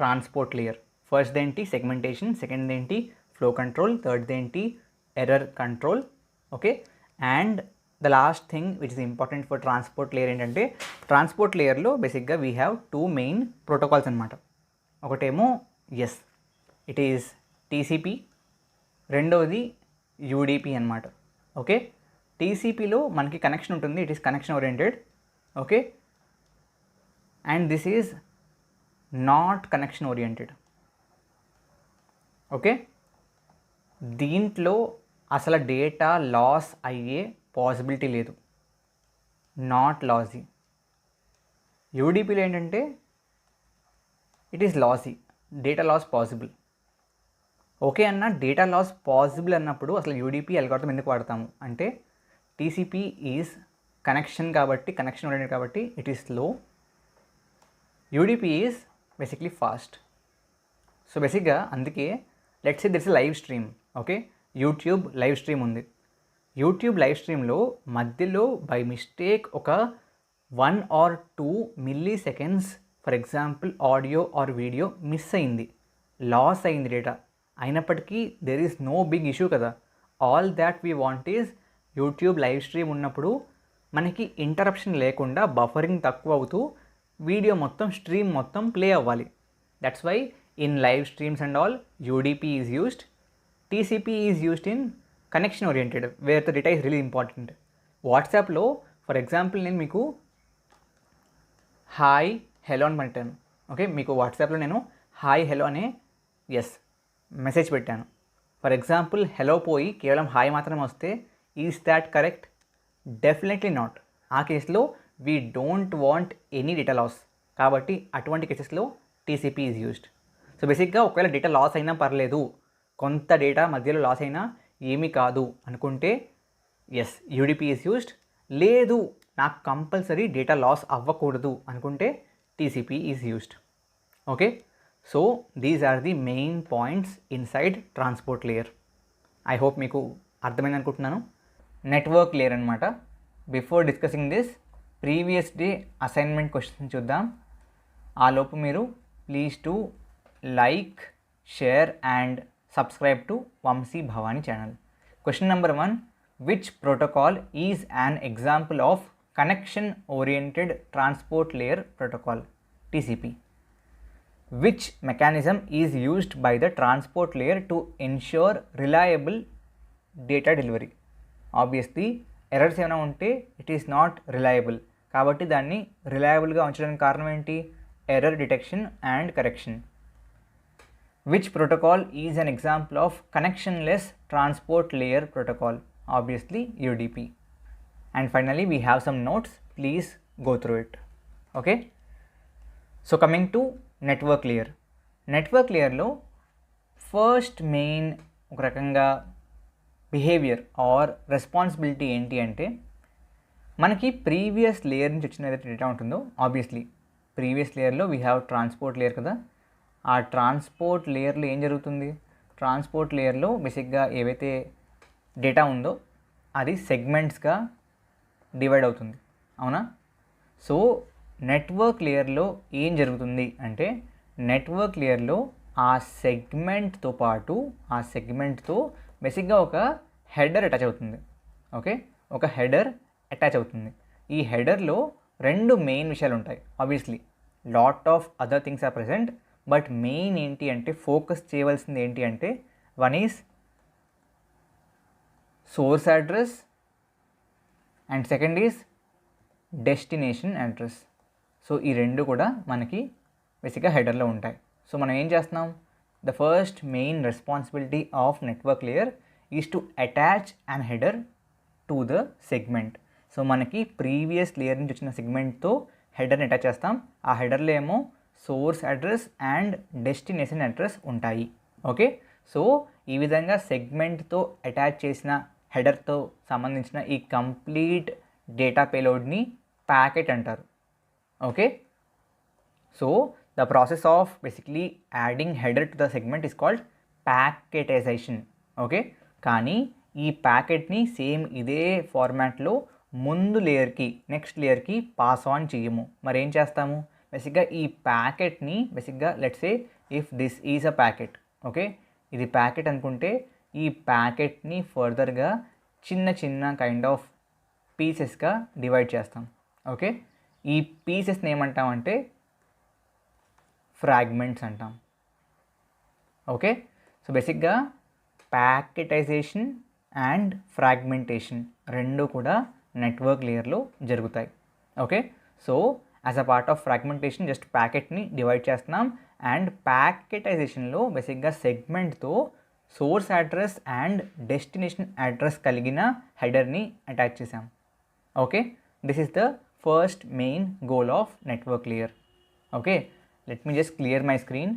transport layer. First దేంటి సెగ్మెంటేషన్, సెకండ్ దేంటి ఫ్లో కంట్రోల్, థర్డ్ దేంటి error control. Okay, and the last thing which is important for transport layer ఏంటంటే, transport లేయర్లో బేసిక్గా we have two main protocols అనమాట. ఒకటేమో yes, it is TCP, రెండవది UDP అనమాట. ఓకే, టీసీపీలో మనకి కనెక్షన్ ఉంటుంది, it is connection oriented. Okay, and this is not connection oriented. Okay, దీంట్లో అసలు డేటా లాస్ అయ్యే పాసిబిలిటీ లేదు, నాట్ లాసీ. యూడిపిలో ఏంటంటే it is lossy, data loss possible. Okay అన్న, డేటా లాస్ పాసిబుల్ అన్నప్పుడు అసలు యూడిపి అల్గోరిథం ఎందుకు వాడతాము అంటే, టీసీపీ ఈజ్ కనెక్షన్ కాబట్టి, కనెక్షన్ ఓరియంటెడ్ కాబట్టి it is slow. UDP is basically fast. So బేసిక్గా అందుకే let's say this is live stream. Okay, YouTube live stream ఉంది. యూట్యూబ్ లైవ్ స్ట్రీమ్లో మధ్యలో బై మిస్టేక్ ఒక 1 or 2 milliseconds for example audio or video miss అయింది, loss అయింది data. అయినప్పటికీ there is no big issue కదా. All that we want is YouTube live stream ఉన్నప్పుడు మనకి ఇంటరప్షన్ లేకుండా బఫరింగ్ తక్కువ అవుతూ వీడియో మొత్తం స్ట్రీమ్ మొత్తం ప్లే అవ్వాలి. That's why in live streams and all UDP is used. TCP is used in connection oriented where the data is really important. వాట్సాప్లో for example నేను మీకు హాయ్ హెలో అని పెట్టాను. ఓకే, మీకు వాట్సాప్లో నేను హాయ్ హెలో అనే మెసేజ్ పెట్టాను. ఫర్ ఎగ్జాంపుల్ హెలో పోయి కేవలం హాయ్ మాత్రమే వస్తే is that correct? Definitely not. ఆ కేసులో we don't want any data loss. కాబట్టి అటువంటి కేసెస్లో టీసీపీ ఈజ్ యూస్డ్. సో బేసిక్గా ఒకవేళ డేటా లాస్ అయినా పర్లేదు, కొంత డేటా మధ్యలో లాస్ అయినా ఏమీ కాదు అనుకుంటే యూడిపి ఈజ్ యూస్డ్. లేదు నాకు కంపల్సరీ డేటా లాస్ అవ్వకూడదు అనుకుంటే TCP is used. Okay, so these are the main points inside transport layer. I hope మీకు అర్థమైంది అనుకుంటున్నాను. నెట్వర్క్ లేయర్ అనమాట. Before discussing this, previous day assignment questions చూద్దాం. ఆ లోపు మీరు please to like, share and subscribe to Vamsi Bhavani channel. Question number 1, which protocol is an example of connection oriented transport layer protocol, TCP? Which mechanism is used by the transport layer to ensure reliable data delivery? Obviously errors ఏమైనా ఉంటే it is not reliable, కాబట్టి దాన్ని రిలయబుల్గా ఉంచడానికి కారణం ఏంటి? Error detection and correction. Which protocol is an example of connectionless transport layer protocol? Obviously UDP. And finally we have some notes, please go through it. Okay, so coming to network layer. Network layer lo first main ఒక రకంగా behaviour are responsibility ఏంటి అంటే, మనకి previous layer నుంచి వచ్చిన ఏదైతే data ఉంటుందో, obviously previous లేయర్లో వీ హ్యావ్ ట్రాన్స్పోర్ట్ లేయర్ కదా. ఆ ట్రాన్స్పోర్ట్ లేయర్లో ఏం జరుగుతుంది? ట్రాన్స్పోర్ట్ లేయర్లో బేసిక్గా ఏవైతే డేటా ఉందో అది సెగ్మెంట్స్గా డివైడ్ అవుతుంది, అవునా? సో నెట్వర్క్ లేయర్లో ఏం జరుగుతుంది అంటే, నెట్వర్క్ లేయర్లో ఆ సెగ్మెంట్తో పాటు ఆ సెగ్మెంట్తో బేసిక్గా ఒక హెడర్ అటాచ్ అవుతుంది. ఓకే, ఒక హెడర్ అటాచ్ అవుతుంది. ఈ హెడర్లో రెండు మెయిన్ విషయాలు ఉంటాయి. Obviously lot of other things are present, but main ఏంటి అంటే ఫోకస్ చేయవలసింది ఏంటి అంటే, one is source address and second is destination address. So ఈ రెండు కూడా మనకి బేసిక్గా హెడర్లో ఉంటాయి. సో మనం ఏం చేస్తున్నాం? The first main responsibility of network layer is to attach and header to the segment. So మనకి ప్రీవియస్ లేయర్ నుంచి వచ్చిన సెగ్మెంట్తో హెడర్ని అటాచ్ చేస్తాం. ఆ హెడర్లో ఏమో source address and destination address ఉంటాయి. ఓకే, సో ఈ విధంగా సెగ్మెంట్తో అటాచ్ చేసిన హెడర్తో సంబంధించిన ఈ కంప్లీట్ డేటా పేలోడ్ని ప్యాకెట్ అంటారు. Okay, so the process of basically adding header to the segment is called packetization. Okay, కానీ ఈ ప్యాకెట్ని సేమ్ ఇదే ఫార్మాట్లో ముందు లేయర్కి నెక్స్ట్ లేయర్కి పాస్ ఆన్ చేయము. మరి ఏం చేస్తాము? బేసిక్గా ఈ ప్యాకెట్ని బేసిక్గా let's say if this is a packet, okay, ఇది ప్యాకెట్ అనుకుంటే ఈ ప్యాకెట్ని ఫర్దర్గా చిన్న చిన్న కైండ్ ఆఫ్ పీసెస్గా డివైడ్ చేస్తాం. ఓకే, ఈ పీసెస్ని ఏమంటామంటే ఫ్రాగ్మెంట్స్ అంటాం. ఓకే, సో బేసిక్గా ప్యాకెటైజేషన్ అండ్ ఫ్రాగ్మెంటేషన్ రెండు కూడా నెట్వర్క్ లేయర్లో జరుగుతాయి. Okay, so as a part of fragmentation just ప్యాకెట్ని డివైడ్ చేస్తున్నాం, అండ్ ప్యాకెటైజేషన్లో బేసిక్గా సెగ్మెంట్తో source address and destination address కలిగిన హెడర్ని అటాచ్ చేసాం. Okay, this is the first main goal of network layer. Okay, let me just clear my screen.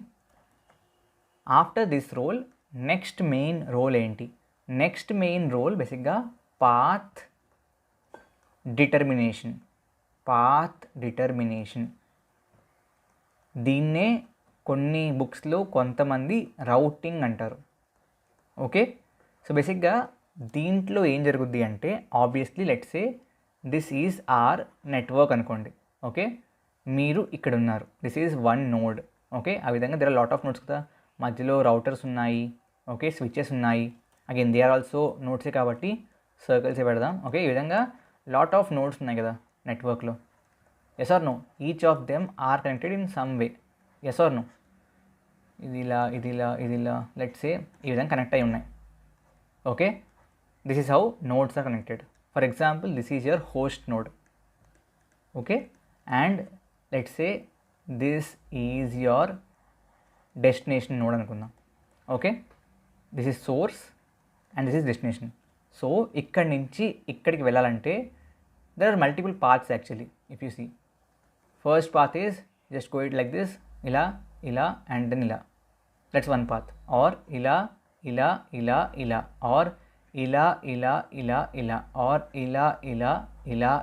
After this role, next main role ఏంటి? Next main role బేసిక్గా path determination. దీన్నే కొన్ని బుక్స్లో కొంతమంది routing అంటారు. ఓకే, సో బేసిక్గా దీంట్లో ఏం జరుగుద్ది అంటే obviously let's say this is our network అనుకోండి. ఓకే, మీరు ఇక్కడ ఉన్నారు, this is one node. Okay, ఆ విధంగా there are lot of nodes కదా, మధ్యలో రౌటర్స్ ఉన్నాయి, ఓకే, స్విచెస్ ఉన్నాయి, అగైన్ దే ఆర్ ఆల్సో నోడ్సే కాబట్టి సర్కిల్సే పెడదాం. ఓకే, ఈ విధంగా లాట్ ఆఫ్ నోడ్స్ ఉన్నాయి కదా నెట్వర్క్లో. Yes or no? Each of them are connected in some way. Yes or no? ఇది ఇలా లెట్స్ సే ఈ విధంగా కనెక్ట్ అయి ఉన్నాయి. Okay, this is how nodes are connected. For example this is your host node. Okay, and let's say this is your destination node అనుకుందాం. Okay, this is source and this is destination. So ఇక్కడి నుంచి ఇక్కడికి వెళ్ళాలంటే there are multiple paths actually. If you see, first path is just go it like this, ఇలా and then ఇలా, that's one path. Or ఇలా or ఇలా or ఇలా or ఇలా ఆర్ ఇలా ఆర్ ఇలా ఆర్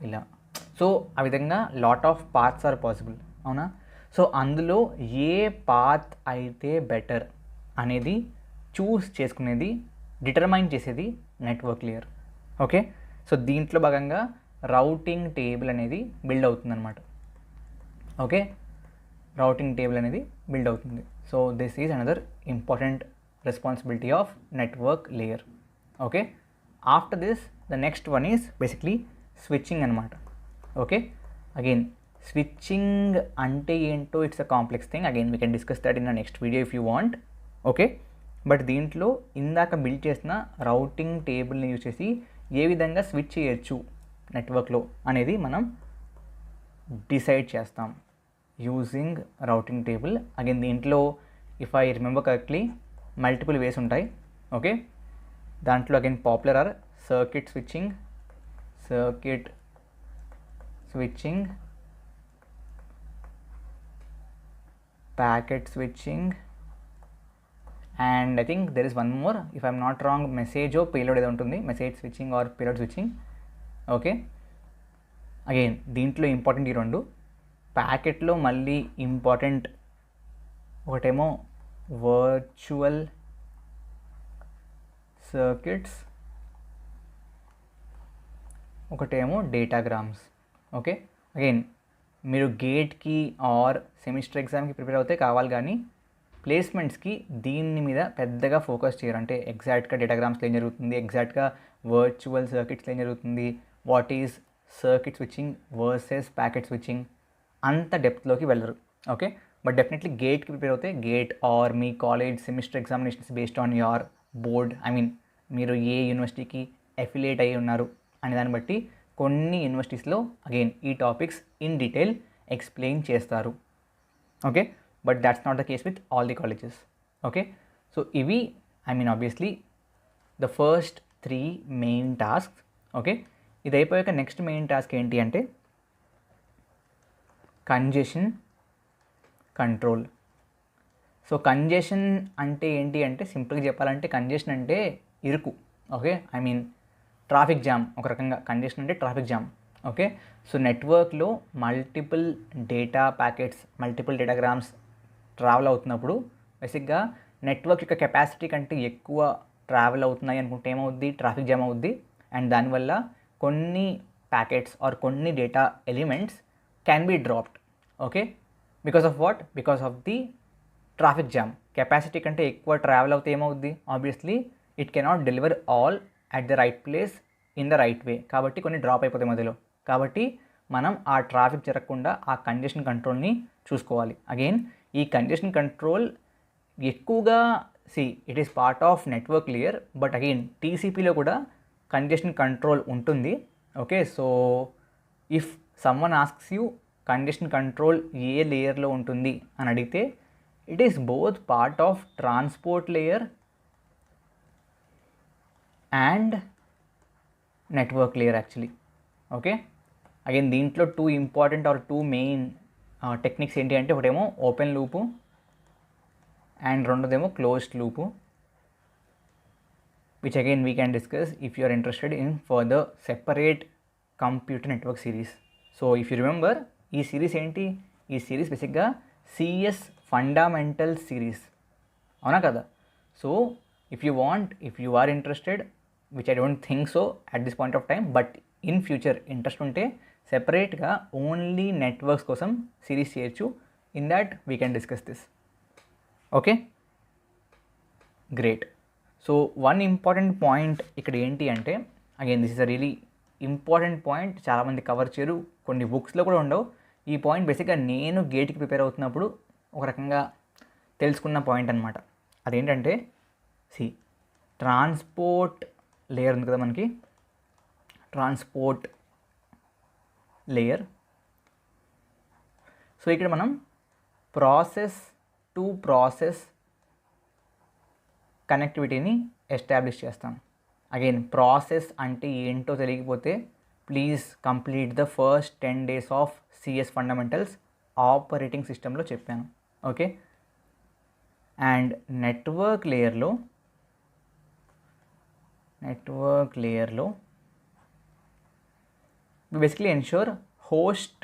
ఇలా. సో ఆ విధంగా lot of paths are possible, అవునా? సో అందులో ఏ పాత్ అయితే బెటర్ అనేది చూస్ చేసుకునేది, డిటర్మైన్ చేసేది నెట్వర్క్ లేయర్. ఓకే, సో దీంట్లో భాగంగా రౌటింగ్ టేబుల్ అనేది బిల్డ్ అవుతుందన్నమాట. ఓకే, రౌటింగ్ టేబుల్ అనేది బిల్డ్ అవుతుంది. So this is another important responsibility of network layer. Okay, after this the next one is basically switching అనమాట. ఓకే, అగైన్ స్విచ్చింగ్ అంటే ఏంటో it's a complex thing. Again we can discuss that in the next video if you want. Okay, but దీంట్లో ఇందాక build చేసిన routing టేబుల్ని use చేసి ఏ విధంగా switch చేయొచ్చు నెట్వర్క్లో అనేది మనం డిసైడ్ చేస్తాం యూజింగ్ రౌటింగ్ టేబుల్. అగైన్ దీంట్లో if I remember correctly multiple ways ఉంటాయి. ఓకే, దాంట్లో again popular are circuit switching, packet switching, and I think there is one more, if I'm not wrong, message payload ఏదో ఉంటుంది, message switching or payload switching. Okay, again దీంట్లో important ఈ రెండు. ప్యాకెట్లో మళ్ళీ important ఒకటేమో వర్చువల్ సర్క్యూట్స్, ఒకటేమో డేటాగ్రామ్స్. Okay, again మీరు గేట్కి ఆర్ సెమిస్టర్ ఎగ్జామ్కి ప్రిపేర్ అవుతే కావాలి, కానీ ప్లేస్మెంట్స్కి దీని మీద పెద్దగా ఫోకస్ చేయరు. అంటే ఎగ్జాక్ట్గా డేటాగ్రామ్స్లో ఏం జరుగుతుంది, ఎగ్జాక్ట్గా వర్చువల్ సర్క్యూట్స్లో ఏం జరుగుతుంది, what is circuit switching versus packet switching, అంత డెప్త్లోకి వెళ్ళరు. ఓకే, బట్ డెఫినెట్లీ గేట్కి ప్రిపేర్ అవుతే గేట్ ఆర్ మీ college semester examinations based on your board, I mean మీరు ఏ యూనివర్సిటీకి అఫిలియేట్ అయ్యి ఉన్నారు అనే దాన్ని బట్టి కొన్ని యూనివర్సిటీస్లో అగైన్ ఈ టాపిక్స్ ఇన్ డీటెయిల్ ఎక్స్ప్లెయిన్ చేస్తారు. Okay, but that's not the case with all the colleges. Okay, so ఇవి I mean obviously the first 3 main tasks. Okay, ఇది అయిపోయాక నెక్స్ట్ మెయిన్ టాస్క్ ఏంటి అంటే కంజెషన్ కంట్రోల్. సో కంజెషన్ అంటే ఏంటి అంటే సింపుల్గా చెప్పాలంటే కంజెషన్ అంటే ఇరుకు. Okay, I mean traffic jam. ఒక రకంగా కంజెషన్ అంటే ట్రాఫిక్ జామ్. ఓకే, సో నెట్వర్క్లో multiple data packets, multiple datagrams travel అవుతున్నప్పుడు బేసిక్గా నెట్వర్క్ యొక్క కెపాసిటీ కంటే ఎక్కువ ట్రావెల్ అవుతున్నాయి అనుకుంటే ఏమవుద్ది, ట్రాఫిక్ జామ్ అవుద్ది. అండ్ దానివల్ల కొన్ని ప్యాకెట్స్ ఆర్ కొన్ని data elements can be dropped. Okay, because of what? Because of the traffic jam. Capacity కంటే ఎక్కువ ట్రావెల్ అవుతే ఏమవుద్ది? Obviously it cannot deliver all at the right place in the right way. కాబట్టి కొన్ని drop అయిపోతాయి మధ్యలో. కాబట్టి మనం ఆ ట్రాఫిక్ జరగకుండా ఆ కంజెషన్ కంట్రోల్ని చూసుకోవాలి. అగైన్ ఈ కంజెషన్ కంట్రోల్ ఎక్కువగా it is part of network layer, but again టీసీపీలో కూడా కంజెషన్ కంట్రోల్ ఉంటుంది. Okay, so if someone asks you congestion control ఏ లేయర్లో ఉంటుంది అని అడిగితే it is both part of transport layer and network layer actually. Okay, again దీంట్లో two main techniques ఏంటి అంటే ఒకటేమో ఓపెన్ లూపు అండ్ రెండోదేమో closed loop, which again we can discuss if you are interested in further separate computer network series. So if you remember ఈ series ఏంటి? ఈ series బేసిక్గా CS fundamental series, అవునా కదా? So if you are interested, which I don't think so at this point of time, but in future interest ఉంటే సెపరేట్గా only networks కోసం series చేయొచ్చు. In that we can discuss this. Okay, great. So one important point ఇక్కడ ఏంటి అంటే, again this is a really important point, చాలామంది cover చేయరు, కొన్ని బుక్స్లో కూడా ఉండవు. ఈ పాయింట్ బేసిక్గా నేను గేట్కి ప్రిపేర్ అవుతున్నప్పుడు ఒక రకంగా తెలుసుకున్న పాయింట్ అనమాట. అదేంటంటే ట్రాన్స్పోర్ట్ లేయర్ ఉంది కదా మనకి, ట్రాన్స్పోర్ట్ లేయర్. సో ఇక్కడ మనం ప్రాసెస్ టు ప్రాసెస్ కనెక్టివిటీని ఎస్టాబ్లిష్ చేస్తాం. అగైన్ ప్రాసెస్ అంటే ఏంటో తెలియకపోతే please complete the first 10 days of CS fundamentals operating సిస్టంలో చెప్పాను. ఓకే, అండ్ నెట్వర్క్ లేయర్లో basically ensure host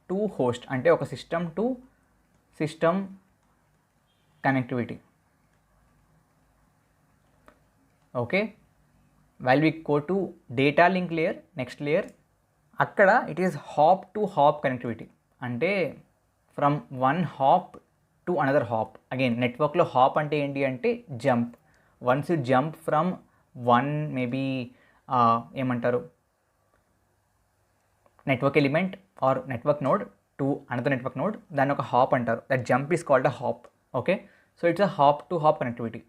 to host, అంటే ఒక system to system connectivity. Okay, while we go to data link layer, next layer, అక్కడ it is hop to hop connectivity, అంటే from one hop to another hop. Again నెట్వర్క్లో hop అంటే ఏంటి అంటే jump. Once you jump from one maybe ఏమంటారు network element or network node to another network node, దాన్ని ఒక hop అంటారు. That jump is called a hop. Okay, so it's a hop to hop connectivity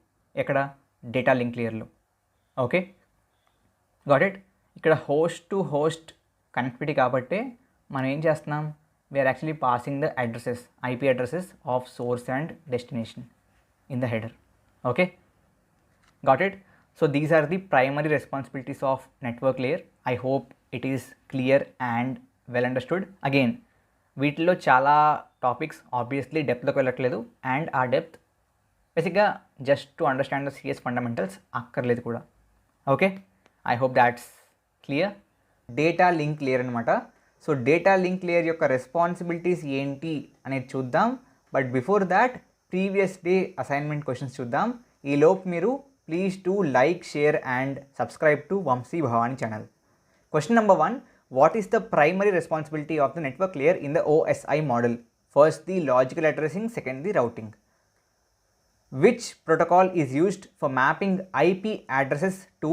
ఎక్కడ? Data link లేయర్లో. Okay, got it. ఇక్కడ host to host connectivity కాబట్టి మనం ఏం చేస్తున్నాం? We're actually passing the addresses, IP addresses of source and destination in the header. Okay, got it. So these are the primary responsibilities of network layer. I hope it is clear and well understood. Again వీటిల్లో చాలా topics obviously డెప్త్లోకి వెళ్ళట్లేదు, and ఆ depth బేసిక్గా just to understand the CS fundamentals అక్కర్లేదు కూడా. Okay, I hope that's clear. Data link layer అనమాట. So data link layer యొక్క responsibilities ఏంటి అనేది చూద్దాం. But before that previous day assignment questions చూద్దాం. ఈలోపు మీరు please to like, share and subscribe to Vamsi Bhavani channel. Question number 1, what is the primary responsibility of the network layer in the OSI model? First the logical addressing, second the routing. Which protocol is used for mapping IP addresses to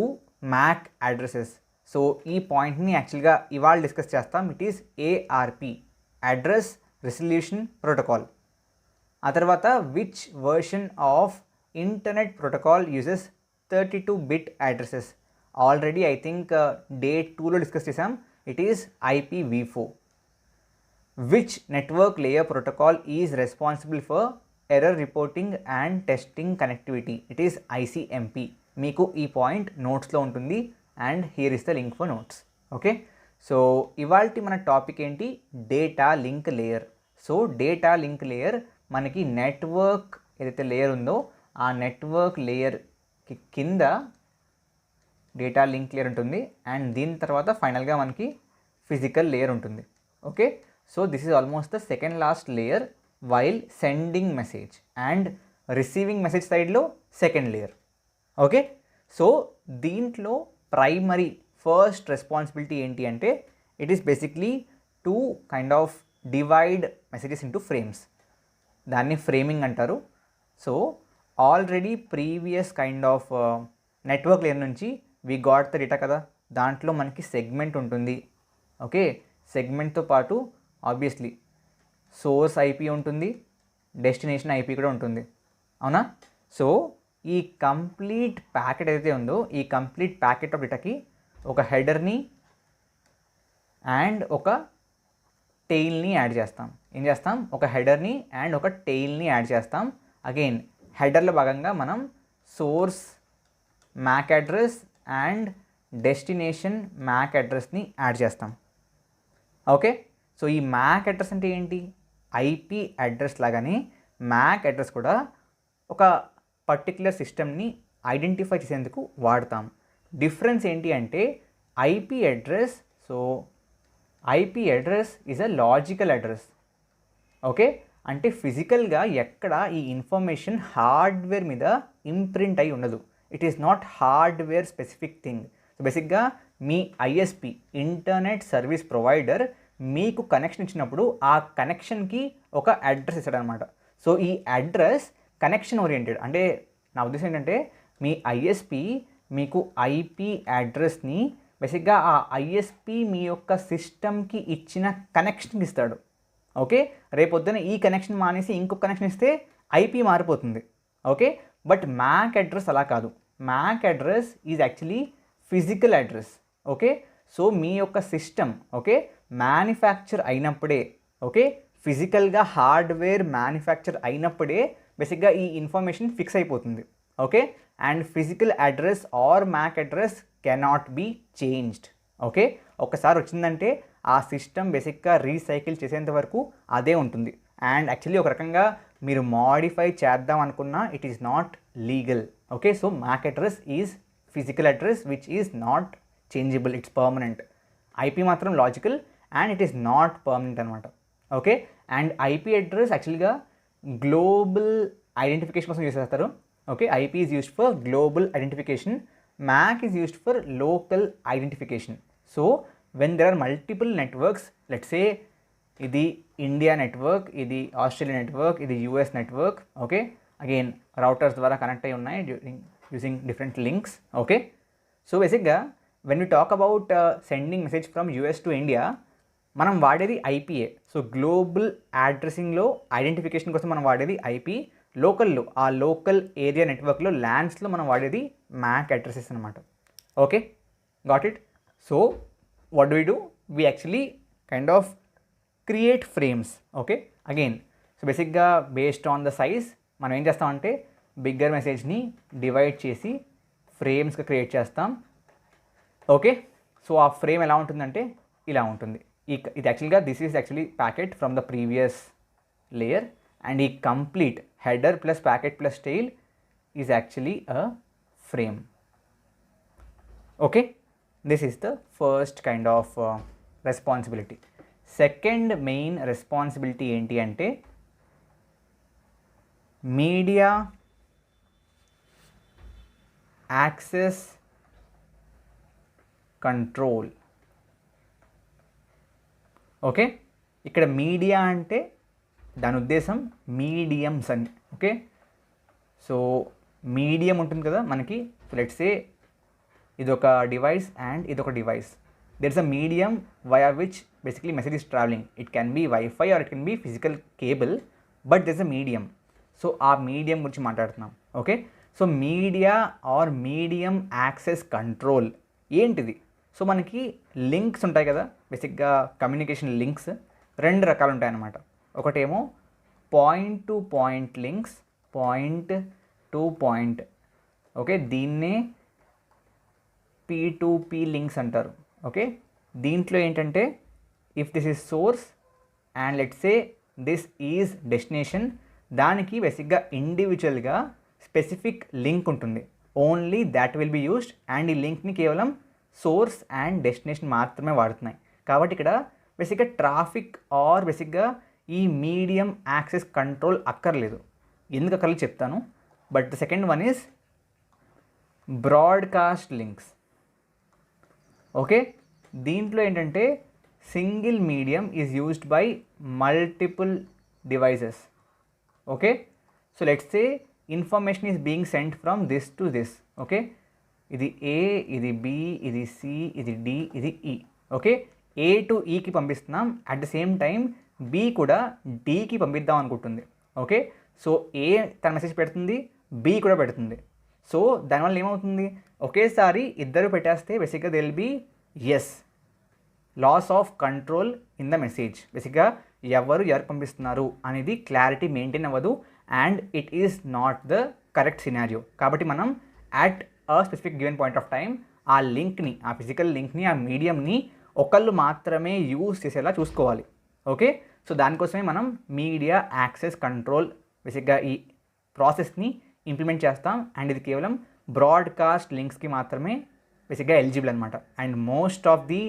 MAC addresses? So ఈ పాయింట్ని యాక్చువల్గా ఇవాళ discuss చేస్తాం. It is ARP, address resolution protocol. ఆ తర్వాత which version of internet protocol uses 32-bit addresses? Already I think day 2లో discuss చేసాం. It is IPv4. Which network layer protocol is responsible for error reporting and testing connectivity? It is ICMP. మీకు ఈ point నోట్స్లో ఉంటుంది, and here is the link for notes. Okay, so ఇవాల్టి మన topic ఏంటి? Data link layer. So data link layer మనకి network ఏదైతే layer ఉందో ఆ నెట్వర్క్ లేయర్కి కింద డేటా లింక్ లేయర్ ఉంటుంది అండ్ దీని తర్వాత ఫైనల్గా మనకి ఫిజికల్ లేయర్ ఉంటుంది. Okay, so this is almost the second last layer while sending message and receiving message సైడ్లో సెకండ్ లేయర్. ఓకే, సో దీంట్లో ప్రైమరీ ఫస్ట్ రెస్పాన్సిబిలిటీ ఏంటి అంటే it is basically to kind of divide messages into frames. దాన్ని framing అంటారు. So already previous kind of network layer నుంచి we got the data కదా, దాంట్లో మనకి సెగ్మెంట్ ఉంటుంది. ఓకే, సెగ్మెంట్తో పాటు ఆబ్వియస్లీ సోర్స్ ఐపీ ఉంటుంది, డెస్టినేషన్ ఐపీ కూడా ఉంటుంది, అవునా? సో ఈ కంప్లీట్ ప్యాకెట్ ఏదైతే ఉందో ఈ కంప్లీట్ ప్యాకెట్ ఆఫ్ డేటాకి ఒక హెడర్ని అండ్ ఒక టెయిల్ని యాడ్ చేస్తాం. ఏం చేస్తాం? ఒక హెడర్ని అండ్ ఒక టెయిల్ని యాడ్ చేస్తాం. అగైన్ హెడర్లో భాగంగా మనం source MAC address and destination MAC అడ్రస్ని యాడ్ చేస్తాం. ఓకే, సో ఈ మ్యాక్ అడ్రస్ అంటే ఏంటి? ఐపీ అడ్రస్ లాగానే మ్యాక్ అడ్రస్ కూడా ఒక పర్టిక్యులర్ సిస్టమ్ని ఐడెంటిఫై చేసేందుకు వాడతాం. డిఫరెన్స్ ఏంటి అంటే IP address, so IP address is a logical address. Okay, అంటే ఫిజికల్గా ఎక్కడ ఈ ఇన్ఫర్మేషన్ హార్డ్వేర్ మీద ఇంప్రింట్ అయి ఉండదు. It is not hardware specific thing. So బేసిక్గా మీ ఐఎస్పి ఇంటర్నెట్ సర్వీస్ ప్రొవైడర్ మీకు కనెక్షన్ ఇచ్చినప్పుడు ఆ కనెక్షన్కి ఒక అడ్రస్ ఇస్తాడనమాట. సో ఈ అడ్రస్ కనెక్షన్ ఓరియంటెడ్. అంటే నా ఉద్దేశం ఏంటంటే మీ ఐఎస్పి మీకు ఐపీ అడ్రస్ని బేసిక్గా ఆ ఐఎస్పి మీ యొక్క సిస్టమ్కి ఇచ్చిన కనెక్షన్కి ఇస్తాడు. ఓకే, రేపొద్దున ఈ కనెక్షన్ మానేసి ఇంకొక కనెక్షన్ ఇస్తే ఐపీ మారిపోతుంది. ఓకే, బట్ మ్యాక్ అడ్రస్ అలా కాదు. MAC address is actually physical address. Okay, so మీ యొక్క సిస్టమ్ ఓకే మ్యానుఫ్యాక్చర్ అయినప్పుడే, ఓకే ఫిజికల్గా హార్డ్వేర్ మ్యానుఫ్యాక్చర్ అయినప్పుడే బేసిక్గా ఈ ఇన్ఫర్మేషన్ ఫిక్స్ అయిపోతుంది. Okay, and physical address or MAC address cannot be changed. Okay, ఒకసారి వచ్చిందంటే ఆ సిస్టమ్ బేసిక్గా రీసైకిల్ చేసేంత వరకు అదే ఉంటుంది. అండ్ యాక్చువల్లీ ఒక రకంగా మీరు మాడిఫై చేద్దాం అనుకున్నా it is not legal. Okay, so MAC address is physical address which is not changeable, it's permanent. IP మాత్రం logical and it is not permanent అనమాట. ఓకే, అండ్ ఐపీ అడ్రస్ యాక్చువల్గా global identification కోసం use చేస్తారు. Okay, IP is used for global identification, MAC is used for local identification. So when there are multiple networks, let's say ఇది India network, ఇది Australia network, ఇది US network. Okay, again routers ద్వారా connect అయి ఉన్నాయి using different links. Okay, so బేసిక్గా when you talk about sending message from US to India మనం వాడేది ఐపీఏ. సో గ్లోబల్ అడ్రసింగ్లో ఐడెంటిఫికేషన్ కోసం మనం వాడేది ఐపీ. లోకల్లో ఆ లోకల్ ఏరియా నెట్వర్క్లో ల్యాండ్స్లో మనం వాడేది మ్యాక్ అడ్రసెస్ అనమాట. Okay, got it. So what do we actually kind of create frames. Okay, again so బేసిక్గా బేస్డ్ ఆన్ ద సైజ్ మనం ఏం చేస్తామంటే బిగ్గర్ మెసేజ్ని డివైడ్ చేసి ఫ్రేమ్స్గా క్రియేట్ చేస్తాం. ఓకే, సో ఆ ఫ్రేమ్ ఎలా ఉంటుందంటే ఇలా ఉంటుంది. ఇది యాక్చువల్గా this is actually packet from the previous layer and ఈ complete header plus packet plus tail is actually a frame. Okay, this is the first kind of responsibility. Second main responsibility enti ante media access control. Okay, ikkada media ante దాని ఉద్దేశం mediums అని. Okay, so medium ఉంటుంది కదా మనకి. Let's say ఇదొక device and ఇదొక device. There is a medium via which basically message is travelling. It can be wifi or it can be physical cable, but there is a medium. So ఆ medium గురించి మాట్లాడుతున్నాం. Okay, so media or medium access control ఏంటిది? So మనకి links ఉంటాయి కదా, బేసిక్గా communication links రెండు రకాలు ఉంటాయన్నమాట. ఒకటేమో point to point links, point to point. Okay, దీన్నే P2P లింక్స్ అంటారు. ఓకే, దీంట్లో ఏంటంటే if this is source and let's say this is destination, దానికి బేసిక్గా ఇండివిజువల్గా స్పెసిఫిక్ లింక్ ఉంటుంది, only that will be used, and ఈ లింక్ని కేవలం సోర్స్ అండ్ డెస్టినేషన్ మాత్రమే వాడుతున్నాయి. కాబట్టి ఇక్కడ బేసిక్గా ట్రాఫిక్ ఆర్ బేసిక్గా ఈ మీడియం యాక్సెస్ కంట్రోల్ అక్కర్లేదు. ఎందుకు అక్కర్లేదు చెప్తాను. But the second one is broadcast links. Okay, దీంట్లో ఏంటంటే single medium is used by multiple devices. Okay, so let's say information is being cent from this to this. Okay, ఇది ఏ, ఇది B, ఇది C, ఇది డి, ఇది ఈ. Okay, A to ఈకి పంపిస్తున్నాం, at the same time B కూడా డికి పంపిద్దాం అనుకుంటుంది. ఓకే, సో ఏ తన మెసేజ్ పెడుతుంది, బి కూడా పెడుతుంది. సో దానివల్ల ఏమవుతుంది, ఒకేసారి ఇద్దరు పెట్టేస్తే బేసిక్గా there will be loss of control in the message. బేసిక్గా ఎవరు పంపిస్తున్నారు అనేది క్లారిటీ మెయింటైన్ అవ్వదు, and it is not the correct scenario. కాబట్టి మనం at a specific given point of time ఆ లింక్ని, ఆ ఫిజికల్ లింక్ని, ఆ మీడియంని ఒకళ్ళు మాత్రమే యూజ్ చేసేలా చూసుకోవాలి. ఓకే, సో దానికోసమే మనం మీడియా యాక్సెస్ కంట్రోల్ బేసిక్గా ఈ ప్రాసెస్ని ఇంప్లిమెంట్ చేస్తాం, అండ్ ఇది కేవలం బ్రాడ్కాస్ట్ లింక్స్కి మాత్రమే బేసిక్గా ఎలిజిబుల్ అనమాట. And most of the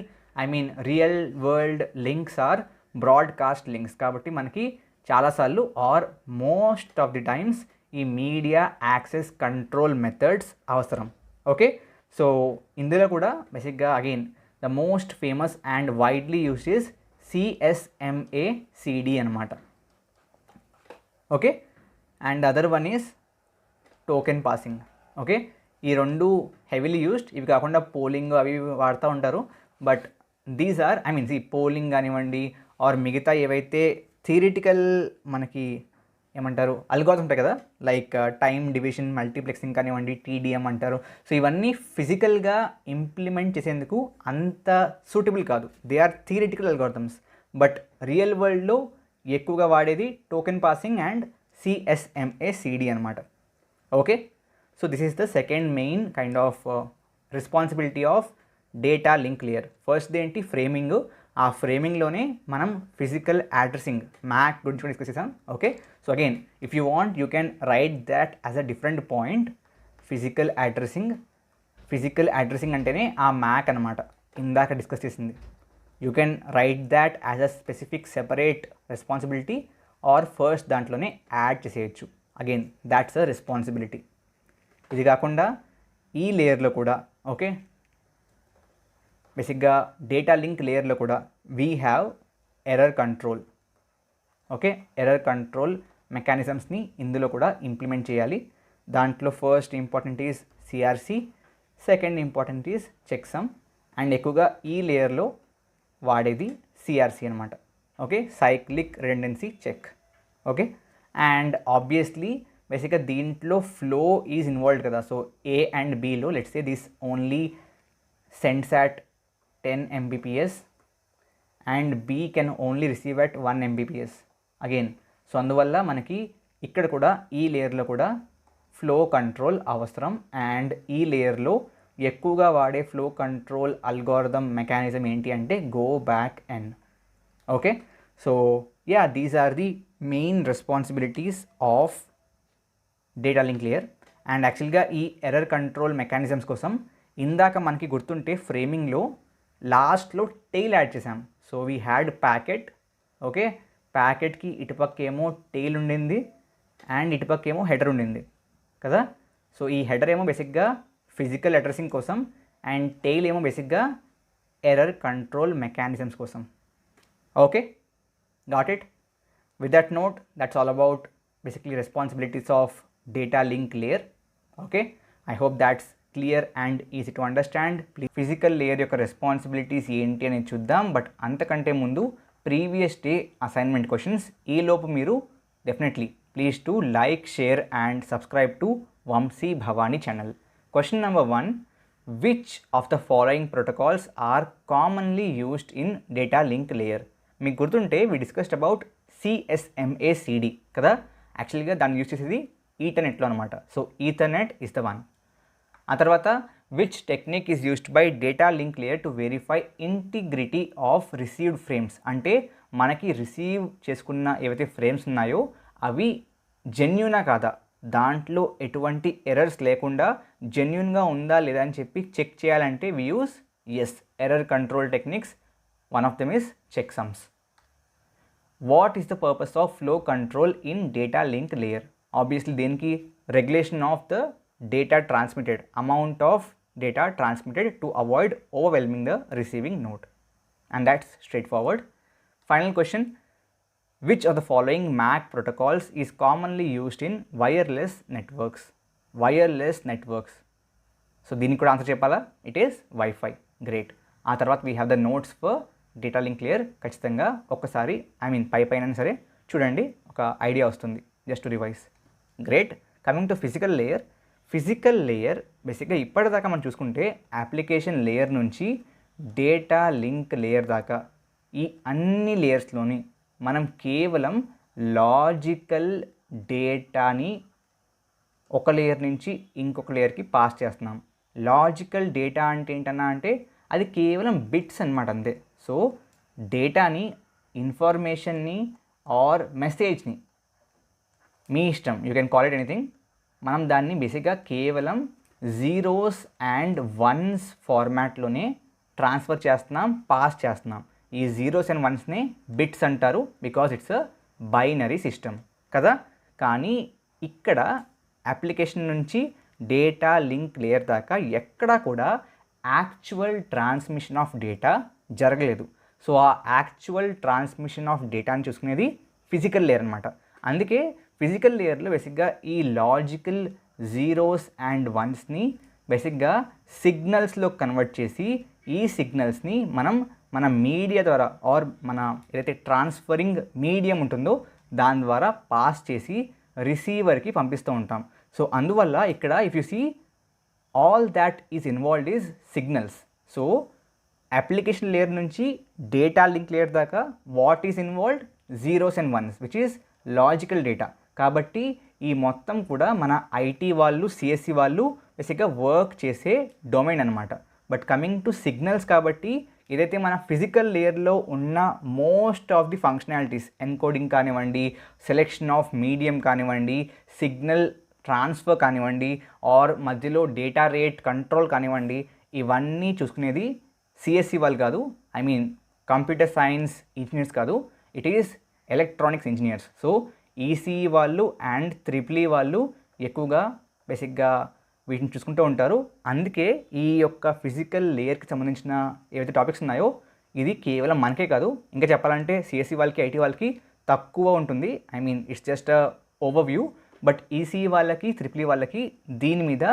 real world links are broadcast links. కాబట్టి మనకి చాలాసార్లు or most of the times ఈ మీడియా యాక్సెస్ కంట్రోల్ మెథడ్స్ అవసరం. ఓకే, సో ఇందులో కూడా బేసిక్గా again the most famous and widely used is CSMA-CD అనమాట. Okay, and other one is token passing. Okay, ఈ రెండు హెవీలీ యూస్డ్. ఇవి కాకుండా పోలింగ్ అవి వాడుతూ ఉంటారు. బట్ దీస్ ఆర్ పోలింగ్ కానివ్వండి ఆర్ మిగతా ఏవైతే థియరిటికల్ మనకి ఏమంటారు అల్గోరిథమ్స్ ఉంటాయి కదా, లైక్ టైమ్ డివిజన్, మల్టీప్లెక్సింగ్ కానివ్వండి, TDM అంటారు. సో ఇవన్నీ ఫిజికల్గా ఇంప్లిమెంట్ చేసేందుకు అంత సూటబుల్ కాదు. They are theoretical algorithms. But real వరల్డ్లో ఎక్కువగా వాడేది టోకెన్ పాసింగ్ అండ్ CSMA-CD అనమాట. Okay, so this is the second main kind of responsibility of data link layer. First ఏంటి, ఫ్రేమింగ్. ఆ ఫ్రేమింగ్లోనే మనం ఫిజికల్ అడ్రసింగ్, మ్యాక్ గురించి కూడా డిస్కస్ చేసాం. Okay, so again if you want you can write that as a different point. Physical addressing అంటేనే ఆ MAC అనమాట, ఇందాక డిస్కస్ చేసింది. You can write that as a specific separate responsibility or first దాంట్లోనే add చేసేయచ్చు. Again that's a responsibility. ఇది కాకుండా ఈ లేయర్లో కూడా ఓకే బేసిక్గా డేటా లింక్ లేయర్లో కూడా we have error control. Okay, error control మెకానిజమ్స్ని ఇందులో కూడా ఇంప్లిమెంట్ చేయాలి. దాంట్లో first important is CRC, second important is checksum, and ఎక్కువగా ఈ లేయర్లో వాడేది CRC అనమాట. Okay, cyclic redundancy check. Okay, and obviously బేసిక్గా దీంట్లో ఫ్లో ఈజ్ ఇన్వాల్వ్డ్ కదా. సో A అండ్ Bలో let's say this only sends at 10 Mbps and B can only receive at 1 Mbps again. So అందువల్ల మనకి ఇక్కడ కూడా ఈ లేయర్లో కూడా ఫ్లో కంట్రోల్ అవసరం. అండ్ ఈ లేయర్లో ఎక్కువగా వాడే ఫ్లో కంట్రోల్ అల్గోరిథమ్ మెకానిజం ఏంటి అంటే go back N. Okay, so yeah these are the main responsibilities of data link layer. And యాక్చువల్గా ఈ ఎర్రర్ కంట్రోల్ మెకానిజమ్స్ కోసం ఇందాక మనకి గుర్తుంటే ఫ్రేమింగ్లో లాస్ట్లో టెయిల్ యాడ్ చేసాం. So we had packet. Okay, ప్యాకెట్కి ఇటుపక్కేమో టెయిల్ ఉండింది అండ్ ఇటుపక్కేమో హెడర్ ఉండింది కదా. సో ఈ హెడర్ ఏమో బేసిక్గా ఫిజికల్ అడ్రసింగ్ కోసం అండ్ టెయిల్ ఏమో బేసిక్గా ఎర్రర్ కంట్రోల్ మెకానిజమ్స్ కోసం. Okay, got it. With that note that's all about basically responsibilities of data link layer. Okay, I hope that's clear and easy to understand. Physical layer యొక్క responsibilities ఏంటి అనేది చూద్దాం. But అంతకంటే ముందు previous day assignment questions ఈ లోపు మీరు definitely please to like, share and subscribe to Vamsi Bhavani channel. Question number 1, which of the following protocols are commonly used in data link layer? మీకు గుర్తుంటే వి డిస్కస్డ్ అబౌట్ CSMA-CD కదా. యాక్చువల్గా దాన్ని use చేసేది ఈథర్నెట్లో అనమాట. So Ethernet is the one. ఆ తర్వాత which technique is used by data link layer to verify integrity of received frames? అంటే మనకి రిసీవ్ చేసుకున్న ఏవైతే ఫ్రేమ్స్ ఉన్నాయో అవి జెన్యూనా కాదా, దాంట్లో ఎటువంటి ఎర్రర్స్ లేకుండా జెన్యూన్గా ఉందా లేదా అని చెప్పి చెక్ చేయాలంటే we use error control techniques. One of them is checksums. What is the purpose of flow control in data link layer? Obviously దేనికి? Regulation of the data transmitted, amount of data transmitted to avoid overwhelming the receiving node. And that's straightforward. Final question, which of the following MAC protocols is commonly used in wireless networks? Wireless networks. So దీనికి కూడా answer చెప్పాలా? It is wifi. Great. ఆ తర్వాత we have the notes for data link layer. ఖచ్చితంగా ఒక్కసారి పైన సరే చూడండి, ఒక ఐడియా వస్తుంది just to revise. Great. Coming to physical layer. Physical layer బేసిక్గా ఇప్పటిదాకా మనం చూసుకుంటే అప్లికేషన్ లేయర్ నుంచి డేటా లింక్ లేయర్ దాకా ఈ అన్ని లేయర్స్లోని మనం కేవలం లాజికల్ డేటాని ఒక లేయర్ నుంచి ఇంకొక లేయర్కి పాస్ చేస్తున్నాం. లాజికల్ డేటా అంటే ఏంటన్నా అంటే అది కేవలం బిట్స్ అనమాట, అంతే. సో డేటాని, ఇన్ఫర్మేషన్ని ఆర్ మెసేజ్ని, మీ ఇష్టం, you can call it anything, మనం దాన్ని బేసిక్గా కేవలం జీరోస్ అండ్ వన్స్ ఫార్మాట్లోనే ట్రాన్స్ఫర్ చేస్తున్నాం, పాస్ చేస్తున్నాం. ఈ జీరోస్ అండ్ వన్స్ని బిట్స్ అంటారు, because it's a binary system కదా. కానీ ఇక్కడ అప్లికేషన్ నుంచి డేటా లింక్ లేయర్ దాకా ఎక్కడా కూడా యాక్చువల్ ట్రాన్స్మిషన్ ఆఫ్ డేటా జరగలేదు. సో ఆ యాక్చువల్ ట్రాన్స్మిషన్ ఆఫ్ డేటాని చూసుకునేది ఫిజికల్ లేయర్ అనమాట. అందుకే ఫిజికల్ లేయర్లో బేసిక్గా ఈ లాజికల్ జీరోస్ అండ్ వన్స్ని బేసిక్గా సిగ్నల్స్లో కన్వర్ట్ చేసి ఈ సిగ్నల్స్ని మనం మన మీడియా ద్వారా ఆర్ మన ఏదైతే ట్రాన్స్ఫరింగ్ మీడియం ఉంటుందో దాని ద్వారా పాస్ చేసి రిసీవర్కి పంపిస్తూ ఉంటాం. సో అందువల్ల ఇక్కడ if you see all that is involved is signals. So application layer నుంచి డేటా లింక్ లేయర్ దాకా what is involved? Zeros and ones, which is logical data. కాబట్టి ఈ మొత్తం కూడా మన ఐటీ వాళ్ళు, సిఎస్సి వాళ్ళు బేసిక్గా వర్క్ చేసే డొమైన్ అనమాట. బట్ కమింగ్ టు సిగ్నల్స్ కాబట్టి ఏదైతే మన ఫిజికల్ లేయర్లో ఉన్న most of the functionalities, encoding కానివ్వండి, సెలెక్షన్ ఆఫ్ మీడియం కానివ్వండి, సిగ్నల్ ట్రాన్స్ఫర్ కానివ్వండి, ఆర్ మధ్యలో డేటా రేట్ కంట్రోల్ కానివ్వండి, ఇవన్నీ చూసుకునేది సిఎస్సి వాళ్ళు కాదు, కంప్యూటర్ సైన్స్ ఇంజనీర్స్ కాదు, it is electronics engineers. So ECE వాళ్ళు అండ్ ట్రిపుల్ ఈ వాళ్ళు ఎక్కువగా బేసిక్గా వీటిని చూసుకుంటూ ఉంటారు. అందుకే ఈ యొక్క ఫిజికల్ లేయర్కి సంబంధించిన ఏవైతే టాపిక్స్ ఉన్నాయో ఇది కేవలం మనకే కాదు, ఇంకా చెప్పాలంటే సిఎస్సి వాళ్ళకి, ఐటీ వాళ్ళకి తక్కువ ఉంటుంది. It's just overview. But ECE వాళ్ళకి, ట్రిపుల్ ఈ వాళ్ళకి దీని మీద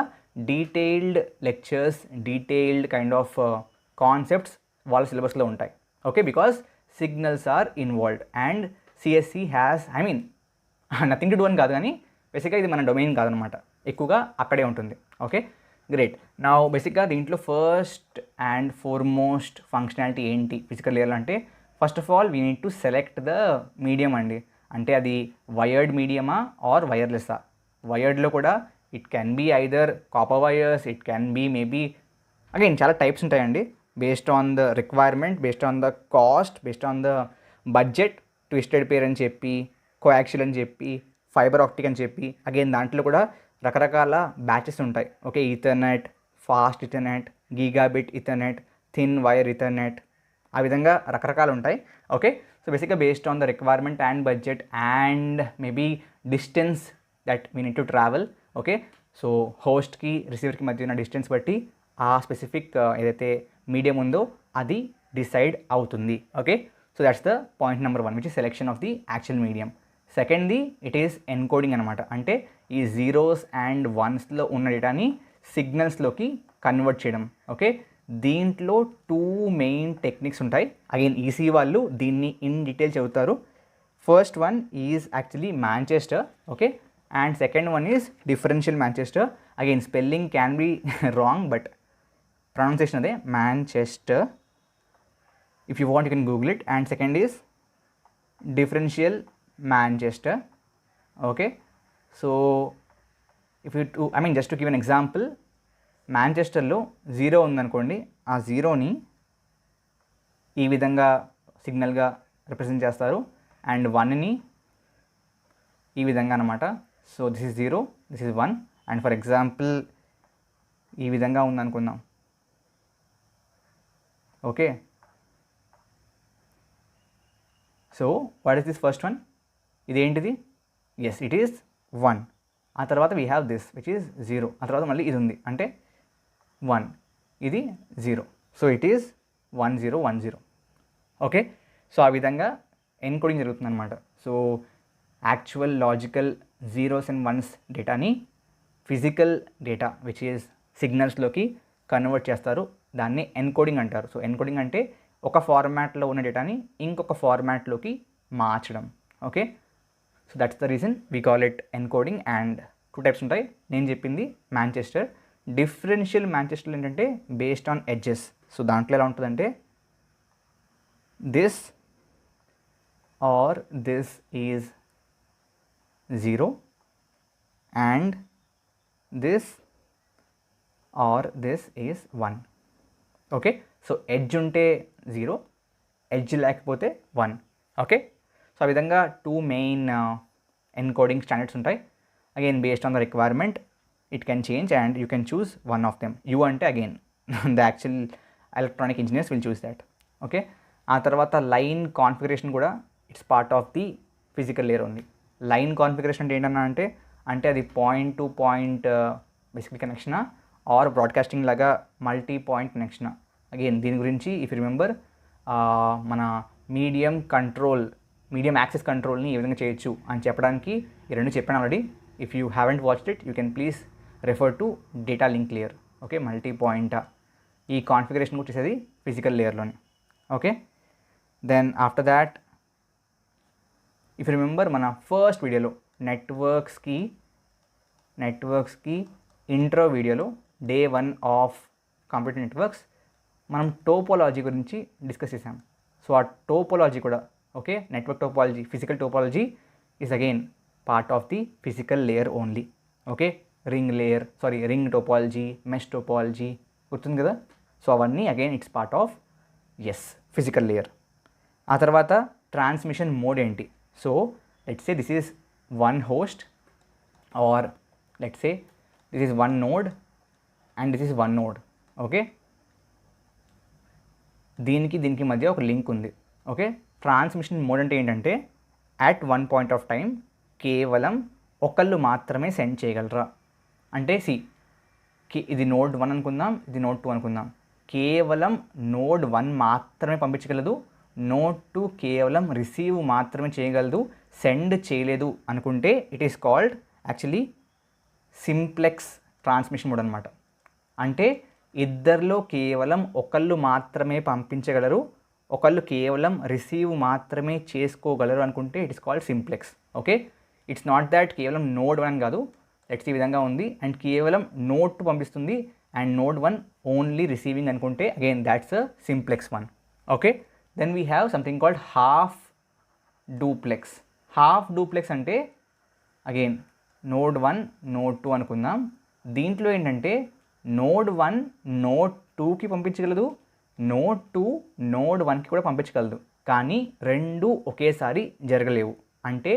detailed lectures, detailed kind of concepts వాళ్ళ సిలబస్లో ఉంటాయి. Okay, because signals are involved and CSC has nothing to do అని కాదు, కానీ బేసిక్గా ఇది మన డొమైన్ కాదనమాట, ఎక్కువగా అక్కడే ఉంటుంది. Okay, great. నా బేసిక్గా దీంట్లో ఫస్ట్ అండ్ ఫార్మోస్ట్ ఫంక్షనాలిటీ ఏంటి ఫిజికల్ లేయర్లో అంటే, first of all we need to select the medium అండి. అంటే అది వైర్డ్ మీడియమా ఆర్ వైర్లెస్సా? వైర్డ్లో కూడా it can be either copper wires, it can be maybe again చాలా టైప్స్ ఉంటాయండి, based on the requirement, based on the cost, based on the budget. Twisted pair అని చెప్పి, కోయాక్సిల్ అని చెప్పి, ఫైబర్ ఆప్టిక్ అని చెప్పి, అగైన్ దాంట్లో కూడా రకరకాల బ్యాచెస్ ఉంటాయి. Okay, Ethernet, fast Ethernet, gigabit Ethernet, thin wire Ethernet, ఆ విధంగా రకరకాలు ఉంటాయి. ఓకే, సో బేసిక్గా based on the requirement and budget and maybe distance that we need to travel. Okay, so హోస్ట్కి రిసీవర్కి మధ్య ఉన్న డిస్టెన్స్ బట్టి ఆ స్పెసిఫిక్ ఏదైతే మీడియం ఉందో అది డిసైడ్ అవుతుంది. Okay, so that's the point number 1, which is selection of the actual medium. సెకండ్ది ఇట్ ఈస్ ఎన్కోడింగ్ అనమాట. అంటే ఈ జీరోస్ అండ్ వన్స్లో ఉన్న డేటాని సిగ్నల్స్లోకి కన్వర్ట్ చేయడం. ఓకే, దీంట్లో 2 మెయిన్ టెక్నిక్స్ ఉంటాయి. అగైన్ ఈసీ వాళ్ళు దీన్ని ఇన్ డీటెయిల్ చెబుతారు. First one is actually Manchester. Okay, and second one is differential Manchester. Again spelling can be wrong, but pronunciation అదే, Manchester. If you want, you can Google it. And second is differential Manchester. Okay, so if you to, just to give an example, Manchesterలో 0 ఉందనుకోండి, ఆ 0ని ఈ విధంగా సిగ్నల్గా represent చేస్తారు, and 1ని ఈ విధంగా అనమాట. So this is 0, this is 1. And for example ఈ విధంగా ఉందనుకుందాం. Okay, so what is this first one? ఇదేంటిది? Yes, it is 1. ఆ తర్వాత we have this which is 0. ఆ తర్వాత మళ్ళీ ఇది ఉంది అంటే 1, ఇది 0. So it is 1 0 1 0. Okay, so ఆ విధంగా ఎన్కోడింగ్ జరుగుతుంది అనమాట. So actual logical zeros and ones డేటాని ఫిజికల్ డేటా విచ్ ఈజ్ సిగ్నల్స్లోకి కన్వర్ట్ చేస్తారు. దాన్ని ఎన్కోడింగ్ అంటారు. సో ఎన్కోడింగ్ అంటే ఒక ఫార్మాట్లో ఉన్న డేటాని ఇంకొక ఫార్మాట్లోకి మార్చడం. Okay, so that's the reason we call it encoding. And 2 types ఉంటాయి. నేను చెప్పింది మాంచెస్టర్. డిఫరెన్షియల్ మాంచెస్టర్ ఏంటంటే బేస్డ్ ఆన్ ఎడ్జెస్. సో దాంట్లో ఎలా ఉంటుందంటే this or this is 0 and this or this is 1. Okay, so edge ఉంటే 0, ఎడ్జ్ లేకపోతే 1. Okay, so ఆ విధంగా 2 మెయిన్ ఎన్కోడింగ్ స్టాండర్డ్స్ ఉంటాయి. Again based on the requirement it can change and you can choose one of them. You అంటే again the actual electronic engineers will choose that. Okay, ఆ తర్వాత line configuration కూడా it's part of the physical layer only. Line configuration అంటే ఏంటన్నా అంటే అది point to point basically కనెక్షనా or broadcasting లాగా మల్టీ పాయింట్ కనెక్షనా. అగైన్ దీని గురించి ఇఫ్ యూ రిమెంబర్ మన మీడియం యాక్సెస్ కంట్రోల్ని ఏ విధంగా చేయొచ్చు అని చెప్పడానికి ఈ రెండు చెప్పాను already. If you haven't watched it you can please refer to data link layer. Okay, multi point ఈ కాన్ఫిగరేషన్ కూడా చేసేది ఫిజికల్ లేయర్లోనే. Okay, then after that if remember మన ఫస్ట్ వీడియోలో నెట్వర్క్స్కి ఇంట్రో వీడియోలో డే 1 ఆఫ్ కంప్యూటర్ నెట్వర్క్స్ మనం topology గురించి డిస్కస్ చేసాం. సో ఆ టోపోలాజీ కూడా okay, network topology, physical topology is again part of the physical layer only. Okay, ring topology, mesh topology గుర్తుంది కదా. సో అవన్నీ again it's part of physical layer. ఆ తర్వాత ట్రాన్స్మిషన్ మోడ్ ఏంటి? So let's say this is one host or let's say this is one node and this is one node. Okay, దీనికి మధ్య ఒక link ఉంది. ఓకే, ట్రాన్స్మిషన్ మోడ్ అంటే ఏంటంటే at one point of time కేవలం ఒకళ్ళు మాత్రమే సెండ్ చేయగలరా అంటే ఇది నోడ్ 1 అనుకుందాం, ఇది నోడ్ 2 అనుకుందాం. కేవలం నోడ్ 1 మాత్రమే పంపించగలదు, నోడ్ 2 కేవలం రిసీవ్ మాత్రమే చేయగలదు, సెండ్ చేయలేదు అనుకుంటే it is called actually simplex transmission mode అనమాట. అంటే ఇద్దరిలో కేవలం ఒకళ్ళు మాత్రమే పంపించగలరు, ఒకళ్ళు కేవలం రిసీవ్ మాత్రమే చేసుకోగలరు అనుకుంటే it is called simplex. Okay, it's not that కేవలం నోడ్ 1 కాదు, లెట్స్ ఈ విధంగా ఉంది అండ్ కేవలం నోడ్ 2 పంపిస్తుంది అండ్ నోడ్ 1 ఓన్లీ రిసీవింగ్ అనుకుంటే again that's a simplex 1. Okay, then we have something called half duplex అంటే అగైన్ నోడ్ 1 నోడ్ 2 అనుకుందాం. దీంట్లో ఏంటంటే నోడ్ 1 నోడ్ 2కి పంపించగలదు, నోడ్ 2 నోడ్ 1కి కూడా పంపించగలదు, కానీ రెండు ఒకేసారి జరగలేవు. అంటే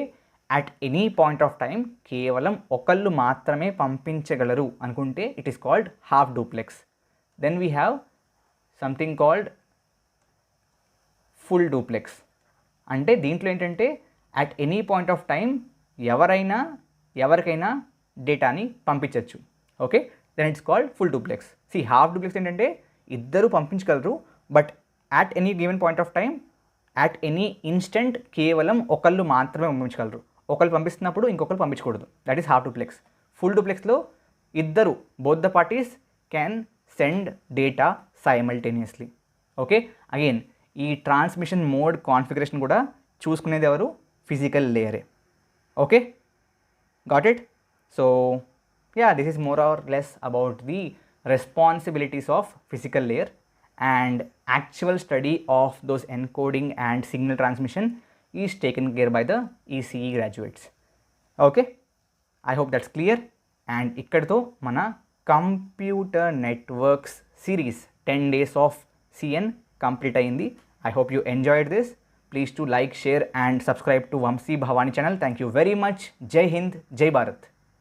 at any point of time కేవలం ఒకళ్ళు మాత్రమే పంపించగలరు అనుకుంటే it is called half duplex. Then we have something called full duplex. అంటే దీంట్లో ఏంటంటే at any point of time ఎవరికైనా డేటాని పంపించవచ్చు. Okay, then it's called full duplex. Half duplex ఏంటంటే ఇద్దరు పంపించగలరు, but at any given point of time at any instant కేవలం ఒకళ్ళు మాత్రమే పంపించగలరు, ఒకళ్ళు పంపిస్తున్నప్పుడు ఇంకొకరు పంపించకూడదు. That is half duplex. Full డూప్లెక్స్లో ఇద్దరు both the parties can send data simultaneously. Okay, again ఈ ట్రాన్స్మిషన్ మోడ్ కాన్ఫిగరేషన్ కూడా చూసుకునేది ఎవరు? ఫిజికల్ లేయరే. Okay, got it. So yeah, this is more or less about the responsibilities of physical layer and actual study of those encoding and signal transmission is taken care by the ECE graduates. Okay, I hope that's clear. And ikkadto mana computer networks series 10 days of CN complete ayindi. I hope you enjoyed this. Please to like, share and subscribe to Vamsi Bhavani channel. Thank you very much. జై హింద్, జై భారత్.